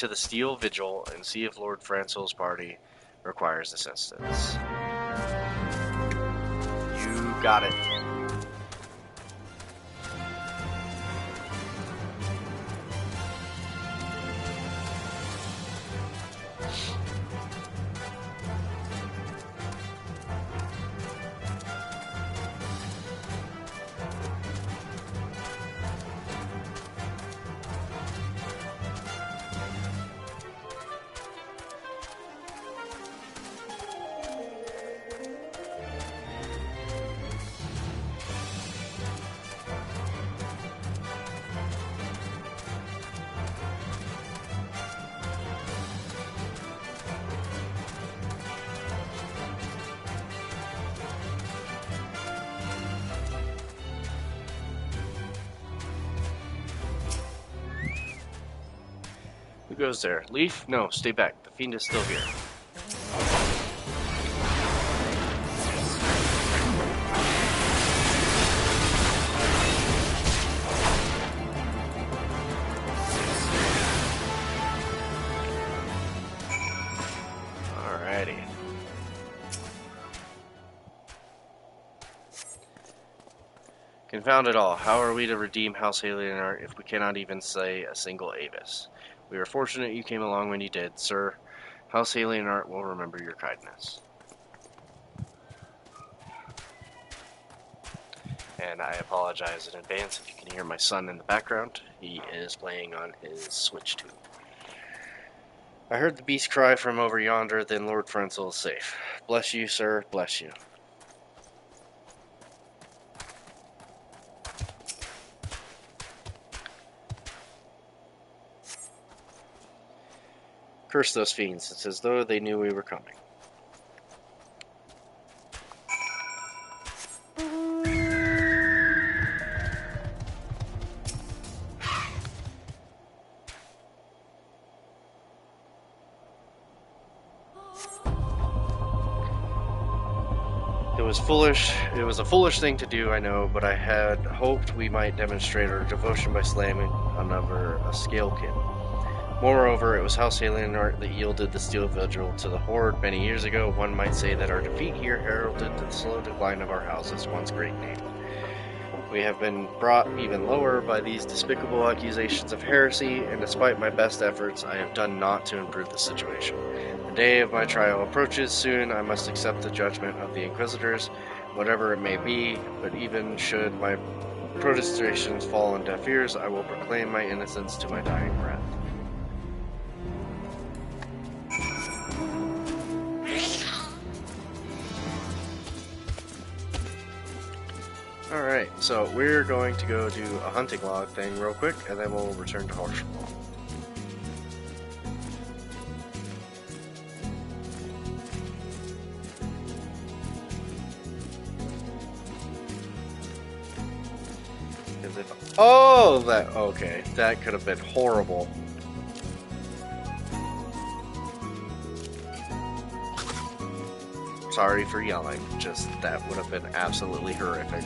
the Steel Vigil and see if Lord Francel's party requires assistance. You got it. Who goes there? Leaf? No, stay back. The fiend is still here. Alrighty. Confound it all. How are we to redeem House Alienart if we cannot even say a single Avis? We are fortunate you came along when you did, sir. House Alienart will remember your kindness. And I apologize in advance if you can hear my son in the background. He is playing on his Switch 2. I heard the beast cry from over yonder, then Lord Francel is safe. Bless you, sir, bless you. Curse those fiends. It's as though they knew we were coming. It was a foolish thing to do, I know, but I had hoped we might demonstrate our devotion by slamming another a scalekin. Moreover, it was House Alienart that yielded the Steel Vigil to the Horde many years ago. One might say that our defeat here heralded the slow decline of our house's once great name. We have been brought even lower by these despicable accusations of heresy, and despite my best efforts, I have done naught to improve the situation. The day of my trial approaches soon. I must accept the judgment of the Inquisitors, whatever it may be, but even should my protestations fall on deaf ears, I will proclaim my innocence to my dying breath. Alright, so we're going to go do a hunting log thing real quick, and then we'll return to Horsefall. Oh, okay, that could have been horrible. Sorry for yelling, just that would have been absolutely horrific.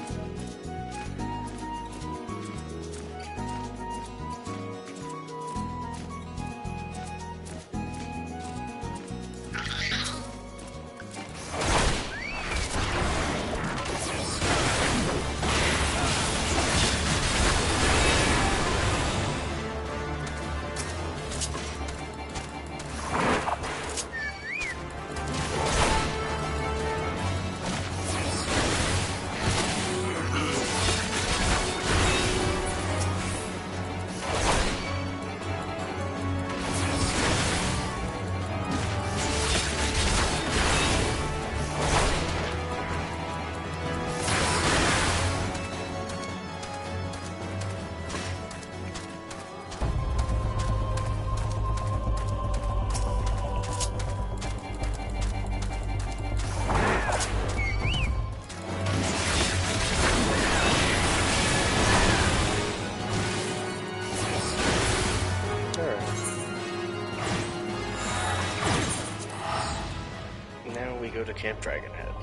go to Camp Dragonhead.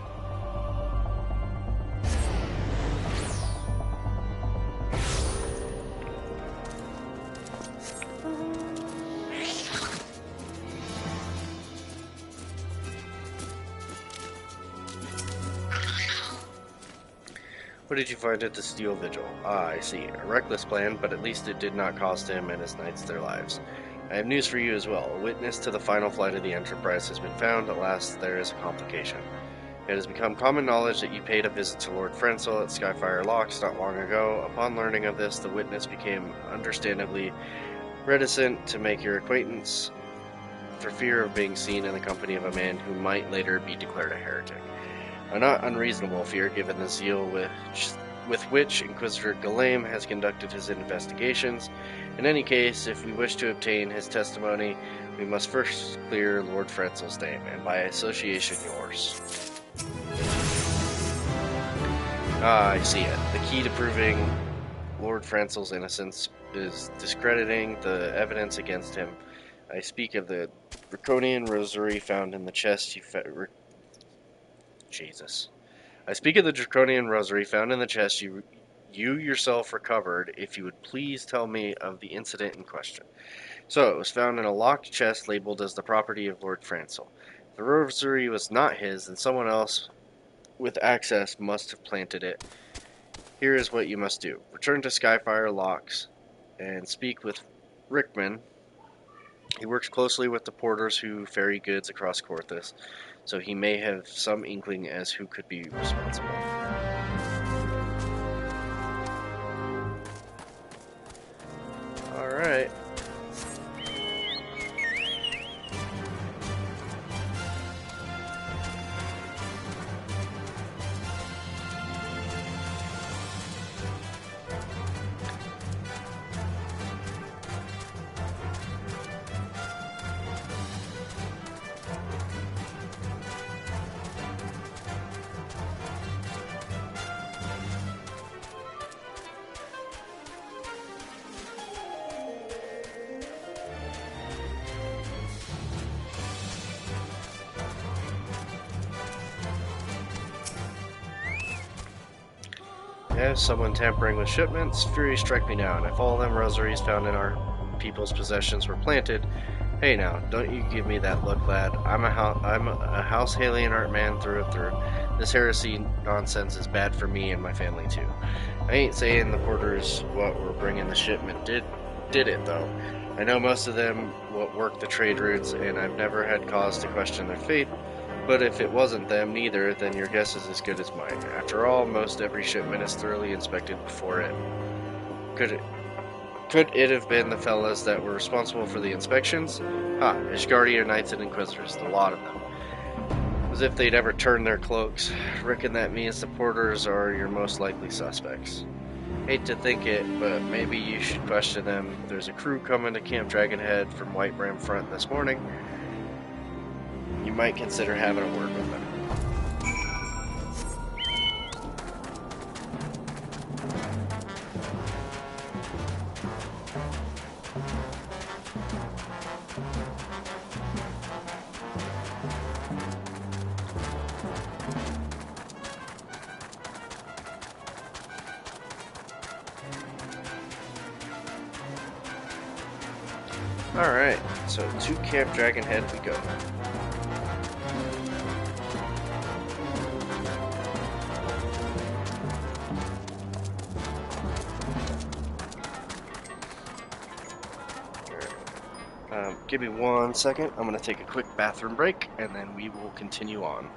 What did you find at the Steel Vigil? Ah, I see. A reckless plan, but at least it did not cost him and his knights their lives. I have news for you as well. A witness to the final flight of the Enterprise has been found. At last, there is a complication. It has become common knowledge that you paid a visit to Lord Frenzel at Skyfire Locks not long ago. Upon learning of this, the witness became understandably reticent to make your acquaintance for fear of being seen in the company of a man who might later be declared a heretic. A not unreasonable fear given the zeal with which Inquisitor Galame has conducted his investigations. In any case, if we wish to obtain his testimony, we must first clear Lord Frenzel's name, and by association yours. Ah, I see it. The key to proving Lord Frenzel's innocence is discrediting the evidence against him. I speak of the draconian rosary found in the chest Jesus. I speak of the draconian rosary found in the chest you yourself recovered. If you would please tell me of the incident in question. So, it was found in a locked chest labeled as the property of Lord Franzel. The rosary was not his, and someone else with access must have planted it. Here is what you must do. Return to Skyfire Locks and speak with Rickman. He works closely with the porters who ferry goods across Corthus, so he may have some inkling as who could be responsible. Alright. As someone tampering with shipments, fury strike me now, and if all them rosaries found in our people's possessions were planted, hey now, don't you give me that look, lad. I'm a House Halion man through and through. This heresy nonsense is bad for me and my family too. I ain't saying the porters what were bringing the shipment did it though. I know most of them what work the trade routes, and I've never had cause to question their faith. But if it wasn't them neither, then your guess is as good as mine. After all, most every shipment is thoroughly inspected before it. Could it have been the fellas that were responsible for the inspections? Ishgardia Knights and Inquisitors, the lot of them. As if they'd ever turn their cloaks. Reckon that means the porters are your most likely suspects. Hate to think it, but maybe you should question them. There's a crew coming to Camp Dragonhead from White Ram Front this morning. You might consider having a word with them. Alright, so to Camp Dragonhead we go. Give me 1 second. I'm going to take a quick bathroom break, and then we will continue on.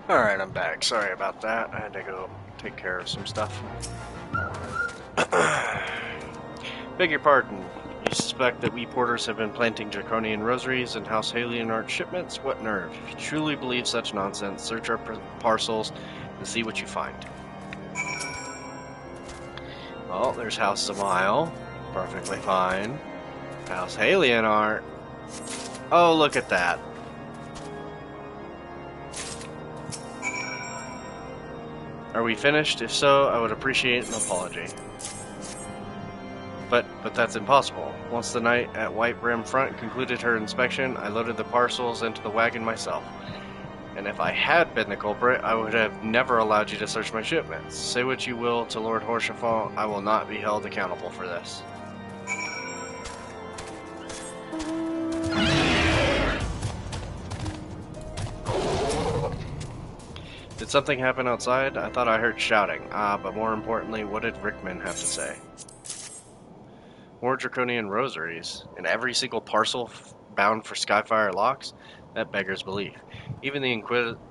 Alright, I'm back. Sorry about that. I had to go take care of some stuff. Beg your pardon. You suspect that we porters have been planting draconian rosaries in House Halion art shipments? What nerve. If you truly believe such nonsense, search our parcels and see what you find. Oh, there's House Samile. Perfectly fine. House Halion art. Oh, look at that. Are we finished? If so, I would appreciate an apology. But that's impossible. Once the knight at White Brim Front concluded her inspection, I loaded the parcels into the wagon myself. And if I had been the culprit, I would have never allowed you to search my shipments. Say what you will to Lord Horshafont, I will not be held accountable for this. Did something happen outside? I thought I heard shouting. But more importantly, what did Rickman have to say? More draconian rosaries, and every single parcel bound for Skyfire locks? That beggars belief. Even the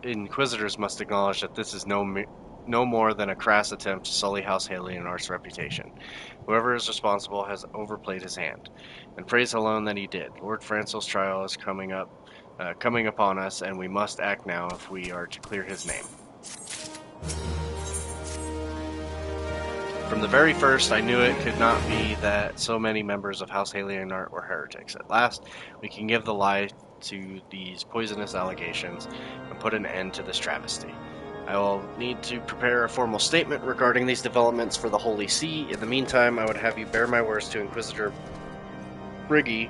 Inquisitors must acknowledge that this is no more than a crass attempt to sully House Halion-Art's reputation. Whoever is responsible has overplayed his hand, and praise alone that he did. Lord Francel's trial is coming upon us, and we must act now if we are to clear his name. From the very first, I knew it could not be that so many members of House Halion-Art were heretics. At last, we can give the lie to these poisonous allegations and put an end to this travesty. I will need to prepare a formal statement regarding these developments for the Holy See. In the meantime, I would have you bear my words to Inquisitor Brigi.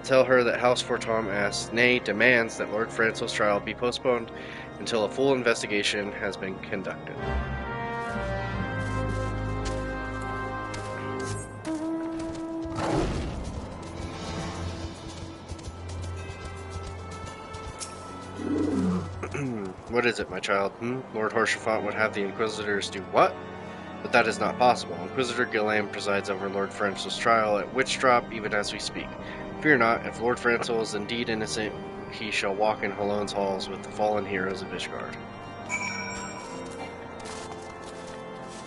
Tell her that House Fortom asks, nay, demands that Lord Francel's trial be postponed until a full investigation has been conducted. What is it, my child? Lord Horshafont would have the Inquisitors do what? But that is not possible. Inquisitor Ghislaine presides over Lord Francel's trial at Witchdrop even as we speak. Fear not, if Lord Francel is indeed innocent, he shall walk in Halone's halls with the fallen heroes of Ishgard.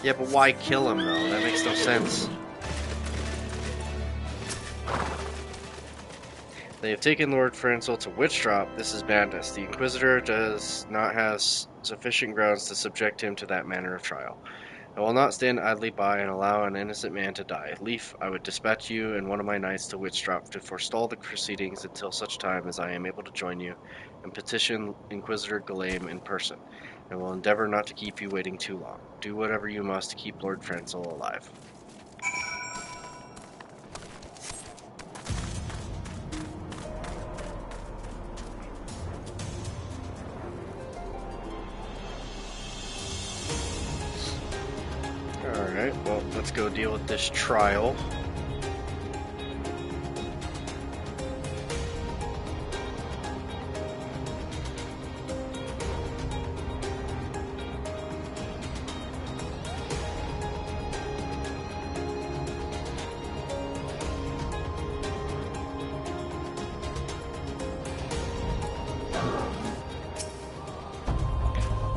Yeah, but why kill him, though? That makes no sense. They have taken Lord Francel to Witchdrop. This is madness. The Inquisitor does not have sufficient grounds to subject him to that manner of trial. I will not stand idly by and allow an innocent man to die. Leif, I would dispatch you and one of my knights to Witchdrop to forestall the proceedings until such time as I am able to join you and petition Inquisitor Ghislaine in person. I will endeavor not to keep you waiting too long. Do whatever you must to keep Lord Francel alive. Alright, well, let's go deal with this trial.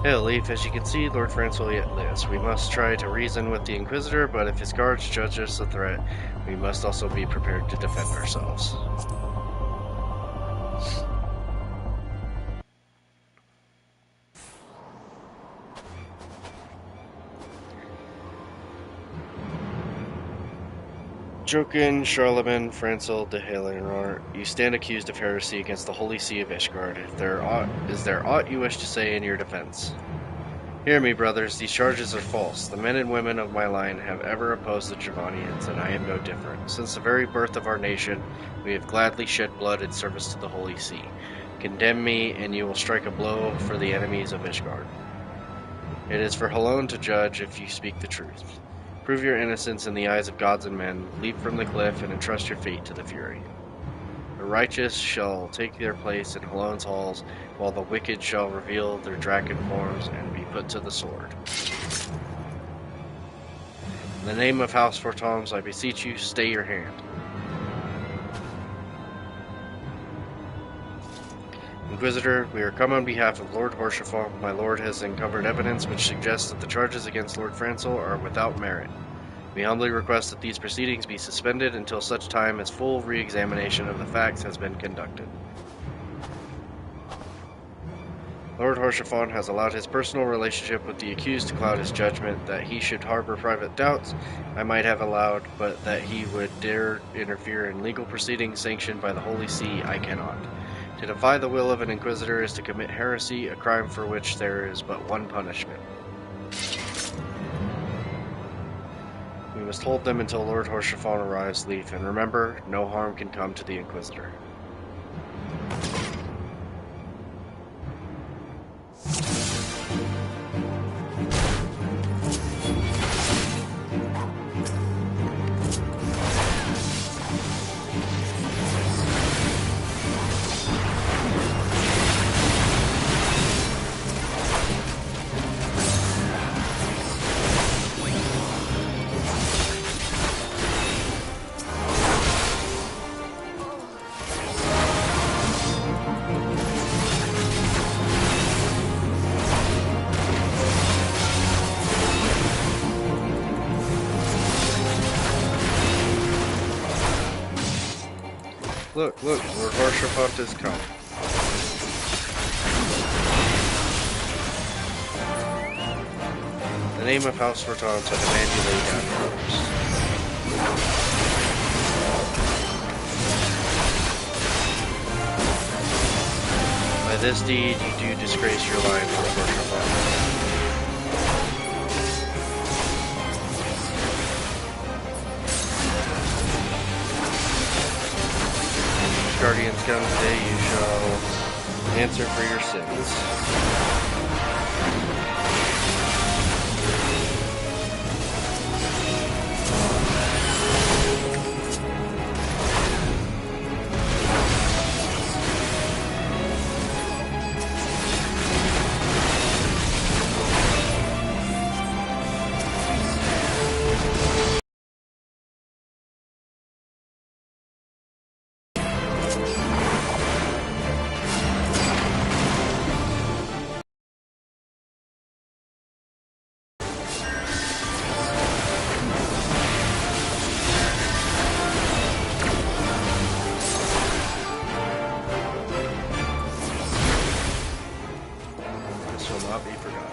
Hey, Leif, as you can see, Lord Francel yet lives. We must try to reason with the Inquisitor, but if his guards judge us a threat, we must also be prepared to defend ourselves. Jokin, Charlemagne, Francel, de Halion-Art, you stand accused of heresy against the Holy See of Ishgard. Is there aught you wish to say in your defense? Hear me, brothers, these charges are false. The men and women of my line have ever opposed the Javanians, and I am no different. Since the very birth of our nation, we have gladly shed blood in service to the Holy See. Condemn me, and you will strike a blow for the enemies of Ishgard. It is for Halone to judge if you speak the truth. Prove your innocence in the eyes of gods and men, leap from the cliff, and entrust your fate to the Fury. The righteous shall take their place in Halone's halls, while the wicked shall reveal their draken forms and be put to the sword. In the name of House Fortoms, I beseech you, stay your hand. Inquisitor, we are come on behalf of Lord Horshaffon. My lord has uncovered evidence which suggests that the charges against Lord Francel are without merit. We humbly request that these proceedings be suspended until such time as full re-examination of the facts has been conducted. Lord Horshaffon has allowed his personal relationship with the accused to cloud his judgment. That he should harbor private doubts, I might have allowed, but that he would dare interfere in legal proceedings sanctioned by the Holy See, I cannot. To defy the will of an Inquisitor is to commit heresy, a crime for which there is but one punishment. We must hold them until Lord Horshaffon arrives, Leaf, and remember, no harm can come to the Inquisitor. Look, Lord Horshaffon has come. In the name of House Vertans, I demand you lay down your arms. By this deed, you do disgrace your line, Lord Horshaffon. Guardians come today, you shall answer for your sins. Not be forgotten.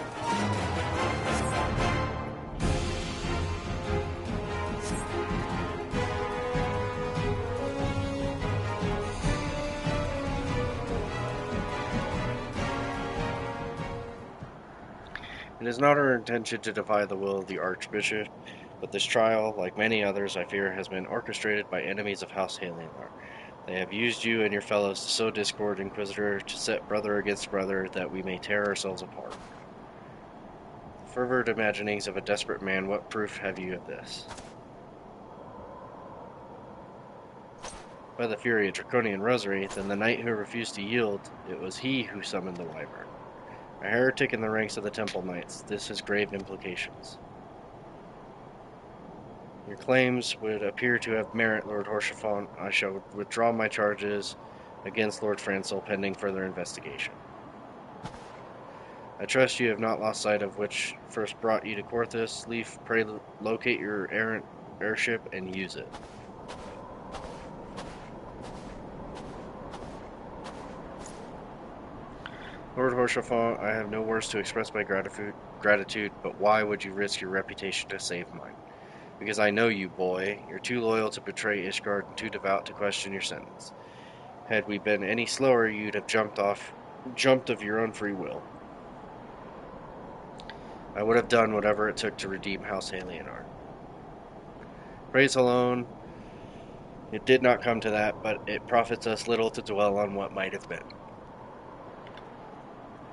It is not our intention to defy the will of the Archbishop, but this trial, like many others, I fear, has been orchestrated by enemies of House Halinar. They have used you and your fellows to sow discord, Inquisitor, to set brother against brother, that we may tear ourselves apart. Fervent imaginings of a desperate man, what proof have you of this? By the fury of Draconian Rosary, then the knight who refused to yield, it was he who summoned the wyvern. A heretic in the ranks of the Temple Knights, this has grave implications. Your claims would appear to have merit, Lord Horshaffon. I shall withdraw my charges against Lord Francel pending further investigation. I trust you have not lost sight of which first brought you to Korthus. Leaf, pray locate your errant airship and use it. Lord Horshaffon, I have no words to express my gratitude, but why would you risk your reputation to save mine? Because I know you, boy. You're too loyal to betray Ishgard and too devout to question your sentence. Had we been any slower, you'd have jumped of your own free will. I would have done whatever it took to redeem House Halinar. Praise alone, it did not come to that, but it profits us little to dwell on what might have been.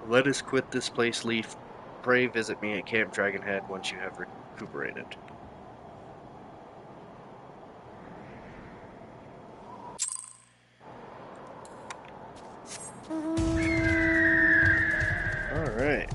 Let us quit this place, Leaf. Pray visit me at Camp Dragonhead once you have recuperated. Alright.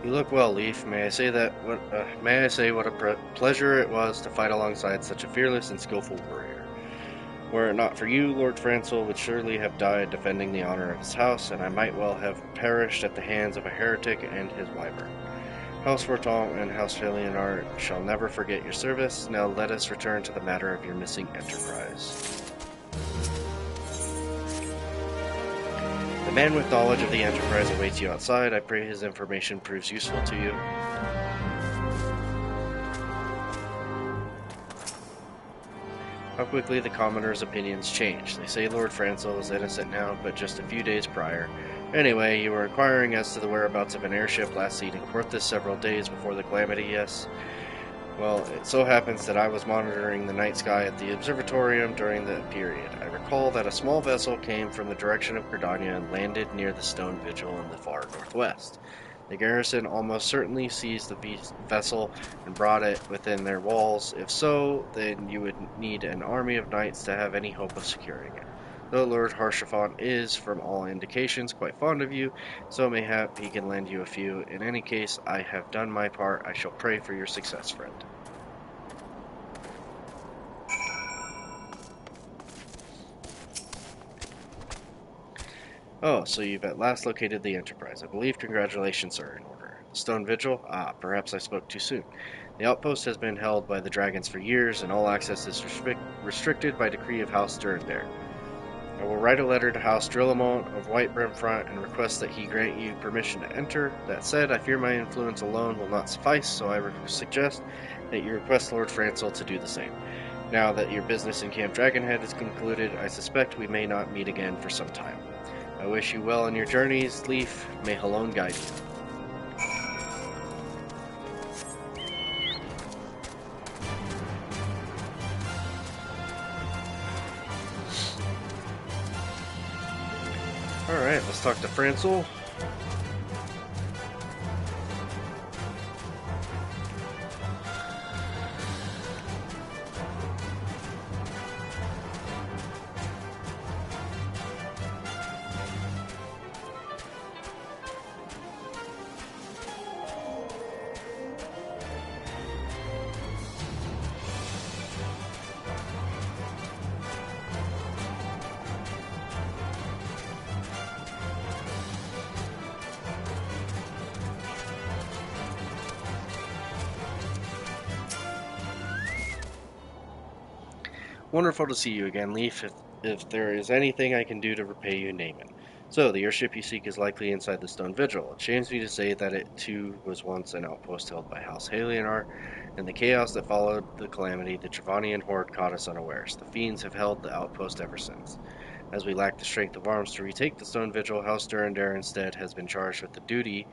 You look well, Leaf. May I say what a pleasure it was to fight alongside such a fearless and skillful warrior. Were it not for you, Lord Francel would surely have died defending the honor of his house, and I might well have perished at the hands of a heretic and his wyvern. House Forton and House Felianar shall never forget your service. Now let us return to the matter of your missing enterprise. The man with knowledge of the enterprise awaits you outside. I pray his information proves useful to you. How quickly the commoner's opinions change. They say Lord Francel is innocent now, but just a few days prior. Anyway, you were inquiring as to the whereabouts of an airship last seen in Corthus several days before the calamity, yes? Well, it so happens that I was monitoring the night sky at the observatorium during the period. I recall that a small vessel came from the direction of Cardania and landed near the stone vigil in the far northwest. The garrison almost certainly seized the vessel and brought it within their walls. If so, then you would need an army of knights to have any hope of securing it. Though Lord Harshaphon is, from all indications, quite fond of you, so mayhap he can lend you a few. In any case, I have done my part. I shall pray for your success, friend. Oh, so you've at last located the Enterprise. I believe congratulations are in order. The Stone Vigil? Ah, perhaps I spoke too soon. The outpost has been held by the dragons for years, and all access is restricted by decree of House Durandare. I will write a letter to House Drillamont of White Brimfront and request that he grant you permission to enter. That said, I fear my influence alone will not suffice, so I suggest that you request Lord Francel to do the same. Now that your business in Camp Dragonhead is concluded, I suspect we may not meet again for some time. I wish you well in your journeys, Leaf. May Halone guide you. Alright, let's talk to Francel. Wonderful to see you again, Leaf. If there is anything I can do to repay you, name it. So, the airship you seek is likely inside the Stone Vigil. It shames me to say that it, too, was once an outpost held by House Halionar. In the chaos that followed the calamity, the Javanian horde caught us unawares. The fiends have held the outpost ever since. As we lack the strength of arms to retake the Stone Vigil, House Durandare instead has been charged with the duty.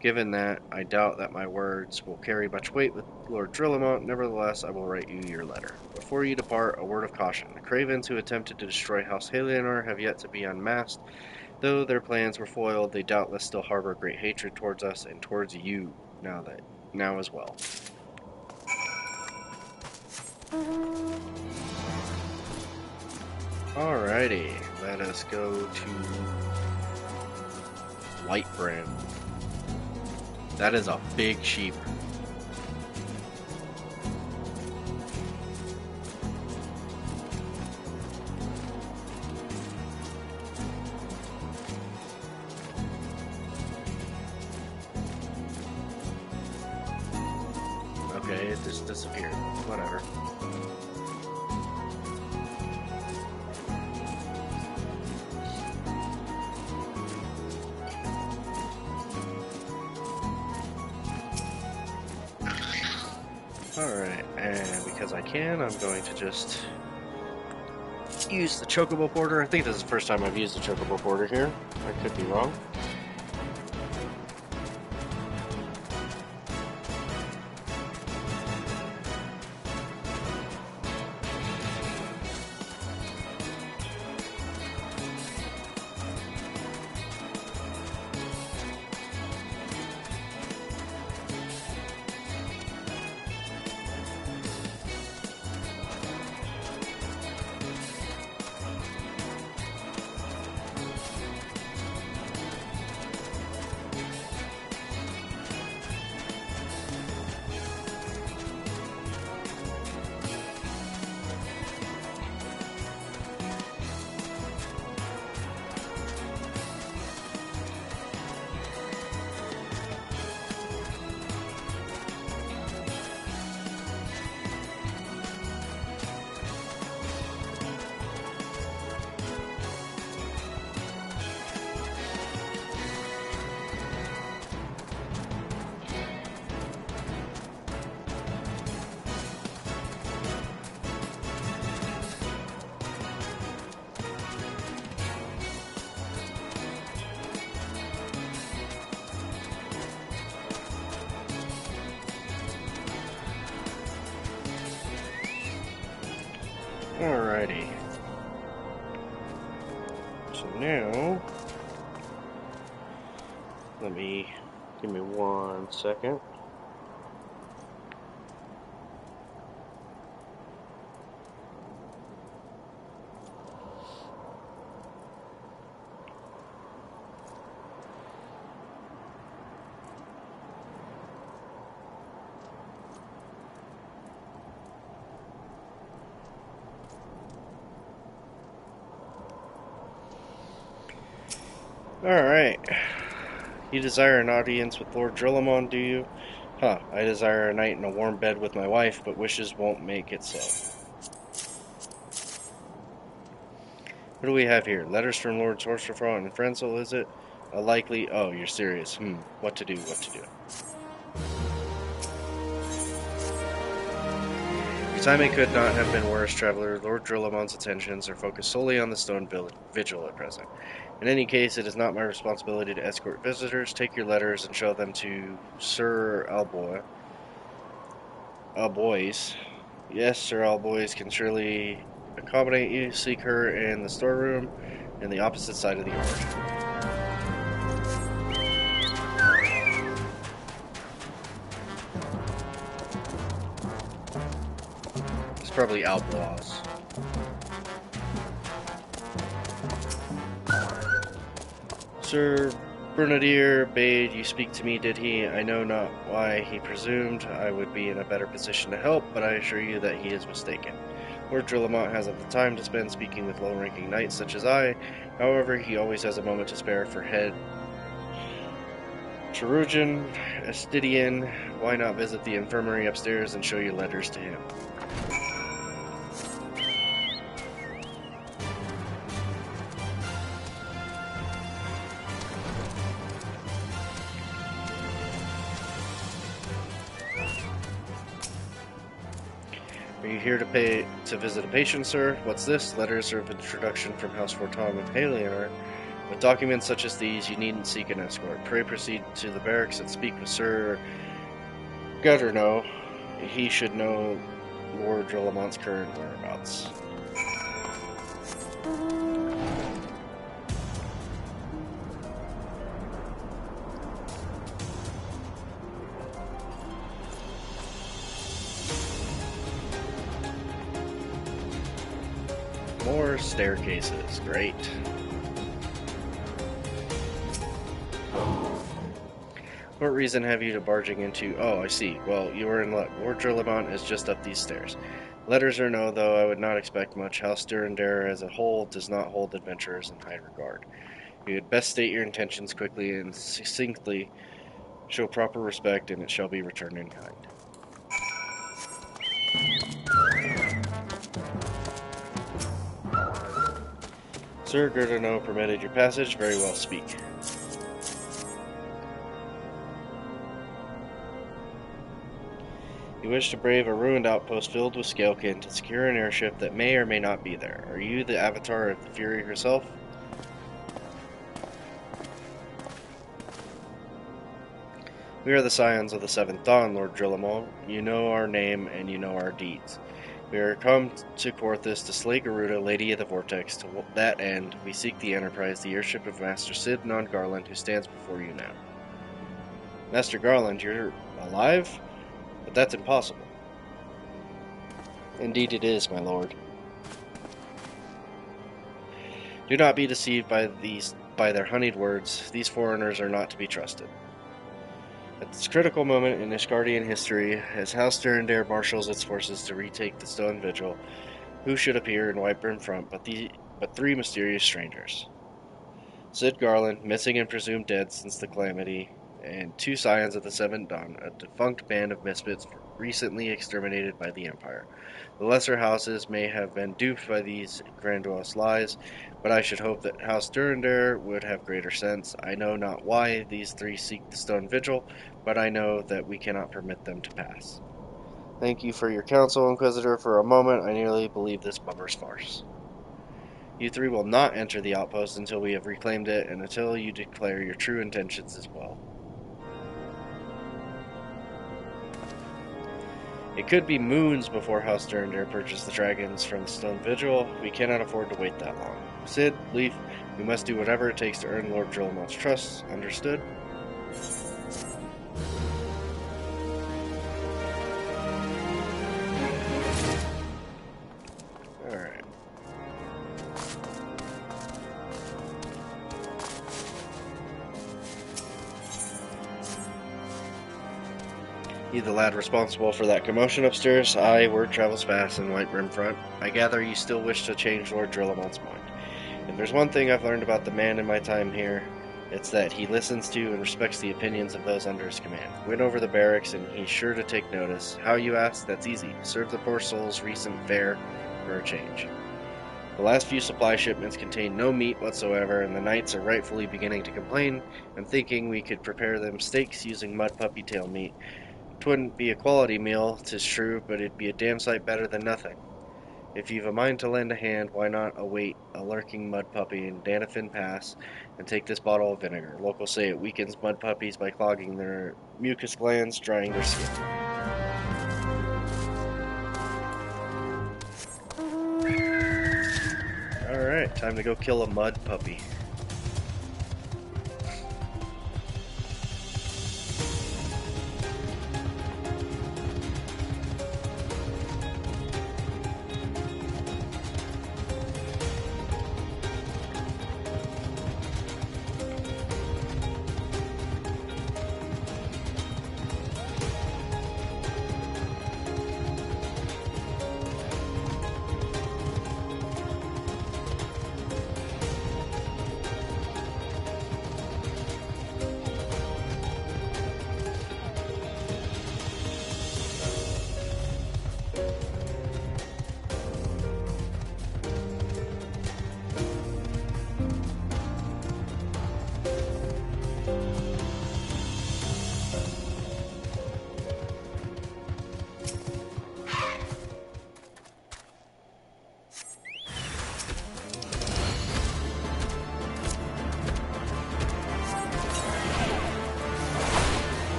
Given that, I doubt that my words will carry much weight with Lord Drillamont. Nevertheless, I will write you your letter. Before you depart, a word of caution. The cravens who attempted to destroy House Halionar have yet to be unmasked. Though their plans were foiled, they doubtless still harbor great hatred towards us and towards you now as well. Alrighty, let us go to White Brim. That is a big sheep. Okay, it just disappeared. Whatever. Alright, and because I can, I'm going to just use the Chocobo Porter. I think this is the first time I've used the Chocobo Porter here. I could be wrong. Alrighty. So now, give me 1 second. Alright. You desire an audience with Lord Drillamon, do you? Huh, I desire a night in a warm bed with my wife, but wishes won't make it so. What do we have here? Letters from Lord Sorcerfront and Frenzel, is it? A likely... Oh, you're serious. What to do, what to do. Your timing could not have been worse, Traveler. Lord Drillamon's attentions are focused solely on the Stone Vigil at present. In any case, it is not my responsibility to escort visitors. Take your letters and show them to Sir Alboys. Yes, Sir Alboys can surely accommodate you. Seek her in the storeroom in the opposite side of the origin. It's probably Albois. Sir Bernadier bade you speak to me, did he? I know not why he presumed I would be in a better position to help, but I assure you that he is mistaken. Lord Drillamont hasn't the time to spend speaking with low-ranking knights such as I. However, he always has a moment to spare for head Cherugian, Estidian. Why not visit the infirmary upstairs and show your letters to him? Are you here to visit a patient, sir? What's this? Letters of introduction from House Fortom of Halianar. With documents such as these, you needn't seek an escort. Pray proceed to the barracks and speak with Sir Gutterno. He should know Lord Drillamont's current whereabouts. More staircases. Great. What reason have you to barging into... Oh, I see. Well, you are in luck. Lord Drillamont is just up these stairs. Letters or no, though, I would not expect much. House Durandare as a whole does not hold adventurers in high regard. You had best state your intentions quickly and succinctly, show proper respect, and it shall be returned in kind. Sir Gurdano permitted your passage. Very well, speak. You wish to brave a ruined outpost filled with scalekin to secure an airship that may or may not be there. Are you the avatar of the Fury herself? We are the scions of the Seventh Dawn, Lord Drillamont. You know our name and you know our deeds. We are come to Corthus to slay Garuda, Lady of the Vortex. To that end, we seek the Enterprise, the airship of Master Sid Non-Garland, who stands before you now. Master Garland, you're alive? But that's impossible. Indeed it is, my lord. Do not be deceived by their honeyed words. These foreigners are not to be trusted. At this critical moment in Ishgardian history, as House Durandare marshals its forces to retake the Stone Vigil, who should appear in Whiteburn front but three mysterious strangers? Sid Garland, missing and presumed dead since the Calamity, and two scions of the Seventh Dawn, a defunct band of misfits recently exterminated by the Empire. The lesser houses may have been duped by these grandiose lies, but I should hope that House Durandare would have greater sense. I know not why these three seek the Stone Vigil, but I know that we cannot permit them to pass. Thank you for your counsel, Inquisitor. For a moment, I nearly believed this bummer's farce. You three will not enter the outpost until we have reclaimed it, and until you declare your true intentions as well. It could be moons before House Dern dare purchase the dragons from the Stone Vigil. We cannot afford to wait that long. Sid, Leaf, we must do whatever it takes to earn Lord Drillmont's trust. Understood? Alright. You the lad responsible for that commotion upstairs? Aye, word travels fast in White Rim Front. I gather you still wish to change Lord Drillamont's mind. If there's one thing I've learned about the man in my time here, it's that he listens to and respects the opinions of those under his command. Win over the barracks and he's sure to take notice. How, you ask? That's easy. Serve the poor souls recent fare for a change. The last few supply shipments contain no meat whatsoever, and the knights are rightfully beginning to complain. I'm thinking we could prepare them steaks using mud puppy tail meat. 'Twouldn't be a quality meal, 'tis true, but it'd be a damn sight better than nothing. If you've a mind to lend a hand, why not await a lurking mud puppy in Danafin Pass and take this bottle of vinegar. Locals say it weakens mud puppies by clogging their mucus glands, drying their skin. Alright, time to go kill a mud puppy.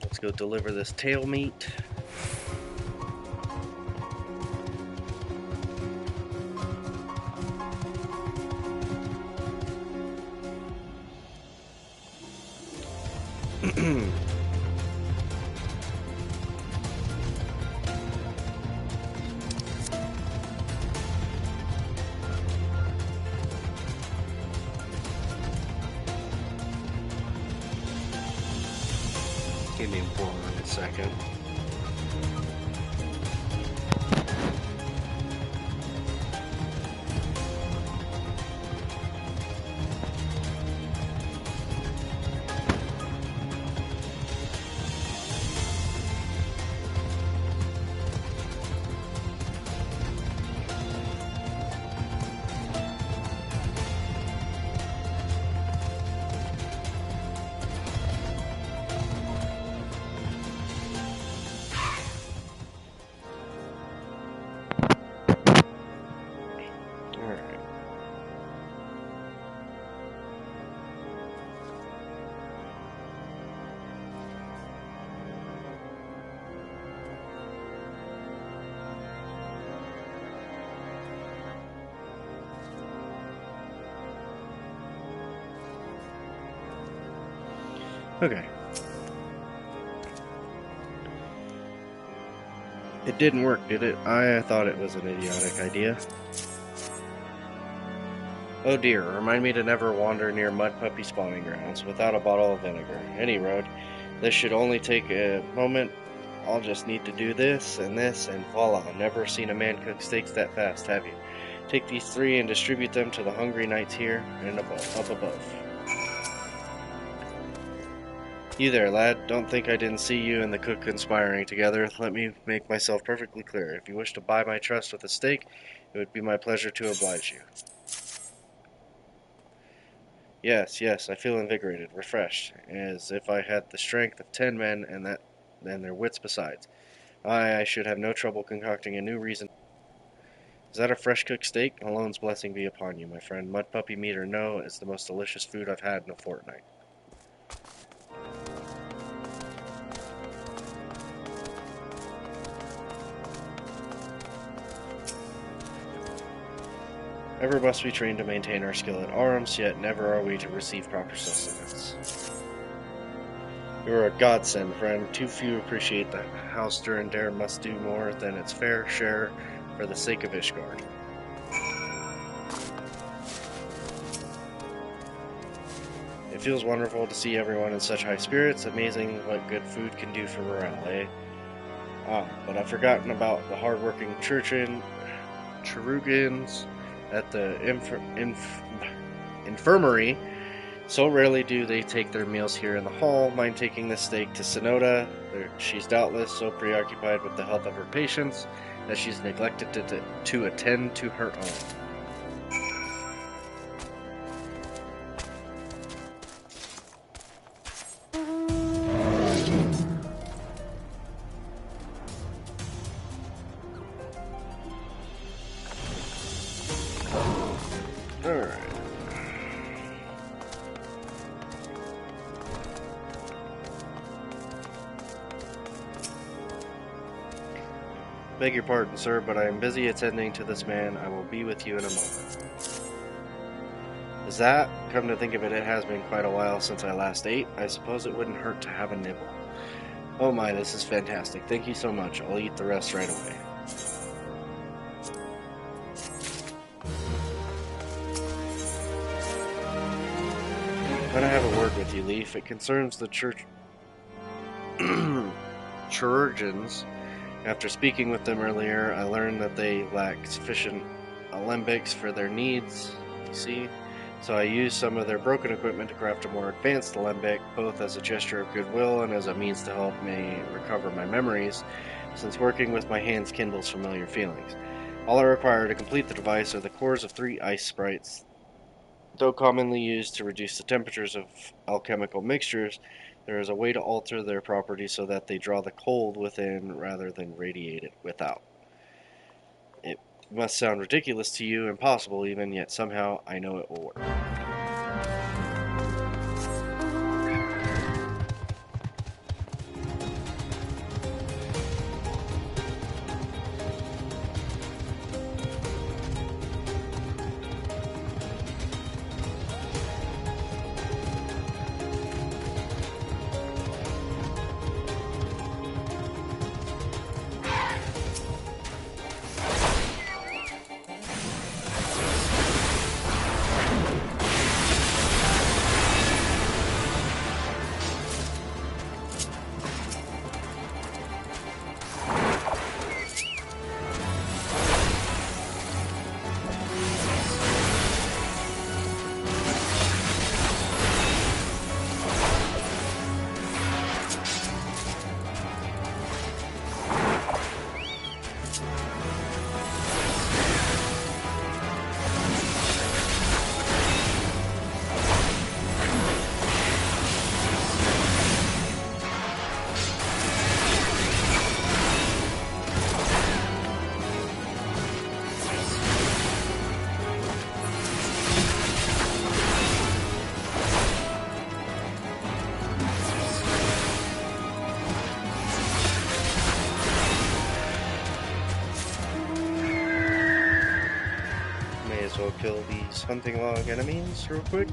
Let's go deliver this tail meat. Give me 1 second. Alright. Okay. It didn't work, did it? I thought it was an idiotic idea. Oh dear, remind me to never wander near mud puppy spawning grounds without a bottle of vinegar. Any road. This should only take a moment. I'll just need to do this, and voila. Never seen a man cook steaks that fast, have you? Take these 3 and distribute them to the hungry knights here and up above. You there, lad. Don't think I didn't see you and the cook conspiring together. Let me make myself perfectly clear. If you wish to buy my trust with a steak, it would be my pleasure to oblige you. Yes, yes, I feel invigorated, refreshed, as if I had the strength of 10 men and their wits besides. I should have no trouble concocting a new reason. Is that a fresh cooked steak? Malone's blessing be upon you, my friend. Mud puppy meat or no, it's the most delicious food I've had in a fortnight. Ever must we train to maintain our skill at arms, yet never are we to receive proper sustenance. You are a godsend, friend. Too few appreciate that House Durandare must do more than its fair share for the sake of Ishgard. It feels wonderful to see everyone in such high spirits. Amazing what good food can do for morale, eh? Ah, but I've forgotten about the hard-working Cherugans at the infirmary. So rarely do they take their meals here in the hall. Mind taking this steak to Sonoda? She's doubtless so preoccupied with the health of her patients that she's neglected to attend to her own. Alright. Beg your pardon, sir, but I am busy attending to this man. I will be with you in a moment. Is that? Come to think of it, it has been quite a while since I last ate. I suppose it wouldn't hurt to have a nibble. Oh my, this is fantastic. Thank you so much. I'll eat the rest right away. But I have a word with you, Leaf. It concerns the Chirurgeons. After speaking with them earlier, I learned that they lack sufficient alembics for their needs, you see. So I used some of their broken equipment to craft a more advanced alembic, both as a gesture of goodwill and as a means to help me recover my memories, since working with my hands kindles familiar feelings. All I require to complete the device are the cores of 3 ice sprites. Though commonly used to reduce the temperatures of alchemical mixtures, there is a way to alter their properties so that they draw the cold within rather than radiate it without. It must sound ridiculous to you, impossible even, yet somehow I know it will work. We'll kill these hunting log enemies real quick.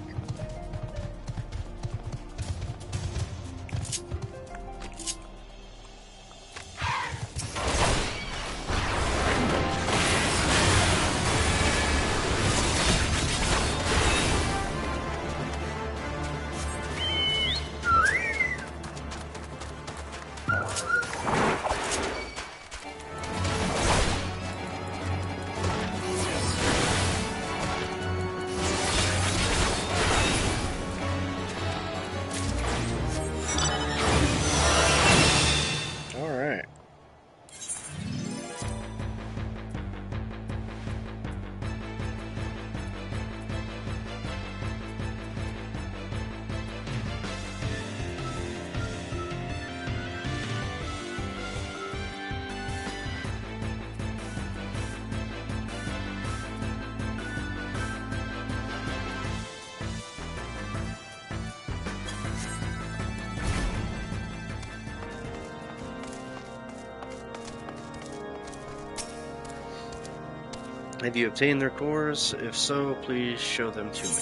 Have you obtained their cores? If so, please show them to me.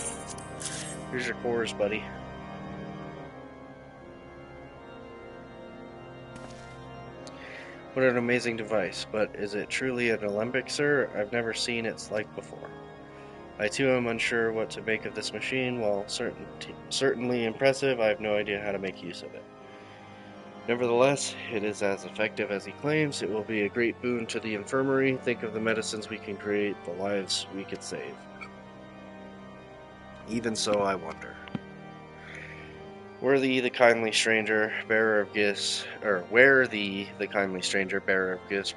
Here's your cores, buddy. What an amazing device, but is it truly an alembic, sir? I've never seen its like before. I too am unsure what to make of this machine. While certainly impressive, I have no idea how to make use of it. Nevertheless, it is as effective as he claims. It will be a great boon to the infirmary. Think of the medicines we can create, the lives we could save. Even so, I wonder. Where the kindly stranger, bearer of gifts,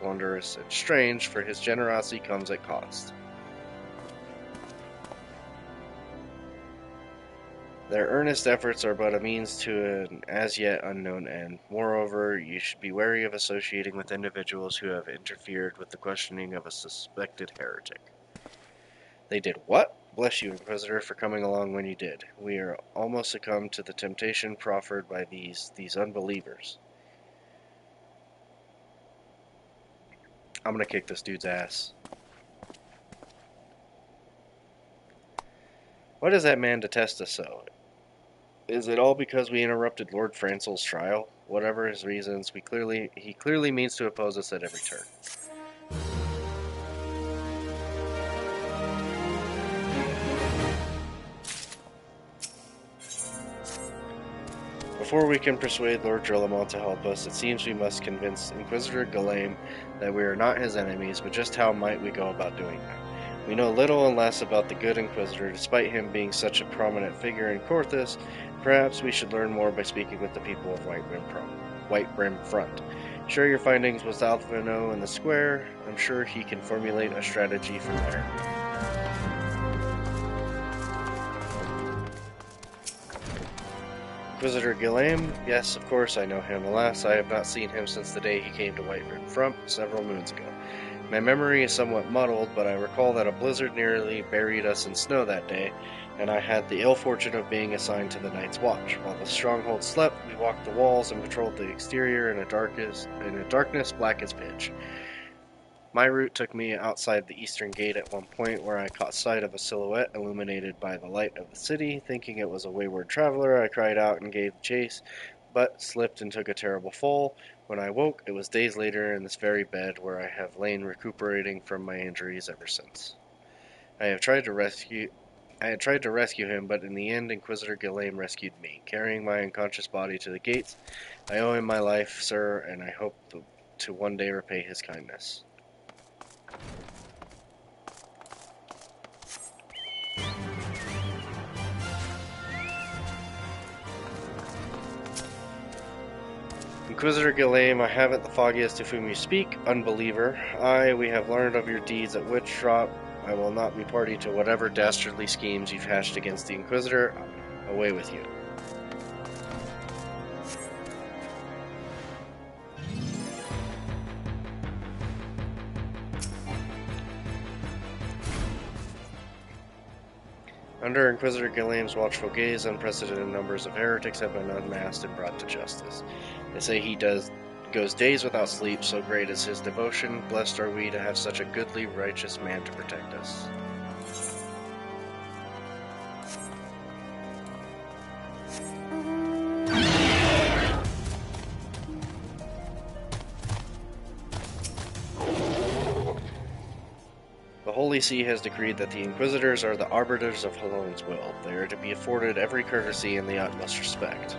wondrous and strange, for his generosity comes at cost. Their earnest efforts are but a means to an as yet unknown end. Moreover, you should be wary of associating with individuals who have interfered with the questioning of a suspected heretic. They did what? Bless you, Inquisitor, for coming along when you did. We are almost succumbed to the temptation proffered by these unbelievers. I'm gonna kick this dude's ass. Why does that man detest us so? Is it all because we interrupted Lord Francel's trial? Whatever his reasons, he clearly means to oppose us at every turn. Before we can persuade Lord Drillamont to help us, it seems we must convince Inquisitor Galaim that we are not his enemies, but just how might we go about doing that? We know little and less about the good Inquisitor, despite him being such a prominent figure in Corthus. Perhaps we should learn more by speaking with the people of White Brim Front. Share your findings with Alvino in the square. I'm sure he can formulate a strategy from there. Inquisitor Galaim? Yes, of course I know him. Alas, I have not seen him since the day he came to White Brim Front several moons ago. My memory is somewhat muddled, but I recall that a blizzard nearly buried us in snow that day, and I had the ill fortune of being assigned to the Night's Watch. While the stronghold slept, we walked the walls and patrolled the exterior in a darkness black as pitch. My route took me outside the eastern gate at one point, where I caught sight of a silhouette illuminated by the light of the city. Thinking it was a wayward traveler, I cried out and gave chase, but slipped and took a terrible fall. When I woke, it was days later in this very bed, where I have lain recuperating from my injuries ever since. I had tried to rescue him, but in the end, Inquisitor Galaim rescued me, carrying my unconscious body to the gates. I owe him my life, sir, and I hope to one day repay his kindness. Inquisitor Galaim, I haven't the foggiest of whom you speak, unbeliever. We have learned of your deeds at Witchdrop. I will not be party to whatever dastardly schemes you've hatched against the Inquisitor. Away with you. Under Inquisitor Galaim's watchful gaze, unprecedented numbers of heretics have been unmasked and brought to justice. They say he goes days without sleep, so great is his devotion. Blessed are we to have such a goodly, righteous man to protect us. The Holy See has decreed that the Inquisitors are the arbiters of Halone's will. They are to be afforded every courtesy and the utmost respect.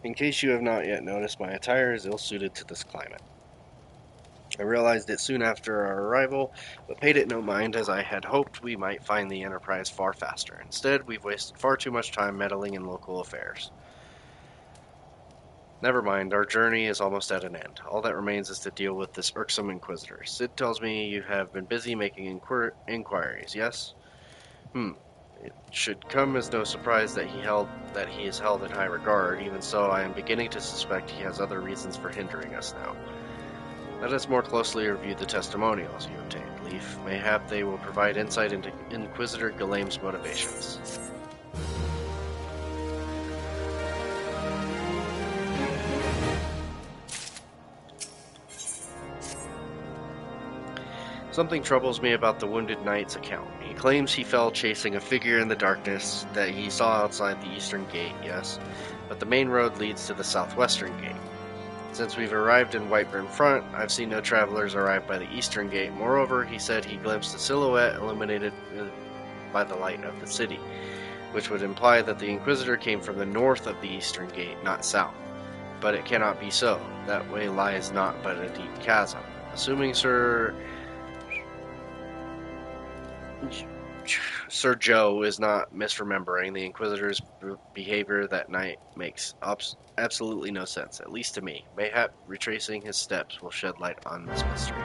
In case you have not yet noticed, my attire is ill-suited to this climate. I realized it soon after our arrival, but paid it no mind, as I had hoped we might find the Enterprise far faster. Instead, we've wasted far too much time meddling in local affairs. Never mind, our journey is almost at an end. All that remains is to deal with this irksome Inquisitor. Sid tells me you have been busy making inquiries, yes? It should come as no surprise that he is held in high regard. Even so, I am beginning to suspect he has other reasons for hindering us now. Let us more closely review the testimonials you obtained, Leaf. Mayhap they will provide insight into Inquisitor Galame's motivations. Something troubles me about the Wounded Knight's account. He claims he fell chasing a figure in the darkness that he saw outside the eastern gate, yes, but the main road leads to the southwestern gate. Since we've arrived in Whiteburn Front, I've seen no travelers arrive by the eastern gate. Moreover, he said he glimpsed a silhouette illuminated by the light of the city, which would imply that the Inquisitor came from the north of the eastern gate, not south. But it cannot be so. That way lies naught but a deep chasm. Assuming Sir Joe is not misremembering, the Inquisitor's behavior that night makes absolutely no sense, at least to me. Mayhap retracing his steps will shed light on this mystery.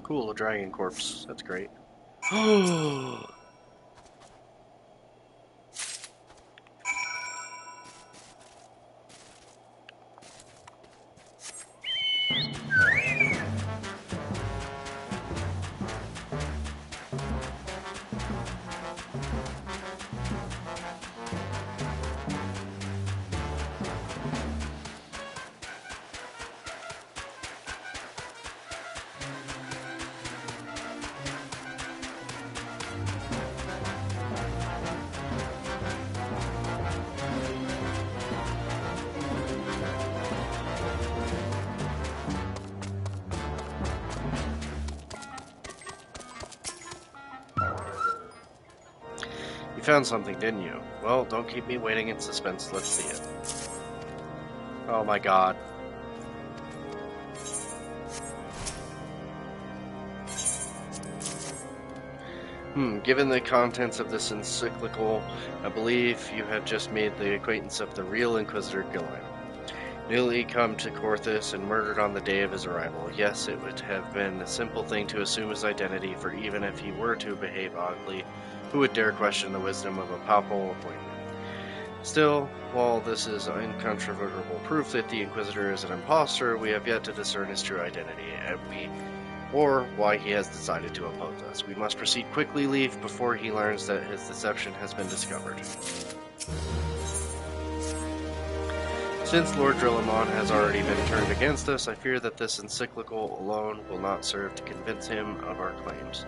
Cool, a dragon corpse. That's great. You found something, didn't you? Well, don't keep me waiting in suspense. Let's see it. Oh my god. Given the contents of this encyclical, I believe you have just made the acquaintance of the real Inquisitor Gillen. Newly come to Corthus and murdered on the day of his arrival. Yes, it would have been a simple thing to assume his identity, for even if he were to behave oddly, who would dare question the wisdom of a papal appointment? Still, while this is incontrovertible proof that the Inquisitor is an impostor, we have yet to discern his true identity, or why he has decided to oppose us. We must proceed quickly, Leaf, before he learns that his deception has been discovered. Since Lord Drillamon has already been turned against us, I fear that this encyclical alone will not serve to convince him of our claims.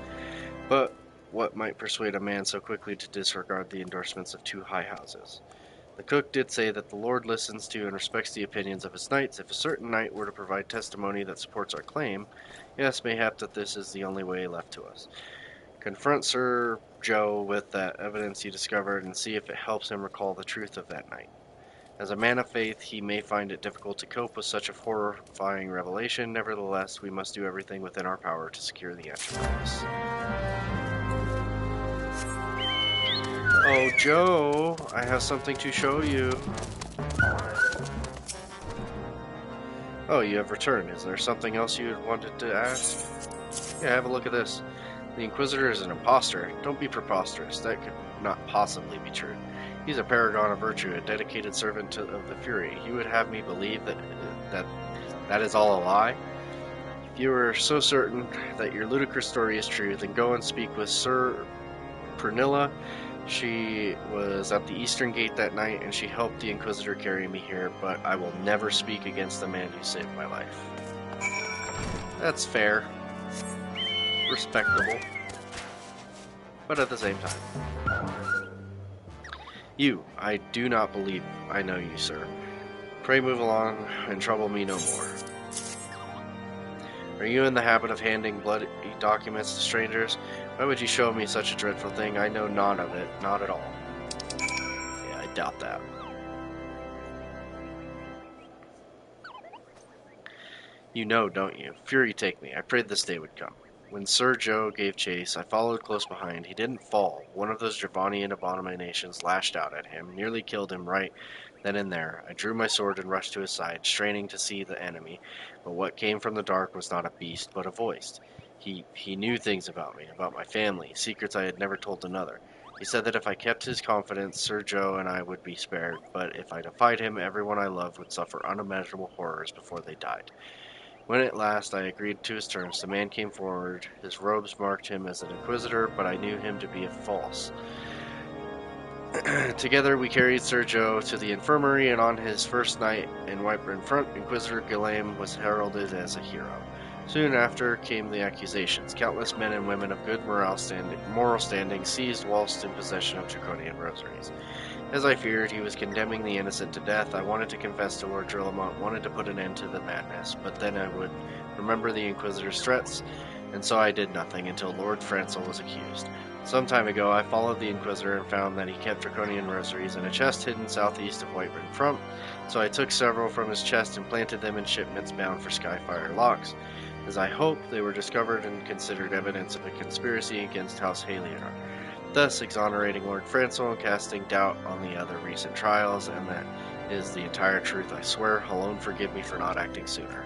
But what might persuade a man so quickly to disregard the endorsements of two high houses? The cook did say that the Lord listens to and respects the opinions of his knights. If a certain knight were to provide testimony that supports our claim, yes, mayhap that this is the only way left to us. Confront Sir Joe with that evidence you discovered and see if it helps him recall the truth of that night. As a man of faith, he may find it difficult to cope with such a horrifying revelation. Nevertheless, we must do everything within our power to secure the answer for us. Oh, Joe, I have something to show you. Oh, you have returned. Is there something else you wanted to ask? Yeah, have a look at this. The Inquisitor is an impostor. Don't be preposterous. That could not possibly be true. He's a paragon of virtue, a dedicated servant of the Fury. You would have me believe that is all a lie? you are so certain that your ludicrous story is true, then go and speak with Sir Pernilla. She was at the Eastern Gate that night, and she helped the Inquisitor carry me here, but I will never speak against the man who saved my life. That's fair. Respectable. But at the same time. You, I do not believe I know you, sir. Pray move along and trouble me no more. Are you in the habit of handing bloody documents to strangers? Why would you show me such a dreadful thing? I know none of it, not at all. Yeah, I doubt that. You know, don't you? Fury take me. I prayed this day would come. When Sir Joe gave chase, I followed close behind. He didn't fall. One of those Dravanian abominations lashed out at him, nearly killed him right then and there. I drew my sword and rushed to his side, straining to see the enemy, but what came from the dark was not a beast, but a voice. He knew things about me, about my family, secrets I had never told another. He said that if I kept his confidence, Sir Joe and I would be spared, but if I defied him, everyone I loved would suffer unimaginable horrors before they died. When at last I agreed to his terms, the man came forward. His robes marked him as an inquisitor, but I knew him to be a false. Together we carried Sir Joe to the infirmary, and on his first night in Whiterun Front, Inquisitor Ghislaine was heralded as a hero. Soon after came the accusations. Countless men and women of good moral standing seized whilst in possession of Draconian rosaries. As I feared, he was condemning the innocent to death. I wanted to confess to Lord Drillamont, wanted to put an end to the madness, but then I would remember the Inquisitor's threats, and so I did nothing until Lord Francel was accused. Some time ago, I followed the Inquisitor and found that he kept Draconian rosaries in a chest hidden southeast of Whiterun Front, so I took several from his chest and planted them in shipments bound for Skyfire Locks. As I hoped, they were discovered and considered evidence of a conspiracy against House Halion, thus exonerating Lord Francel and casting doubt on the other recent trials, and that is the entire truth, I swear. Alone forgive me for not acting sooner.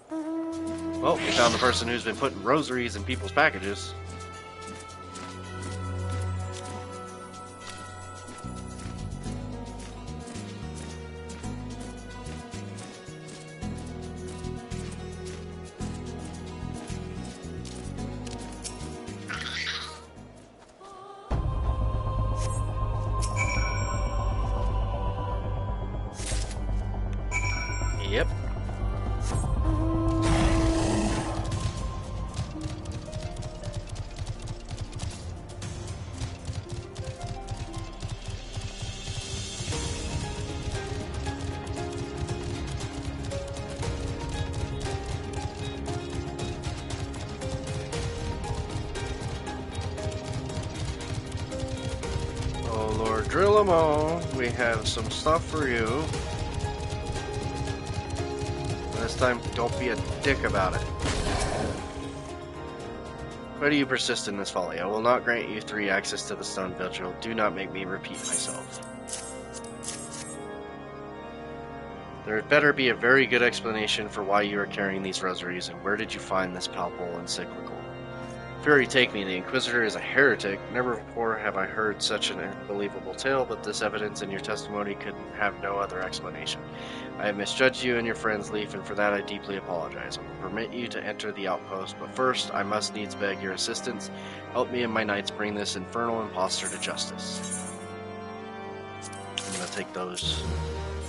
Well, we found the person who's been putting rosaries in people's packages. Yep. Oh, Lord Drillamo, we have some stuff for you. This time, don't be a dick about it. Why do you persist in this folly? I will not grant you 3 access to the stone vigil. Do not make me repeat myself. There had better be a very good explanation for why you are carrying these rosaries, and where did you find this palpable encyclical? Fury take me, the Inquisitor is a heretic. Never before have I heard such an unbelievable tale, but this evidence and your testimony could have no other explanation. I have misjudged you and your friends, Leaf, and for that I deeply apologize. I will permit you to enter the outpost, but first I must needs beg your assistance. Help me and my knights bring this infernal impostor to justice. I'm gonna take those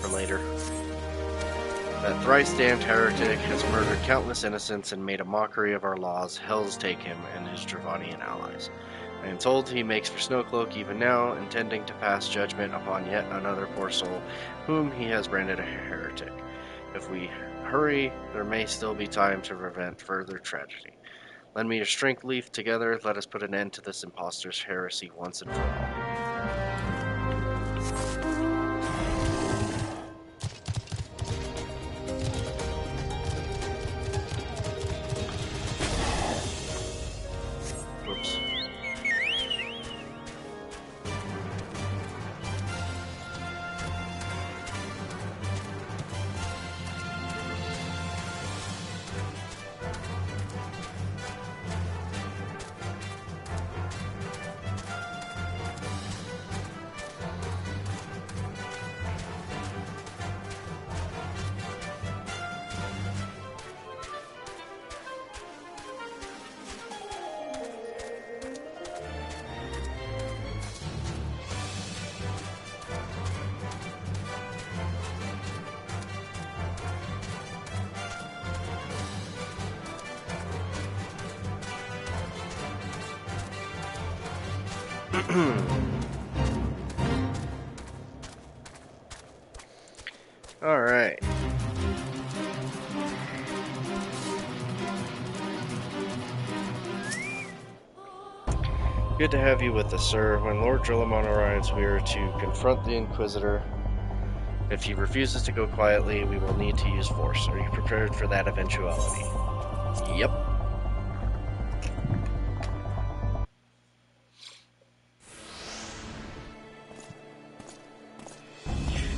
for later. That thrice-damned heretic has murdered countless innocents and made a mockery of our laws. Hells take him and his Dravanian allies. I am told he makes for Snowcloak even now, intending to pass judgment upon yet another poor soul, whom he has branded a heretic. If we hurry, there may still be time to prevent further tragedy. Lend me your strength, Leaf. Together, let us put an end to this impostor's heresy once and for all. Whoops. Alright. Good to have you with us, sir. When Lord Drillamon arrives, we are to confront the Inquisitor. If he refuses to go quietly, we will need to use force. Are you prepared for that eventuality? Yep.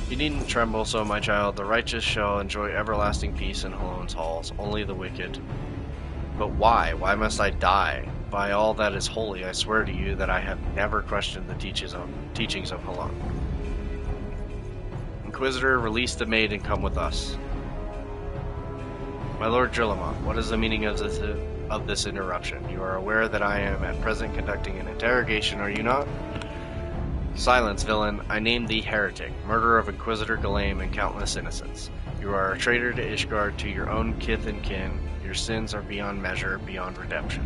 You needn't tremble so, my child. The righteous shall enjoy everlasting peace in Halone's halls, only the wicked. But why? Why must I die? By all that is holy, I swear to you that I have never questioned the teachings of Halone. Inquisitor, release the maid and come with us. My Lord Drillamon, what is the meaning of this interruption? You are aware that I am at present conducting an interrogation, are you not? Silence, villain. I name thee heretic, murderer of Inquisitor Ghalame and countless innocents. You are a traitor to Ishgard, to your own kith and kin. Your sins are beyond measure, beyond redemption.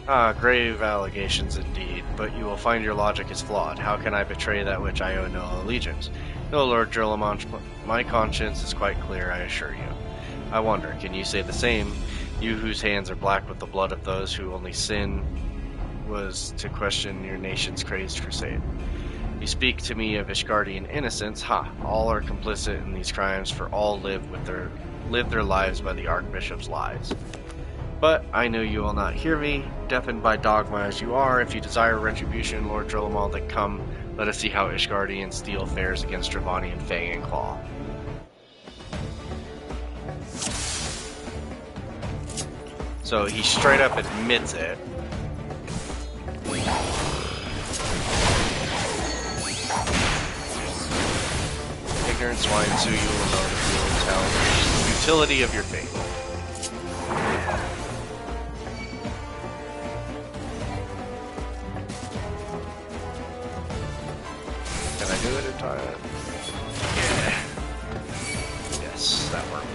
Ah, grave allegations indeed, but you will find your logic is flawed. How can I betray that which I owe no allegiance? No, Lord Drillamon, my conscience is quite clear, I assure you. I wonder, can you say the same? You whose hands are black with the blood of those who only sin was to question your nation's crazed crusade. You speak to me of Ishgardian innocence. Ha! All are complicit in these crimes, for all live their lives by the Archbishop's lies. But I know you will not hear me, deafened by dogma as you are. If you desire retribution, Lord Drillamon, then come, let us see how Ishgardian steel fares against Dravanian Fang and Claw. So he straight up admits it. Ignorant swine, so you will know the futility of your faith. Can I do it in time? Yeah. Yes, that worked.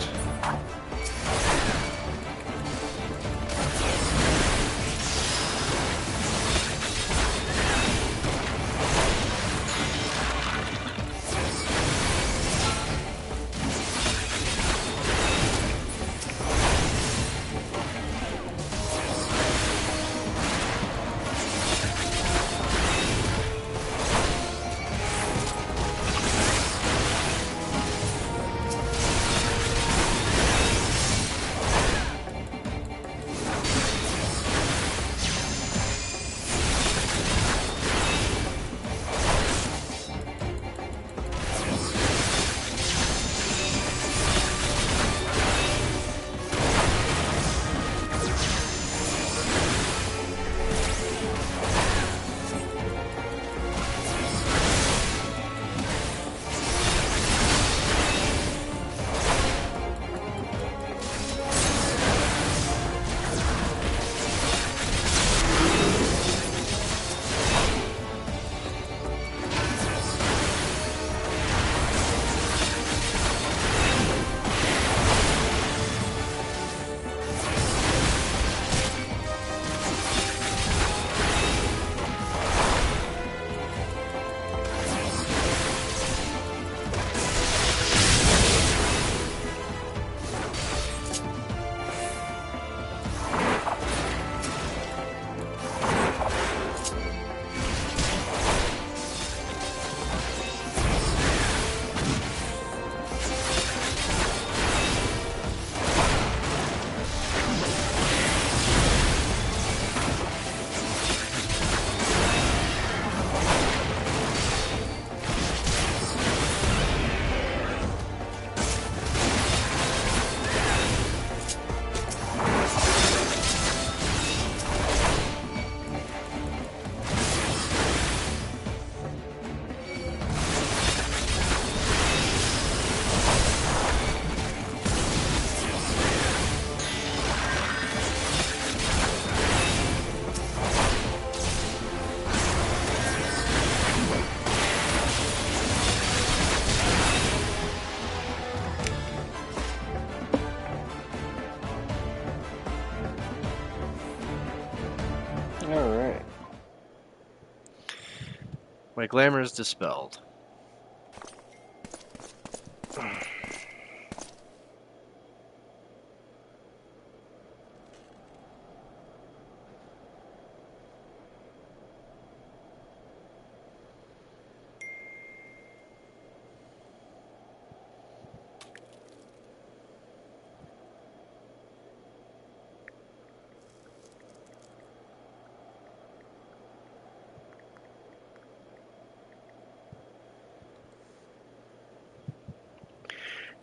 My glamour is dispelled.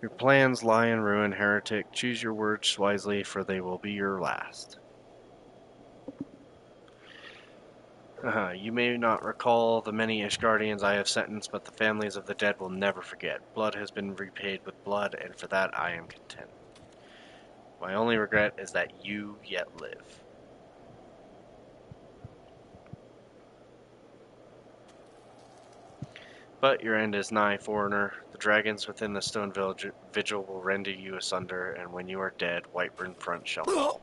Your plans lie in ruin, heretic. Choose your words wisely, for they will be your last. You may not recall the many Ishgardians I have sentenced, but the families of the dead will never forget. Blood has been repaid with blood, and for that I am content. My only regret is that you yet live. But your end is nigh, foreigner. The dragons within the stone vigil will rend you asunder, and when you are dead, Whiteburn Front shall fall.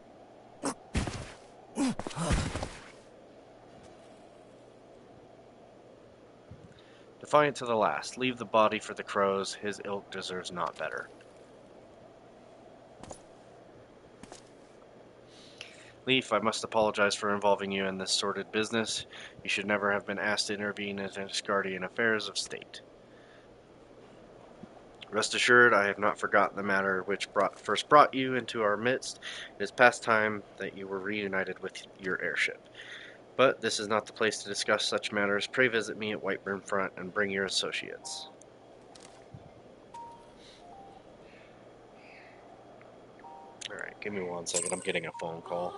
Defiant to the last, leave the body for the crows. His ilk deserves not better. Leaf, I must apologize for involving you in this sordid business. You should never have been asked to intervene in Ishgardian affairs of state. Rest assured, I have not forgotten the matter which first brought you into our midst. It is past time that you were reunited with your airship. But this is not the place to discuss such matters. Pray visit me at Whiteburn Front and bring your associates. Alright, give me 1 second. I'm getting a phone call.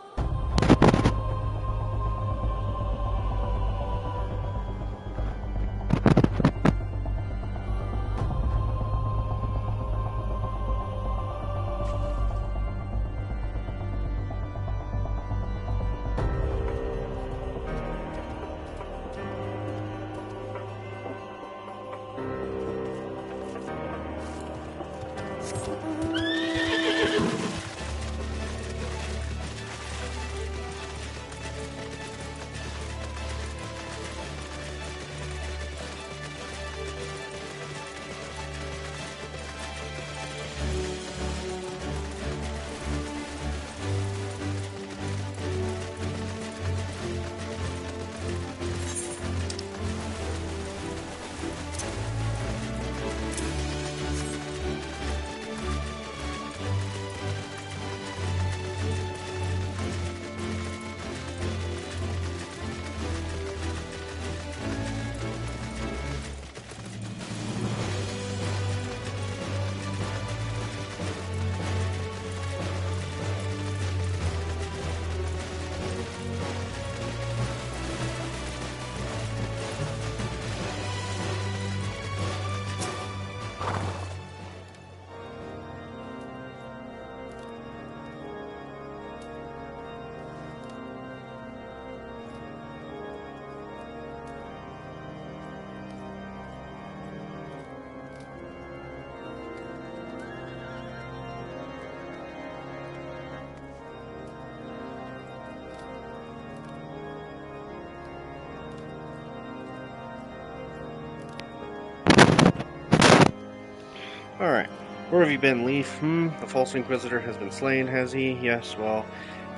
Alright. Where have you been, Leaf? The false Inquisitor has been slain, has he? Yes, well,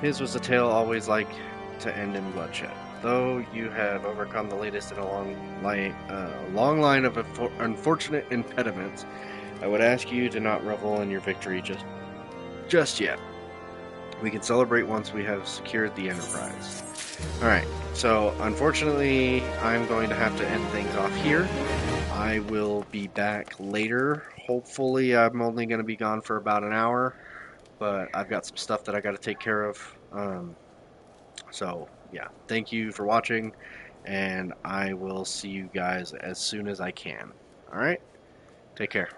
his was a tale always like to end in bloodshed. Though you have overcome the latest in a long line of unfortunate impediments, I would ask you to not revel in your victory just yet. We can celebrate once we have secured the Enterprise. Alright, so unfortunately, I'm going to have to end things off here. I will be back later. Hopefully, I'm only going to be gone for about an hour, but I've got some stuff that I got to take care of. So, yeah, thank you for watching, and I will see you guys as soon as I can. Alright, take care.